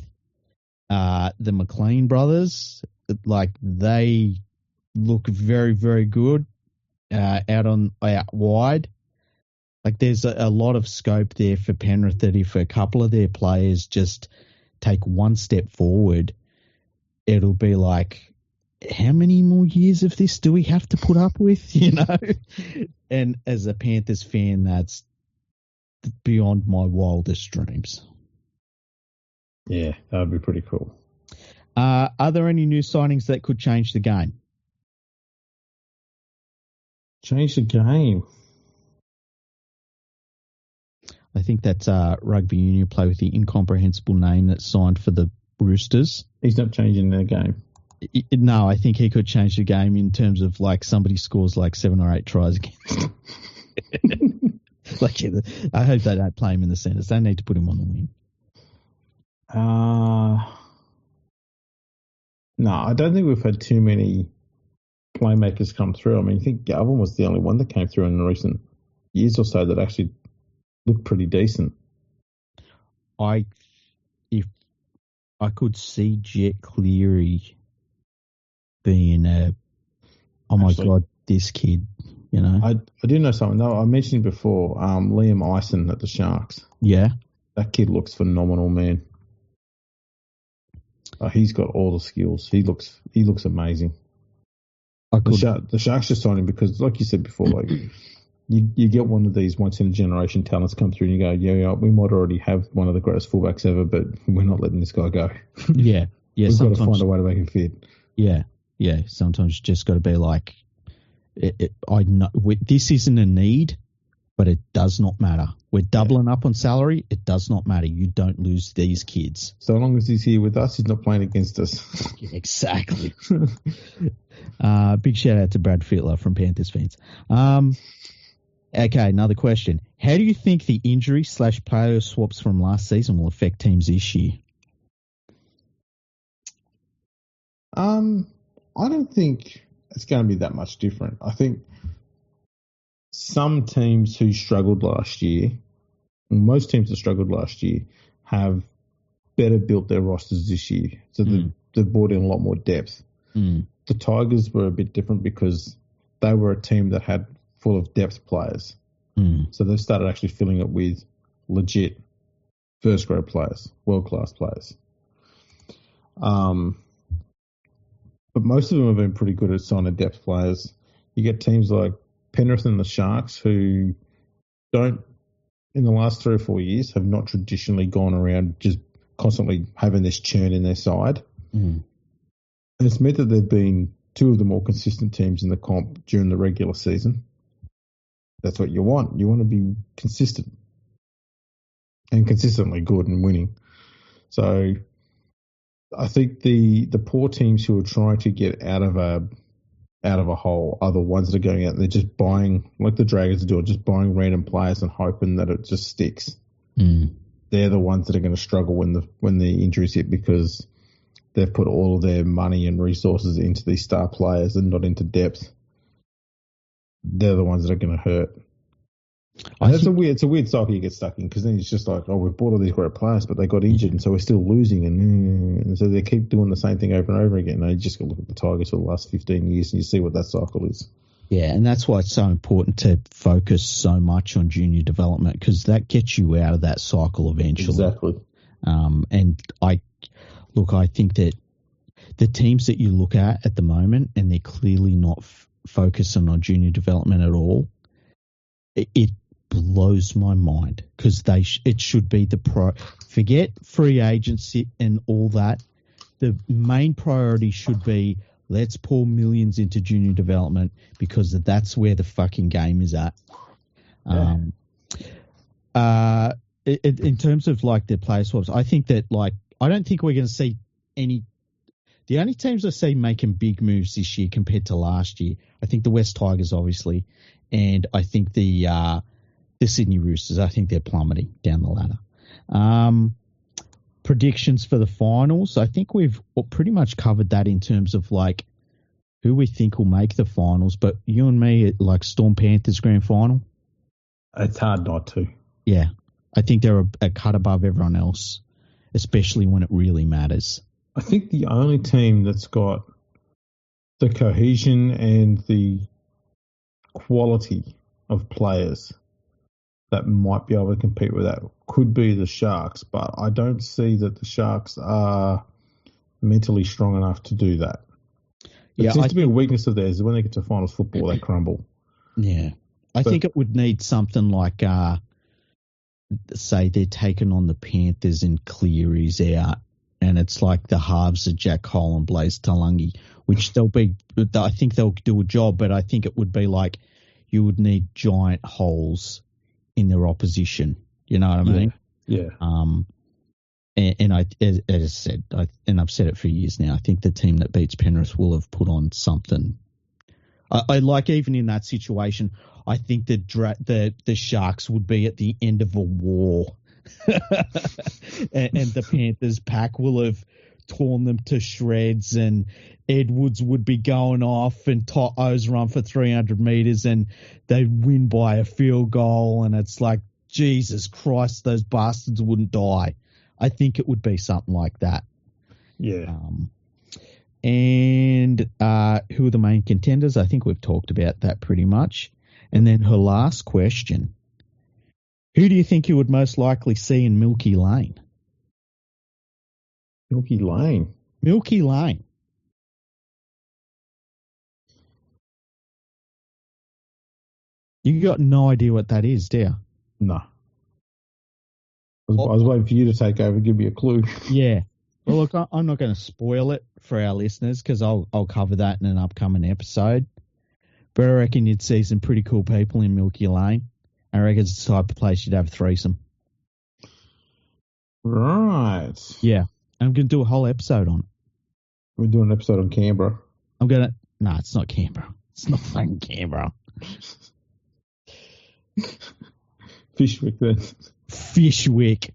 the McLean brothers, like they look very, very good out wide. Like there's a lot of scope there for Penrith that if a couple of their players just take one step forward, it'll be like, how many more years of this do we have to put up with, you know? And as a Panthers fan, that's beyond my wildest dreams. Yeah, that would be pretty cool. Are there any new signings that could change the game? Change the game? I think that's rugby union play with the incomprehensible name that's signed for the Roosters. He's not changing the game. No, I think he could change the game in terms of like somebody scores like 7 or 8 tries against. Like, I hope they don't play him in the centres. They need to put him on the wing. No, I don't think we've had too many playmakers come through. I mean, I think Galvin was the only one that came through in recent years or so that actually looked pretty decent. If I could see Jet Cleary being my God, this kid, you know. I do know something. No, I mentioned before, Liam Eisen at the Sharks. Yeah. That kid looks phenomenal, man. He's got all the skills. He looks amazing. The Sharks just signed him because, like you said before, like you get one of these once in a generation talents come through, and you go, yeah, we might already have one of the greatest fullbacks ever, but we're not letting this guy go. Yeah. We've got to find a way to make him fit. Yeah. Yeah. Sometimes you just got to be like, I know this isn't a need, but it does not matter. We're doubling up on salary. It does not matter. You don't lose these kids. So long as he's here with us, he's not playing against us. Yeah, exactly. Big shout out to Brad Fittler from Panthers fans. Okay, another question. How do you think the injury/player swaps from last season will affect teams this year? I don't think it's going to be that much different. I think some teams who struggled last year, most teams that struggled last year, have better built their rosters this year. So they've brought in a lot more depth. The Tigers were a bit different because they were a team that had full of depth players. So they started actually filling it with legit first-grade players, world-class players. But most of them have been pretty good at signing depth players. You get teams like Penrith and the Sharks who don't, in the last 3 or 4 years, have not traditionally gone around just constantly having this churn in their side. And it's meant that they've been two of the more consistent teams in the comp during the regular season. That's what you want. You want to be consistent and consistently good and winning. So I think the poor teams who are trying to get out of a hole are the ones that are going out and they're just buying, like the Dragons are doing, just buying random players and hoping that it just sticks. They're the ones that are going to struggle when the injuries hit because they've put all of their money and resources into these star players and not into depth. They're the ones that are going to hurt. It's a weird cycle you get stuck in because then it's just like, oh, we've bought all these great players, but they got injured, and so we're still losing, and so they keep doing the same thing over and over again. And you just got to look at the Tigers for the last 15 years, and you see what that cycle is. Yeah, and that's why it's so important to focus so much on junior development because that gets you out of that cycle eventually. Exactly. And I think that the teams that you look at the moment, and they're clearly not focusing on junior development at all, it blows my mind because it should be forget free agency and all that. the main priority should be let's pour millions into junior development because that's where the fucking game is at. Yeah. In terms of like the player swaps, I think that I don't think we're going to see any. The only teams I see making big moves this year compared to last year, I think the West Tigers obviously, and I think the Sydney Roosters. I think they're plummeting down the ladder. Predictions for the finals. I think we've pretty much covered that in terms of like who we think will make the finals. But you and me, like Storm Panthers grand final. It's hard not to. Yeah, I think they're a cut above everyone else, especially when it really matters. I think the only team that's got the cohesion and the quality of players that might be able to compete with that could be the Sharks, but I don't see that the Sharks are mentally strong enough to do that. It seems to be a weakness of theirs. When they get to finals football, they crumble. Yeah. I think it would need something like, say, they're taking on the Panthers and Cleary's out, and it's like the halves of Jack Cole and Blaze Talangi, which I think they'll do a job, but I think it would be like you would need giant holes in their opposition. You know what I mean? Yeah. And as I said, and I've said it for years now, I think the team that beats Penrith will have put on something. I like even in that situation, I think the Sharks would be at the end of a war, and the Panthers pack will have torn them to shreds, and Edwards would be going off, and To'o's run for 300 meters, and they win by a field goal, and it's like, Jesus Christ, those bastards wouldn't die. I think it would be something like that. Yeah. And who are the main contenders? I think we've talked about that pretty much. And then her last question, who do you think you would most likely see in Milky Lane? Milky Lane? Milky Lane. You got no idea what that is, do you? No. I was waiting for you to take over, give me a clue. Yeah. Well, look, I'm not going to spoil it for our listeners because I'll cover that in an upcoming episode. But I reckon you'd see some pretty cool people in Milky Lane. I reckon it's the type of place you'd have a threesome. Right. Yeah. I'm going to do a whole episode on it. We're doing an episode on Canberra. No, it's not Canberra. It's not fucking Canberra. Fishwick then. Fishwick.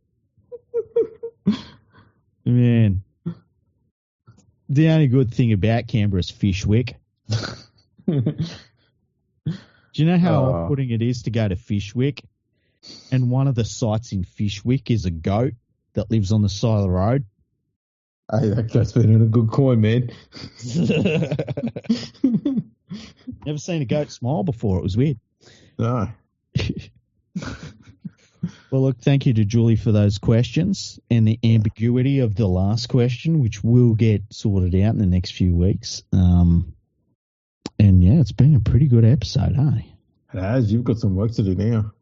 Man. The only good thing about Canberra is Fishwick. Do you know how off-putting it is to go to Fishwick? And one of the sites in Fishwick is a goat that lives on the side of the road. Hey, that's been in a good coin, man. Never seen a goat smile before. It was weird. No. Well, look, thank you to Julie for those questions and the ambiguity of the last question, which will get sorted out in the next few weeks. And yeah, it's been a pretty good episode, eh? It has. You've got some work to do now.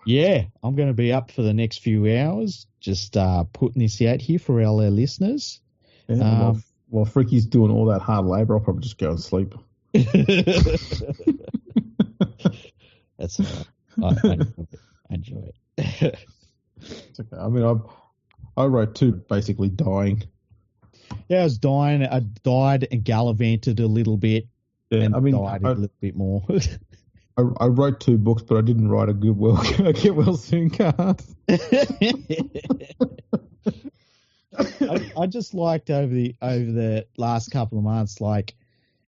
Yeah, I'm going to be up for the next few hours, just putting this out here for our listeners. Yeah, while Fricky's doing all that hard labour, I'll probably just go and sleep. That's all right. I enjoy it. It's okay. I mean, I wrote two basically dying. Yeah, I was dying. I died and gallivanted a little bit. Yeah, and I mean, died a little bit more. I wrote 2 books, but I didn't write a get well soon card. I just liked over the last couple of months, like,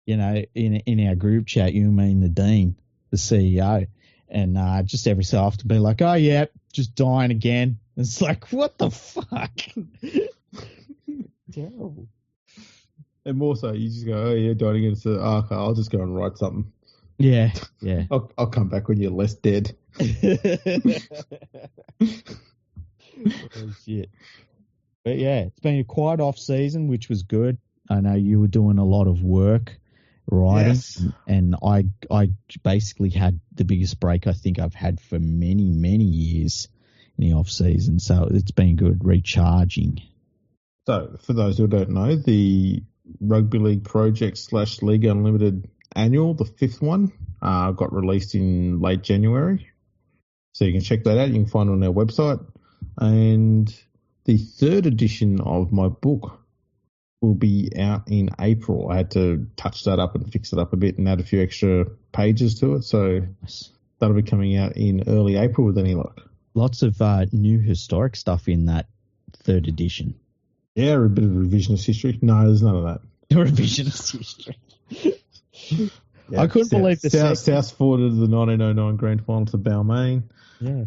you know, in our group chat, you and me and the Dean, the CEO, and just every so often be like, oh yeah, just dying again. It's like, what the fuck? Terrible. And more so, you just go, oh yeah, dying again. So okay, I'll just go and write something. Yeah. I'll come back when you're less dead. Oh, shit. But yeah, it's been a quiet off season, which was good. I know you were doing a lot of work writing, yes. And I basically had the biggest break I think I've had for many, many years in the off season. So it's been good recharging. So, for those who don't know, the Rugby League Project / League Unlimited Annual, the fifth one, got released in late January. So you can check that out. You can find it on our website. And the third edition of my book will be out in April. I had to touch that up and fix it up a bit and add a few extra pages to it. So that'll be coming out in early April with any luck. Lots of new historic stuff in that third edition. Yeah, a bit of revisionist history. No, there's none of that. Revisionist history. Yeah, I couldn't believe the South forwarded the 1909 grand final to Balmain. Yeah,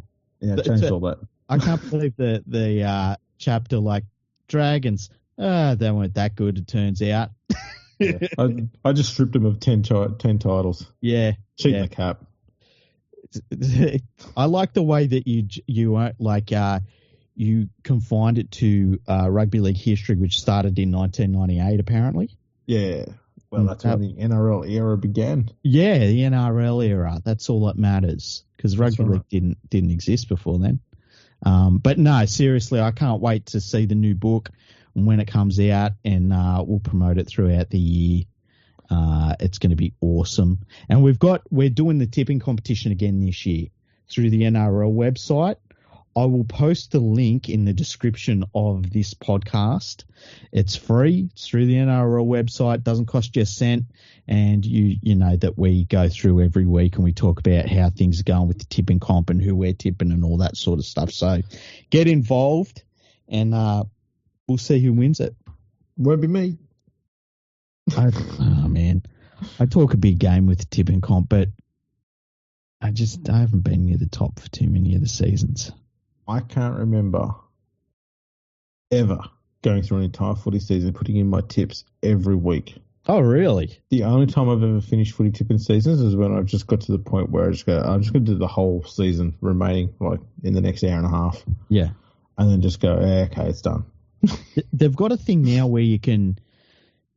changed all that. I can't believe the chapter like dragons. They weren't that good. It turns out. Yeah. I just stripped them of 10 titles. Yeah, cheat the cap. I like the way that you weren't like you confined it to rugby league history, which started in 1998, apparently. Yeah. Well, that's when the NRL era began. Yeah, the NRL era. That's all that matters because rugby league didn't exist before then. But no, seriously, I can't wait to see the new book when it comes out, and we'll promote it throughout the year. It's going to be awesome. And we're doing the tipping competition again this year through the NRL website. I will post the link in the description of this podcast. It's free. It's through the NRL website. Doesn't cost you a cent. And you know that we go through every week and we talk about how things are going with the tipping comp and who we're tipping and all that sort of stuff. So get involved and we'll see who wins it. Won't be me. Oh, man. I talk a big game with the tipping comp, but I haven't been near the top for too many of the seasons. I can't remember ever going through an entire footy season putting in my tips every week. Oh, really? The only time I've ever finished footy tipping seasons is when I've just got to the point where I'm just going to do the whole season remaining, like in the next hour and a half. Yeah. And then just go, okay, it's done. They've got a thing now where you can,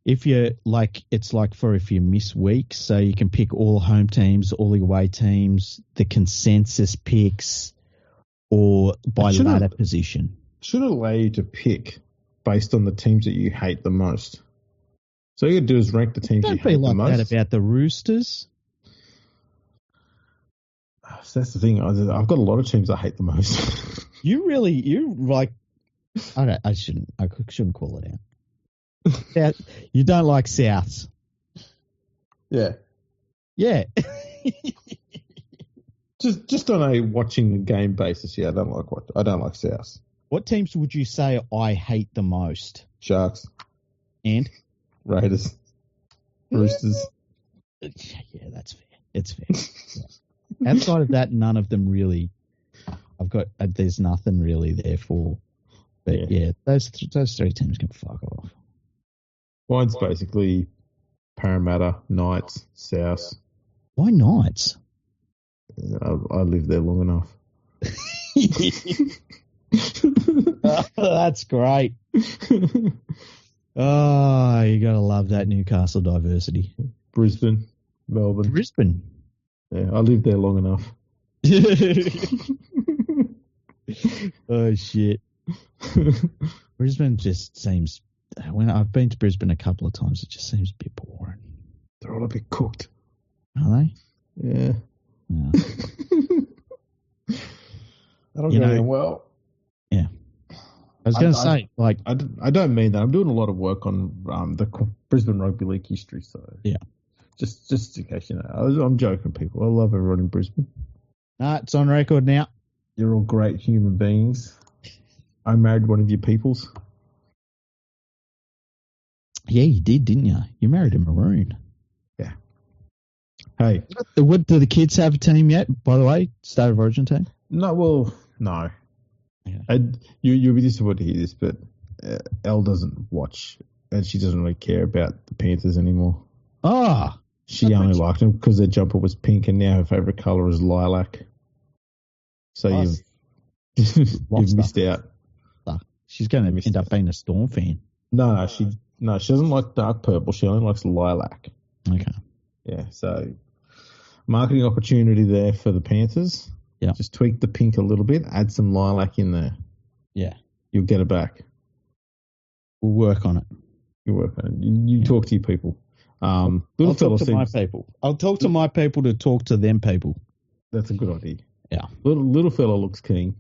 if you like, it's like for if you miss weeks, so you can pick all the home teams, all the away teams, the consensus picks, or by ladder position. Should allow you to pick based on the teams that you hate the most. So all you do is rank the teams you hate the most. Don't be like that about the Roosters. So that's the thing. I've got a lot of teams I hate the most. you like. I shouldn't call it out. You don't like Souths. Yeah. Yeah. Just on a watching the game basis, yeah, I don't like South. What teams would you say I hate the most? Sharks. And? Raiders. Roosters. Yeah, that's fair. It's fair. Yeah. Outside of that, none of them really. There's nothing really there for. But yeah, those three teams can fuck off. Mine's basically Parramatta, Knights, South. Why Knights? I lived there long enough. That's great. Oh, you gotta love that Newcastle diversity. Brisbane, Melbourne. Brisbane. Yeah, I lived there long enough. Oh shit. Brisbane just seems. When I've been to Brisbane a couple of times, it just seems a bit boring. They're all a bit cooked. Are they? Yeah. No. I don't know well. Yeah. I was going to say, like... I don't mean that. I'm doing a lot of work on the Brisbane Rugby League history, so... Yeah. Just in case you know. I'm joking, people. I love everyone in Brisbane. No, it's on record now. You're all great human beings. I married one of your peoples. Yeah, you did, didn't you? You married a Maroon. Yeah. Hey. What, do the kids have a team yet, by the way? State of Origin team? No, well, no. Yeah. You'll be disappointed to hear this, but Elle doesn't watch, and she doesn't really care about the Panthers anymore. Ah. She only liked them because their jumper was pink, and now her favourite colour is lilac. So you've missed out. She's going to end up being a Storm fan. No, she doesn't like dark purple. She only likes lilac. Okay. Yeah, so marketing opportunity there for the Panthers. Yeah. Just tweak the pink a little bit, add some lilac in there. Yeah. You'll get it back. We'll work on it. You work on it. You talk to your people. I'll talk to my people. I'll talk to my people to talk to them people. That's a good idea. Yeah. Little fella looks keen.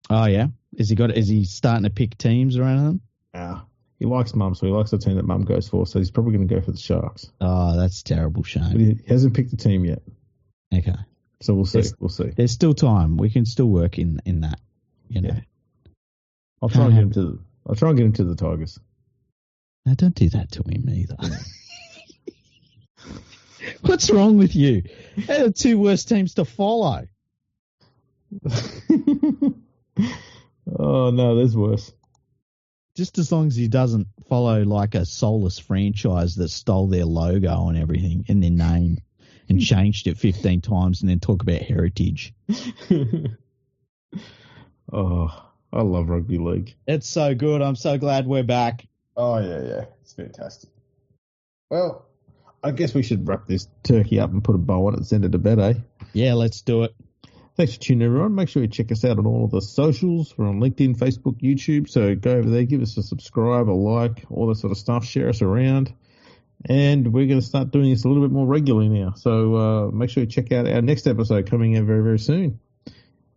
Oh yeah. Is he starting to pick teams or anything? Yeah. He likes Mum, so he likes the team that Mum goes for. So he's probably going to go for the Sharks. Oh, that's a terrible But shame. he hasn't picked the team yet. Okay. So we'll see. We'll see. There's still time. We can still work in that. You know. Yeah. I'll try and get him to the Tigers. No, don't do that to him either. What's wrong with you? They're the two worst teams to follow. Oh no, there's worse. Just as long as he doesn't follow like a soulless franchise that stole their logo and everything and their name and changed it 15 times and then talk about heritage. Oh, I love rugby league. It's so good. I'm so glad we're back. Oh yeah, it's fantastic. Well, I guess we should wrap this turkey up and put a bow on it and send it to bed, eh? Yeah, let's do it. Thanks for tuning in, everyone. Make sure you check us out on all of the socials. We're on LinkedIn, Facebook, YouTube. So go over there, give us a subscribe, a like, all that sort of stuff. Share us around. And we're going to start doing this a little bit more regularly now. So make sure you check out our next episode coming out very, very soon.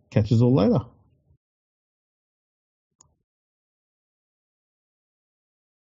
Catch us all later.